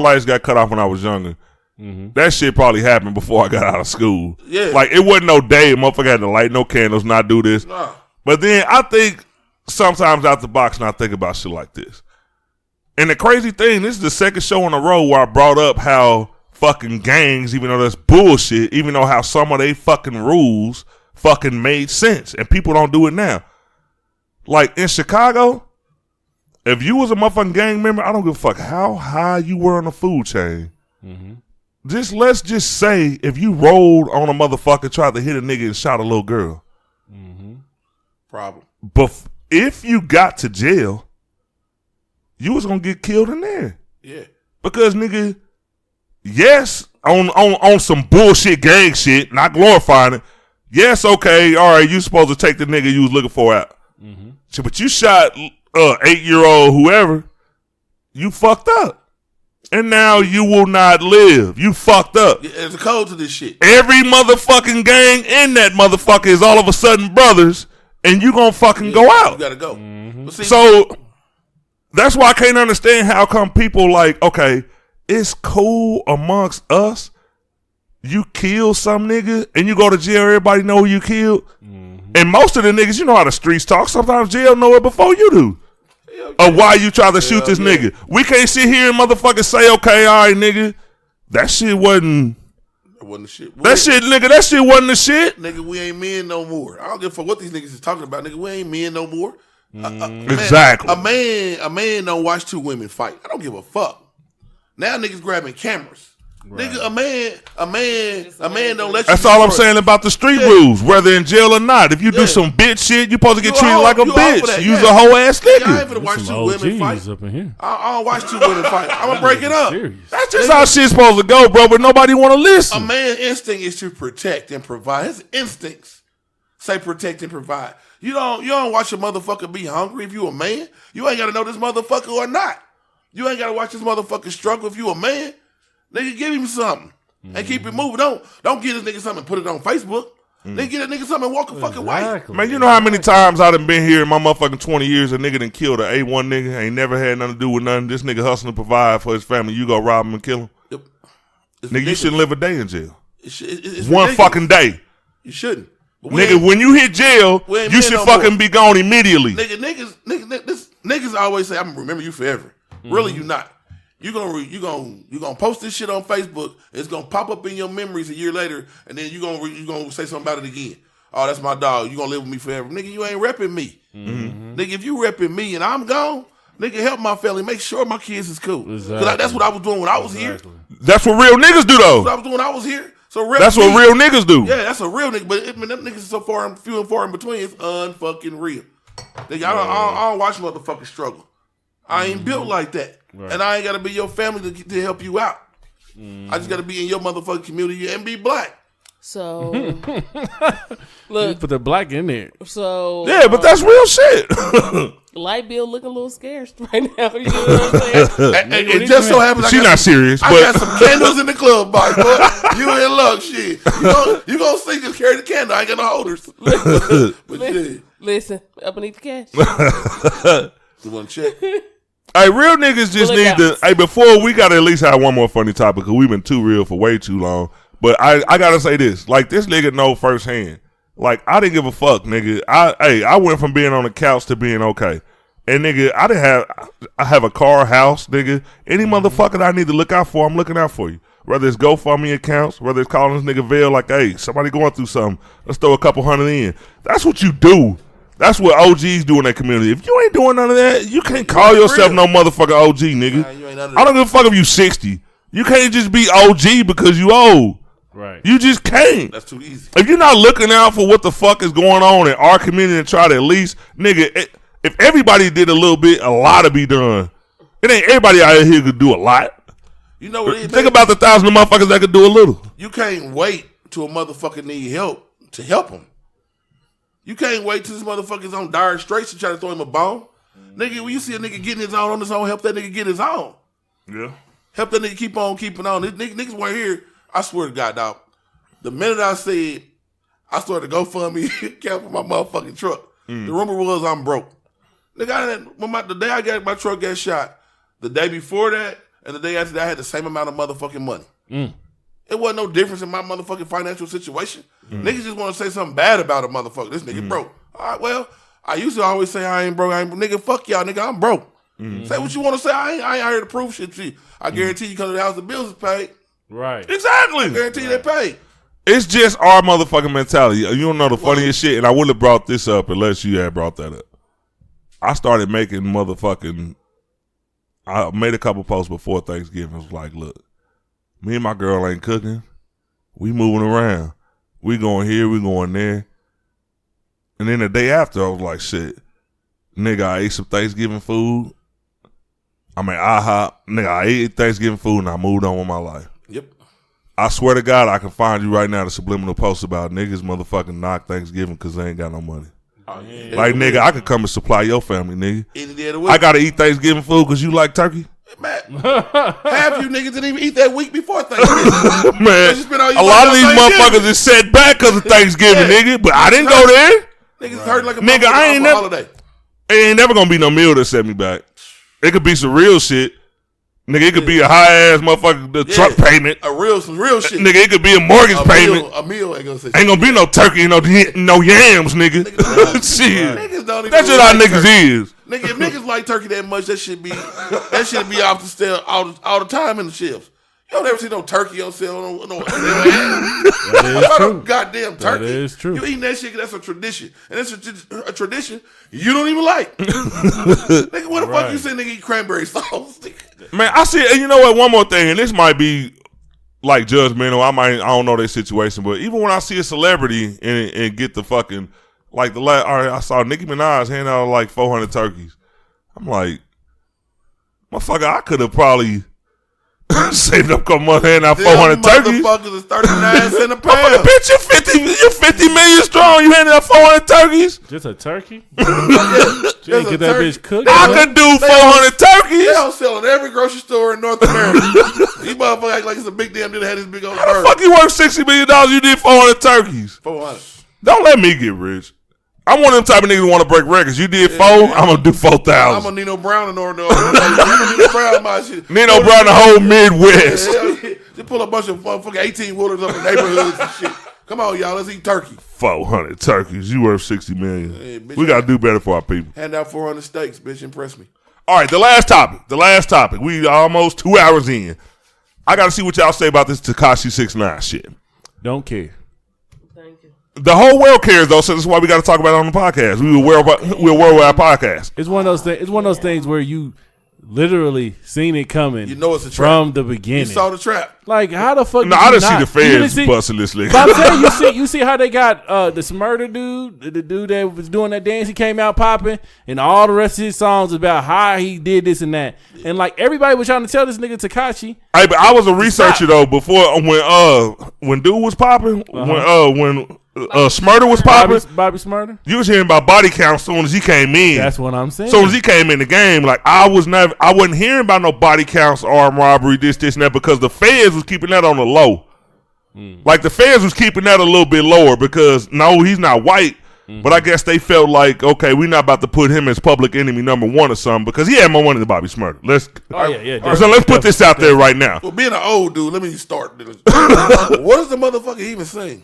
lights got cut off when I was younger, that shit probably happened before I got out of school. Yeah. Like it wasn't no day, motherfucker had to light no candles, not do this. Nah. But then I think sometimes out the box and I think about shit like this. And the crazy thing, this is the second show in a row where I brought up how fucking gangs, even though that's bullshit, even though how some of they fucking rules fucking made sense. And people don't do it now. Like in Chicago, if you was a motherfucking gang member, I don't give a fuck how high you were on the food chain. Let's just say if you rolled on a motherfucker, tried to hit a nigga and shot a little girl. Problem. But if you got to jail, you was gonna get killed in there. Yeah. Because nigga, yes, on some bullshit gang shit, not glorifying it. Yes, okay, all right, you supposed to take the nigga you was looking for out. So, but you shot 8-year-old whoever, you fucked up. And now you will not live. You fucked up. Yeah, there's a code to this shit. Every motherfucking gang in that motherfucker is all of a sudden brothers, and you gonna fucking go out. You gotta go. But see, So that's why I can't understand how come people like, okay, it's cool amongst us. You kill some nigga and you go to jail, everybody know who you killed. And most of the niggas, you know how the streets talk. Sometimes jail know it before you do. Or why you try to shoot this nigga. We can't sit here and motherfuckers say, okay, all right, nigga. That shit wasn't. That wasn't the shit. That shit wasn't the shit. Nigga, we ain't men no more. I don't give a fuck what these niggas is talking about. Nigga, we ain't men no more. Exactly. A man don't watch two women fight. I don't give a fuck. Now niggas grabbing cameras. Nigga, a man don't let you. That's all I'm destroy- saying about the street rules, whether in jail or not. If you do some bitch shit, you supposed to get You treated all- like a you all for bitch. that, You's yeah. a whole ass I ain't nigga. finna watch two Some women fight. OGs up in here. I don't watch two women fight. I'm gonna break it up. Serious. That's just how shit's supposed to go, bro. But nobody want to A listen. man's instinct is to protect and provide. His instincts say protect and provide. You don't watch a motherfucker be hungry if you a man. You ain't gotta know this motherfucker or not. You ain't gotta watch this motherfucker struggle if you a man. Nigga, give him something and keep it moving. Don't give this nigga something and put it on Facebook. Nigga, get that nigga something and walk a fucking way. Exactly. Man, you know how many times I done been here in my motherfucking 20 years, a nigga done killed an A1 nigga, ain't never had nothing to do with nothing. This nigga hustling to provide for his family. You go rob him and kill him. Yep. It's Nigga, you ridiculous. shouldn't live a day in jail. It's One ridiculous. fucking day. You shouldn't. But we Nigga, ain't- when you hit jail, we ain't you men should no fucking more. be gone immediately. Niggas always say, "I'm gonna remember you forever." Really, you not. You gonna post this shit on Facebook. It's gonna pop up in your memories a year later, and then you gonna say something about it again. Oh, that's my dog. You gonna live with me forever, nigga. You ain't repping me, nigga. If you repping me and I'm gone, Nigga, help my family. Make sure my kids is cool. Because Exactly. that's what I was doing when I was here. That's what real niggas do, though. That's what I was doing when I was here. So That's what real niggas do. Yeah, that's a real nigga. But them niggas is so few and far in between. It's unfucking real. Nigga, I don't watch motherfucking struggle. I ain't built like that. Right. And I ain't got to be your family to help you out. I just got to be in your motherfucking community and be black. So, look. Put the black in there. So. Yeah, but that's real shit. Light bill looking a little scarce right now. You know what I'm saying? It just so happens she's not serious. I got some candles in the club, boy. You in luck, shit. You gonna see, just carry the candle. I ain't got no holders. Listen, up beneath the cash. You want to check? Hey, real niggas just need to. Hey, before we gotta at least have one more funny topic because we've been too real for way too long. But I gotta say this: like this nigga know firsthand. Like I didn't give a fuck, nigga. I went from being on the couch to being okay. And nigga, I have a car, house, nigga. Any motherfucker that I need to look out for, I'm looking out for you. Whether it's GoFundMe accounts, whether it's calling this nigga Vail like, hey, somebody going through something. Let's throw a couple hundred in. That's what you do. That's what OGs do in that community. If you ain't doing none of that, you can't call yourself no motherfucking OG, nigga. I don't give a fuck if you 60. You can't just be OG because you old. Right. You just can't. That's too easy. If you're not looking out for what the fuck is going on in our community and try to at least, nigga, if everybody did a little bit, a lot to be done. It ain't everybody out here could do a lot. You know what it is? Think about the thousands of motherfuckers that could do a little. You can't wait till a motherfucker need help to help him. You can't wait till this motherfucker's on dire straits to try to throw him a bone. Nigga, when you see a nigga getting his own on his own, help that nigga get his own. Yeah. Help that nigga keep on keeping on. These niggas weren't here. I swear to God, dog. The minute I said I started to GoFundMe account for my motherfucking truck, the rumor was I'm broke. Nigga, the day I got my truck got shot, the day before that and the day after that, I had the same amount of motherfucking money. It wasn't no difference in my motherfucking financial situation. Niggas just want to say something bad about a motherfucker. This nigga broke. All right, well, I used to always say I ain't broke. Nigga, fuck y'all, nigga, I'm broke. Say what you want to say. I ain't here to prove shit to you. I guarantee you because of the house the bills is paid. Right. Exactly. I guarantee you they paid. It's just our motherfucking mentality. You don't know the funniest shit, and I wouldn't have brought this up unless you had brought that up. I started making I made a couple posts before Thanksgiving. I was like, look, me and my girl ain't cooking. We moving around. We going here, we going there. And then the day after, I was like, shit, nigga, I ate some Thanksgiving food. Nigga, I ate Thanksgiving food and I moved on with my life. Yep. I swear to God, I can find you right now the subliminal post about niggas motherfucking knock Thanksgiving because they ain't got no money. Oh, yeah. Like, nigga, I could come and supply your family, nigga. Any day of the week. I got to eat Thanksgiving food because you like turkey? Man, half you niggas didn't even eat that week before Thanksgiving. Man, a lot of these motherfuckers is set back because of Thanksgiving, nigga. But I didn't go there. Niggas hurt like a nigga, I ain't holiday. It ain't never going to be no meal that set me back. It could be some real shit. Nigga, it could be a high-ass motherfucker truck payment. Some real shit. Nigga, it could be a mortgage payment. A meal ain't gonna say shit. Ain't gonna be no turkey, no yams, nigga. Shit. Niggas don't even That's what our niggas is. Nigga, if niggas like turkey that much, that should be off the sale all the time in the shelves. You don't ever see no turkey on sale. That is true. Goddamn turkey. That is true. You eating that shit, that's a tradition. And it's a tradition you don't even like. Nigga, what the fuck you say nigga eat cranberry sauce? Man, I see, and you know what, one more thing, and this might be like judgmental. I don't know their situation, but even when I see a celebrity and get the fucking, like I saw Nicki Minaj hand out like 400 turkeys. I'm like, motherfucker, I could have probably saved up a couple months hand out 400 turkeys. Motherfuckers is 39 cents a pound. Bitch, you're 50 million strong. You handed out 400 turkeys? Just a turkey? Yeah, You ain't get that bitch cooked? I could do 400 turkeys. They don't sell in every grocery store in North America. These motherfuckers act like it's a big damn deal to have this big old How the bird. fuck you worth $60 million? You did 400 turkeys. 400. Don't let me get rich. I'm one of them type of niggas who want to break records. You did 4, I'm going to do 4,000. I'm a Nino Brown in order. Nino Brown, my shit. Nino Brown, the whole Midwest. Yeah. Just pull a bunch of fucking 18-wheelers up in neighborhoods and shit. Come on, y'all. Let's eat turkey. 400 turkeys. You worth $60 million. Hey, bitch, we got to do better for our people. Hand out 400 steaks, bitch. Impress me. All right, the last topic. We almost 2 hours in. I got to see what y'all say about this Tekashi 6ix9ine shit. Don't care. Thank you. The whole world cares though, so that's why we got to talk about it on the podcast. We're worldwide podcast. It's one of those things. It's one of those things where you literally seen it coming. You know it's a trap from the beginning. You saw the trap. Like how the fuck? No, I didn't see the feds busting this nigga. But I'm saying, you see how they got the Smurder dude, the dude that was doing that dance. He came out popping, and all the rest of his songs about how he did this and that. And like everybody was trying to tell this nigga Tekashi. Hey, but I was a researcher though before when dude was popping, when Smurder was popping, Bobby Smurder. You was hearing about body count as soon as he came in. That's what I'm saying. As soon as he came in the game, like I wasn't hearing about no body counts, armed robbery, this and that, because the feds was keeping that on the low. Like the feds was keeping that a little bit lower because no, he's not white. But I guess they felt like, okay, we're not about to put him as public enemy number one or something because he had more money than Bobby Smurder. So let's put this out there right now. Well, being an old dude, let me start. What does the motherfucker even sing?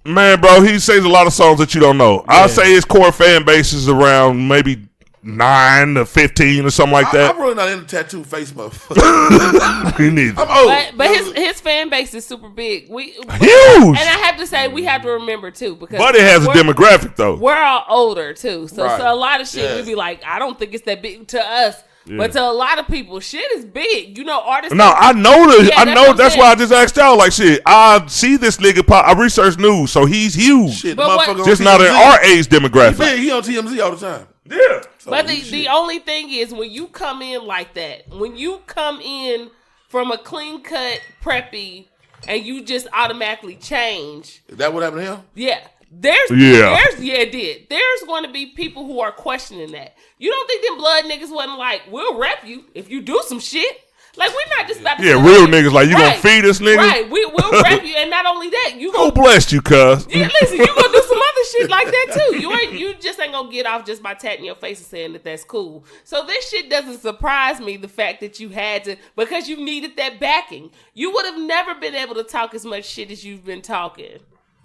Man, bro, he sings a lot of songs that you don't know. Yeah. I'll say his core fan base is around maybe 9 to 15 or something like that. I'm really not into tattoo face motherfucker. Me neither. I'm old. But his fan base is super big. Huge. And I have to say, we have to remember too, because but it has a demographic though. We're all older too, so Right. so a lot of shit we be like, I don't think it's that big to us. Yeah. But to a lot of people, shit is big. You know, artists. No, I know. That's why I just asked y'all. Like, shit, I see this nigga pop. I research news, so he's huge. Shit, just not in our age demographic. He on TMZ all the time. Yeah. So but the only thing is, when you come in like that, when you come in from a clean cut preppy, and you just automatically change. Is that what happened to him? Yeah. It did. There's going to be people who are questioning that. You don't think them blood niggas wasn't like, we'll rep you if you do some shit? Like, we're not just about to real niggas like, you gonna feed this nigga? Right, we'll rep you, and not only that, you gonna bless you, cuz. Yeah, listen, you gonna do some other shit like that too. You just ain't gonna get off just by tatting your face and saying that that's cool. So this shit doesn't surprise me, the fact that you had to, because you needed that backing. You would have never been able to talk as much shit as you've been talking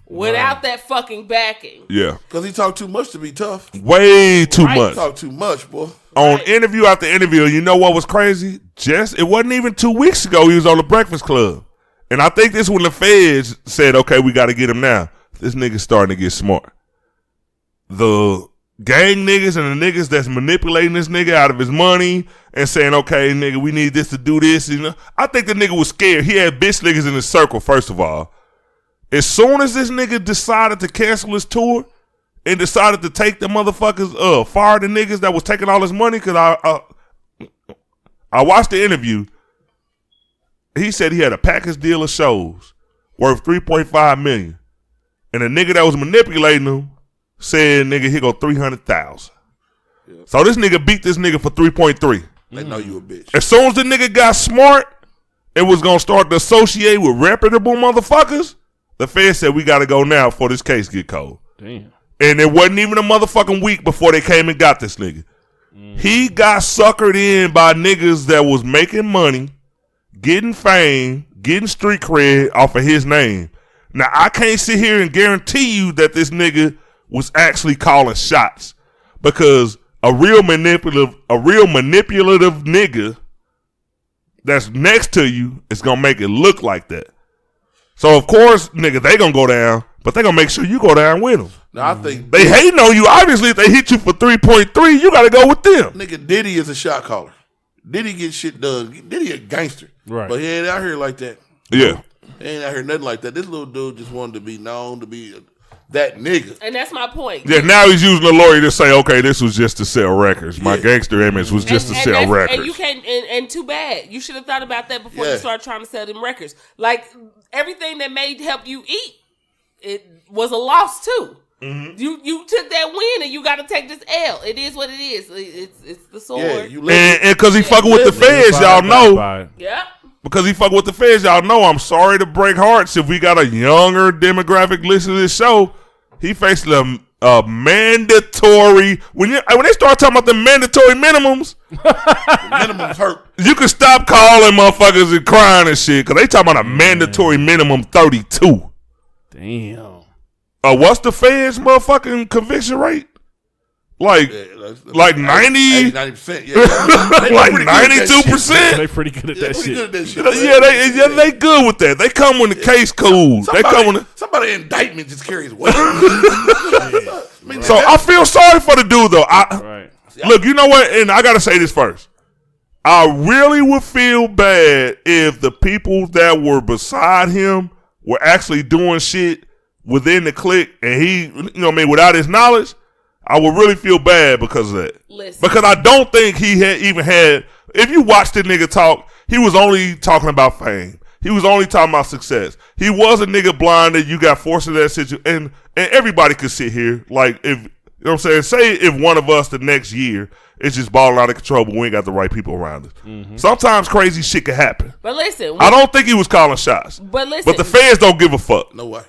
without that fucking backing. Yeah. Because he talked too much to be tough. Way too much. He talked too much, boy. On interview after interview, you know what was crazy? It wasn't even 2 weeks ago he was on the Breakfast Club. And I think this when the feds said, okay, we got to get him now. This nigga's starting to get smart. The gang niggas and the niggas that's manipulating this nigga out of his money and saying, okay, nigga, we need this to do this. You know, I think the nigga was scared. He had bitch niggas in his circle, first of all. As soon as this nigga decided to cancel his tour and decided to take the motherfuckers, fire the niggas that was taking all his money, because I watched the interview. He said he had a package deal of shows worth $3.5 million. And the nigga that was manipulating him said, nigga, here go $300,000. Yep. So this nigga beat this nigga for 3.3. They know you a bitch. As soon as the nigga got smart and was gonna start to associate with reputable motherfuckers, the Fed said we gotta go now before this case get cold. Damn. And it wasn't even a motherfucking week before they came and got this nigga. He got suckered in by niggas that was making money, getting fame, getting street cred off of his name. Now, I can't sit here and guarantee you that this nigga was actually calling shots, because a real manipulative nigga that's next to you is gonna make it look like that. So of course, nigga, they gonna go down, but they gonna make sure you go down with them. Now I think they hating on you. Obviously, if they hit you for 3.3, you gotta go with them. Nigga, Diddy is a shot caller. Diddy get shit done. Diddy a gangster, right? But he ain't out here like that. Yeah, he ain't out here nothing like that. This little dude just wanted to be known to be that nigga, and that's my point. Yeah, now he's using a lawyer to say, okay, this was just to sell records. My gangster image was just to sell records. And you can't. And too bad. You should have thought about that before you started trying to sell them records. Like everything that help you eat, it was a loss too. Mm-hmm. You took that win and you got to take this L. It is what it is. It's the sword. Yeah, and because he fucking with the feds, y'all know. Yeah. Because he fucking with the feds, y'all know. I'm sorry to break hearts. If we got a younger demographic listening to this show, he faced a mandatory. When they start talking about the mandatory minimums, minimums hurt. You can stop calling motherfuckers and crying and shit, because they talking about a mandatory minimum 32. Damn. What's the feds motherfucking conviction rate? Like 90%, 90%. Yeah, like 92%. They pretty good at that shit. They good with that. They come when the case cool. They come when somebody indictment just carries weight. So I feel sorry for the dude though. Look, you know what? And I gotta say this first. I really would feel bad if the people that were beside him were actually doing shit within the clique, and he, without his knowledge. I would really feel bad because of that. Listen. Because I don't think he had. If you watch the nigga talk, he was only talking about fame. He was only talking about success. He was a nigga blind that you got forced into that situation. And everybody could sit here. Like, if, you know what I'm saying? Say if one of us the next year is just balling out of control, but we ain't got the right people around us. Mm-hmm. Sometimes crazy shit can happen. But listen. I don't think he was calling shots. But listen. But the fans don't give a fuck. No way.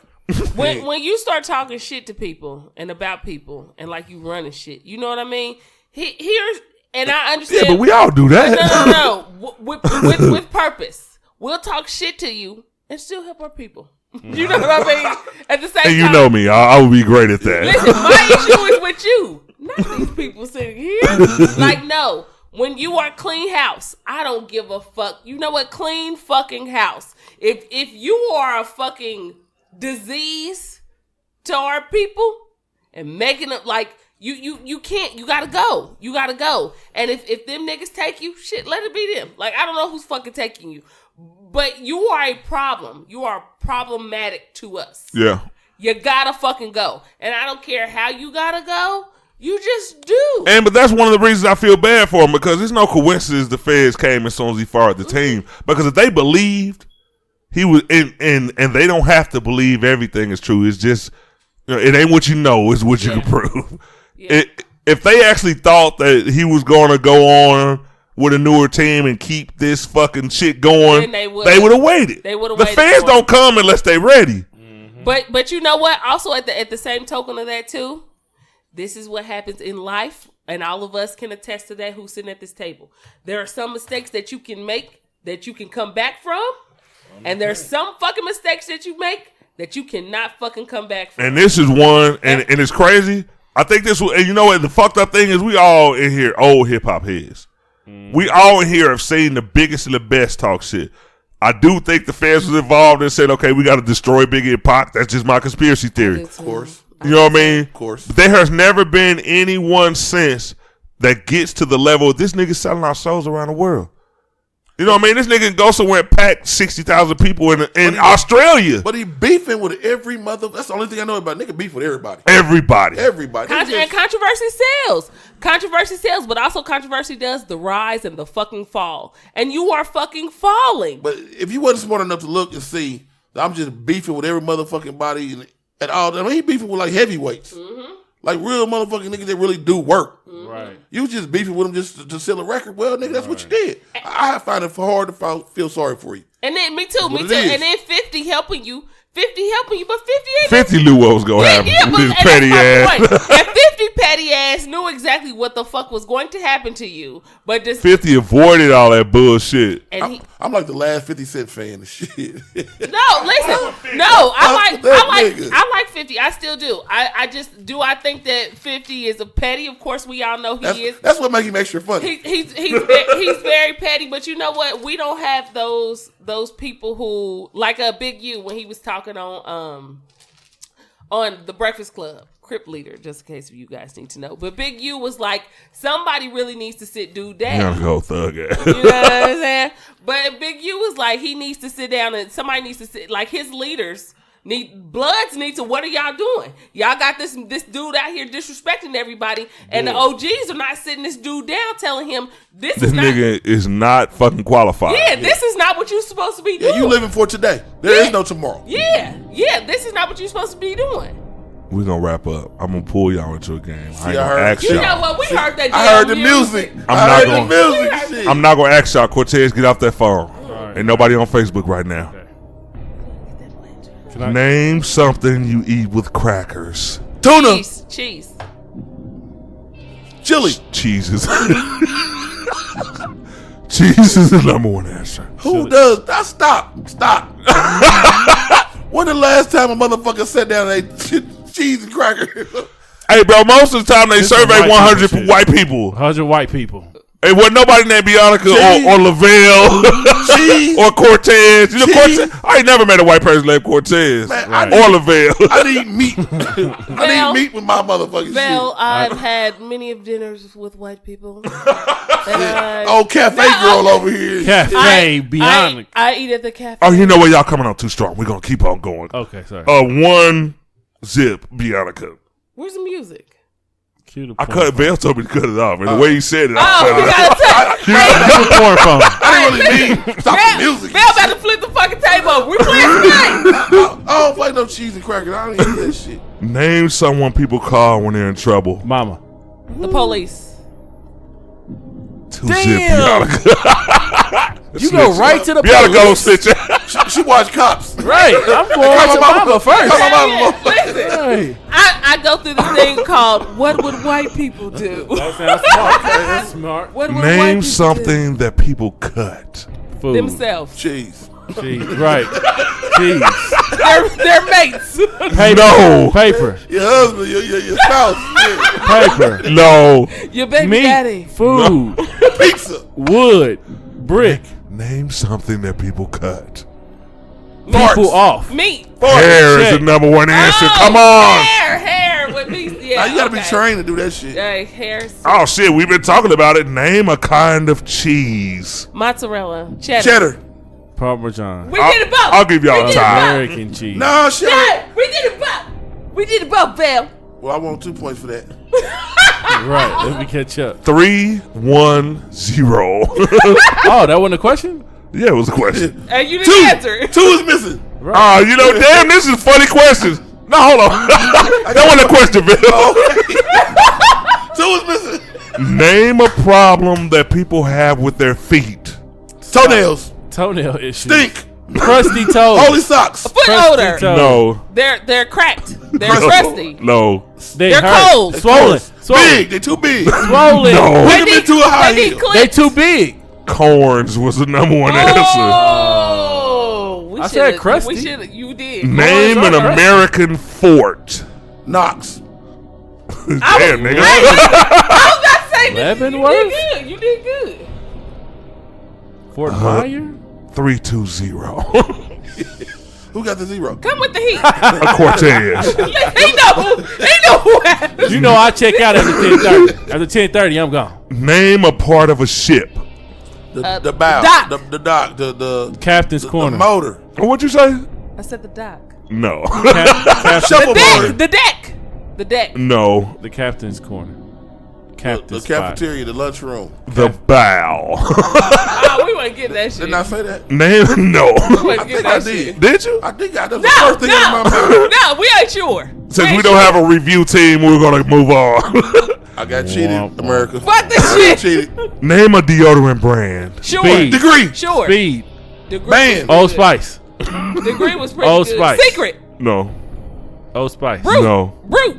When you start talking shit to people and about people and like you running shit, you know what I mean? Here's, and I understand. Yeah, but we all do that. No. With purpose. We'll talk shit to you and still help our people. You know what I mean? At the same time. And you know me, I would be great at that. Listen, my issue is with you, not these people sitting here. Like, no. When you are clean house, I don't give a fuck. You know what? Clean fucking house. If you are a fucking disease to our people and making it like you can't, you gotta go. And if them niggas take you, shit, let it be them. Like, I don't know who's fucking taking you, but you are a problem. You are problematic to us. Yeah, you gotta fucking go. And I don't care how you gotta go, you just do. But that's one of the reasons I feel bad for him, because it's no coincidence the feds came as soon as he fired the team. Because if they believed he was, and they don't have to believe everything is true. It's just, it ain't what you know, it's what you can prove. Yeah. If they actually thought that he was going to go on with a newer team and keep this fucking shit going, they would have waited. They would have waited. The fans don't come unless they ready. Mm-hmm. But you know what? Also at the same token of that too, this is what happens in life, and all of us can attest to that who's sitting at this table. There are some mistakes that you can make that you can come back from. And there's some fucking mistakes that you make that you cannot fucking come back from. And this is one, and it's crazy. I think this was, and you know what, the fucked up thing is we all in here old hip-hop heads. We all in here have seen the biggest and the best talk shit. I do think the fans was involved and said, okay, we got to destroy Biggie and Pac. That's just my conspiracy theory. Of course. You know what I mean? Of course. But there has never been anyone since that gets to the level of this nigga selling our souls around the world. You know what I mean? This nigga can go somewhere and pack 60,000 people in Australia. But he beefing with every mother. That's the only thing I know about. Nigga beef with everybody. Everybody. And controversy sells. Controversy sells, but also controversy does the rise and the fucking fall. And you are fucking falling. But if you wasn't smart enough to look and see that I'm just beefing with every motherfucking body and all, I mean, he beefing with like heavyweights. Mm-hmm. Like real motherfucking niggas that really do work. Mm-hmm. Right. You just beefing with them just to sell a record. Well, nigga, that's what you did. I find it hard to feel sorry for you. And then me too. And then 50 helping you, but 50 ain't 50 knew what was going to happen. Yeah, with his petty ass. And 50 petty ass knew exactly what the fuck was going to happen to you. But just 50 avoided all that bullshit. And I'm like the last 50 Cent fan and shit. No, listen. No, I like 50. I still do. I think that 50 is a petty. Of course, we all know he is. That's what makes him extra funny. He's very petty. But you know what? We don't have those people who, like a Big U when he was talking on the Breakfast Club, Crip leader, just in case you guys need to know. But Big U was like, somebody really needs to sit dude down. You gotta go thug ass. You know what I'm saying? But Big U was like, he needs to sit down and somebody needs to sit, like his leaders Bloods need to, what are y'all doing? Y'all got this dude out here disrespecting everybody, and the OGs are not sitting this dude down telling him this nigga is not fucking qualified. Yeah, this is not what you're supposed to be doing. Yeah, you living for today. There is no tomorrow. Yeah, this is not what you're supposed to be doing. We're gonna wrap up. I'm gonna pull y'all into a game. I ain't gonna ask y'all. You know what? We heard that. I heard the music. I'm not gonna ask y'all. Cortez, get off that phone. Right. Ain't nobody on Facebook right now. Okay. Name something you eat with crackers. Tuna. Cheese. Chili. Cheeses. Cheese is the number one answer. Who does that? Stop. When the last time a motherfucker sat down and ate cheese and crackers? Hey, bro, most of the time they This is survey white 100 people shit. white people. 100 white people. It wasn't nobody named Bianca or Lavelle or Cortez. You know, Cortez. I ain't never met a white person named Cortez Man, or Lavelle. I need meat. I need meat with my motherfucking Val, shit. I've had many of dinners with white people. Cafe girl over here. Cafe Bianca. I eat at the cafe. Oh, you know what? Y'all coming on too strong. We're gonna keep on going. Okay, sorry. 1 zip Bianca. Where's the music? I cut. Val told me to cut it off, and the way he said it, Oh, I we gotta That's a porn phone. I didn't really mean stop the music. Val about to flip the fucking table over. We playing tonight. I don't play no cheese and crackers. I don't eat that shit. Name someone people call when they're in trouble. Mama. The police. 2 zip Bianca. You go right to the Bianca go police. sit. She watch Cops. Right. I'm going right to mama first. Call my mama. Listen, Hey. I go through this thing called "What Would White People Do?" That sounds smart. That's smart. What would white Name people something that people cut. do? Food. Themselves. Cheese. Cheese. Right. Cheese. They're mates. Paper. No. Paper. Your husband, your spouse. Yeah. Paper. No. Your baby Meat. daddy. Food. Pizza. Wood. Brick. Name something that people cut. People off. Meat. Hair is Check. the number one answer. Oh, Come on. Hair with me. Yeah. Now you gotta be okay. trained to do that shit. Hair. Oh shit, we've been talking about it. Name a kind of cheese. Mozzarella. Cheddar. Cheddar. Parmesan. We did it both. I'll give y'all We did it time. American cheese. No, shit. Yeah, we did it both. We did it both, Val. Well, I want 2 points for that. Right. Let me catch up. 3, 1, 0. Oh, that wasn't a question? Yeah, it was a question. And you didn't answer. 2 is missing. Oh, you know, damn, this is funny questions. No, hold on. That wasn't a question, Bill. 2 is missing. Name a problem that people have with their feet. Toenails. Toenail issues. Stink. Crusty toes. Holy socks. Foot Crusty odor. toes. No. They're cracked. They're No. crusty. No. They're They're cold. Swollen. Big. They too big. Swollen. No. Put them into a high They need heel. clips. They too big. Corns was the number one answer. Oh, we I said should've- crusty. We should. You did. Name an Corns are American fort. Knox. Damn, nigga. I was about to say, Leavenworth? You did good. You did good. Fort Myers. 3, 2, 0. Who got the 0? Come with the heat. A Cortez. He know who has. You know I check out after 10:30. After 10:30, I'm gone. Name a part of a ship. The bow. dock. The dock. The Captain's corner. motor. What'd you say? I said the dock. No. Shuffle board. The deck. The deck. No. The captain's corner. The Captain's spot. cafeteria. The lunchroom. The bow. Oh, we wasn't getting that shit. Didn't I say that? Name no. We wasn't I getting think I that shit. did. Did you? I think that was No, the first thing out of my mouth. no, we ain't sure. Since we don't have a review team, we're gonna move on. I got cheated, Womp, womp. America. Fuck this I shit. cheated. Name a deodorant brand. Sure. Speed. Degree. Sure. Speed. Degree Band. was Old good. Spice. Degree was pretty Old good. Spice. Secret. No. Old Spice. Brute. No. Brute.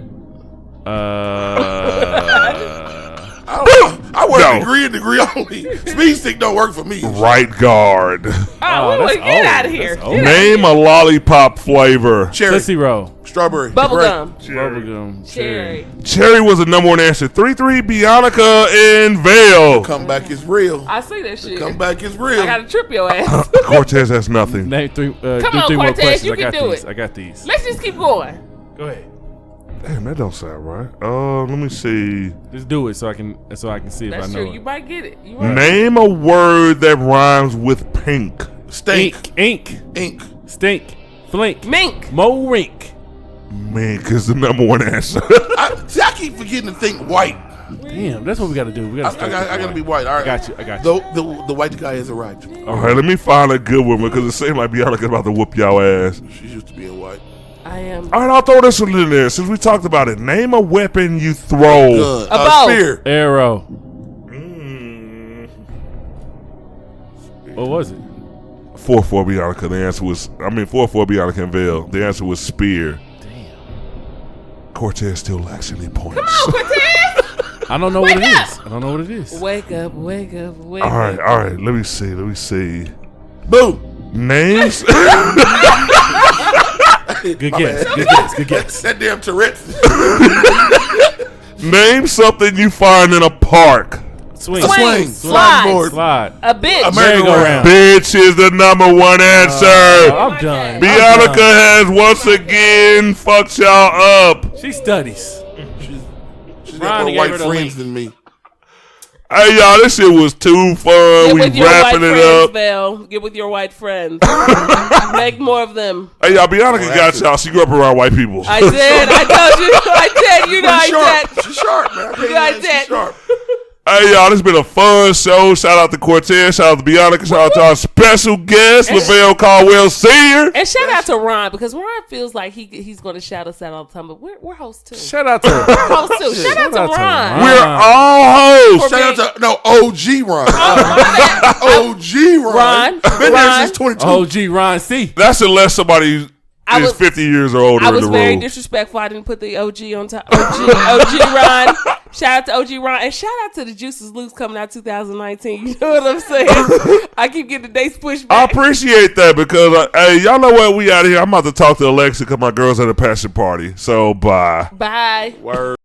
I wear No. a degree and degree only. Speed stick don't work for me. Right guard. Oh, we that's want to get old. out of here. That's old. Get out of Name here. a lollipop flavor. Cherry. Tootsie Roll. Strawberry. Bubble Grape. gum. Bubblegum. Cherry. Cherry was the number one answer. 3-3 Bianca in Vale. Comeback is real. I see that shit. Comeback is real. I gotta trip your ass. Cortez has nothing. Name three. Do on, 3 more Cortez, questions. you I can got do these. it. I got these. Let's just keep going. Go ahead. Damn, that don't sound right. Let me see. Just do it so I can see if That's I know true. it. You might get it. You right. Name a word that rhymes with pink. Stink. Ink. Ink. Stink. Flink. Mink. Mo rink. Mink is the number one answer. I keep forgetting to think white. Damn, that's what we got to do. We got I gotta be white. All right. I got you. The white guy has arrived. All right, let me find a good one because it seems like Bianca's about to whoop y'all ass. She's used to being white. I am. All right, I'll throw this one in there since we talked about it. Name a weapon you throw. Good. A bow. Spear. Arrow. Mm. What was it? 4-4 Bianca. The answer was, 4-4 Bianca and Vale. The answer was spear. Damn. Cortez still lacks any points. Come on, Cortez. I don't know what it is. I don't know what it is. Wake up, wake up, wake All up. right. Let me see. Boo. Names. Go Good guess. That damn Tourette's. Name something you find in a park. Swing. Slide. Slide. A bitch. Merry-go-round. Bitch is the number one answer. I'm done. Bianca has once again fucked y'all up. She studies. She's got more white friends than me. Hey, y'all, this shit was too fun. Get We with your wrapping white it friends, up. Val. Get with your white friends. Make more of them. Hey, y'all, Bianca got y'all. She grew up around white people. I did. I told you. I did. You know I did. She's sharp, man. She's sharp. Hey, y'all, this has been a fun show. Shout out to Cortez. Shout out to Bianca. Shout out to our special guest, Lavelle Caldwell Sr. And shout out to Ron, because Ron feels like he's going to shout us out all the time, but we're hosts too. Shout out to Hosts too. Shout out to Ron. We're all hosts. Shout out to OG Ron. OG Ron. Been there since 22. OG Ron C. That's unless somebody is 50 years or older I in was the very room. disrespectful. I didn't put the OG on top. OG Ron. Shout out to OG Ron. And shout out to the Juices Loose coming out 2019. You know what I'm saying? I keep getting the dates pushed I back. appreciate that because, hey, y'all know what? We out of here. I'm about to talk to Alexa because my girl's at a passion party. So, bye. Bye. Word.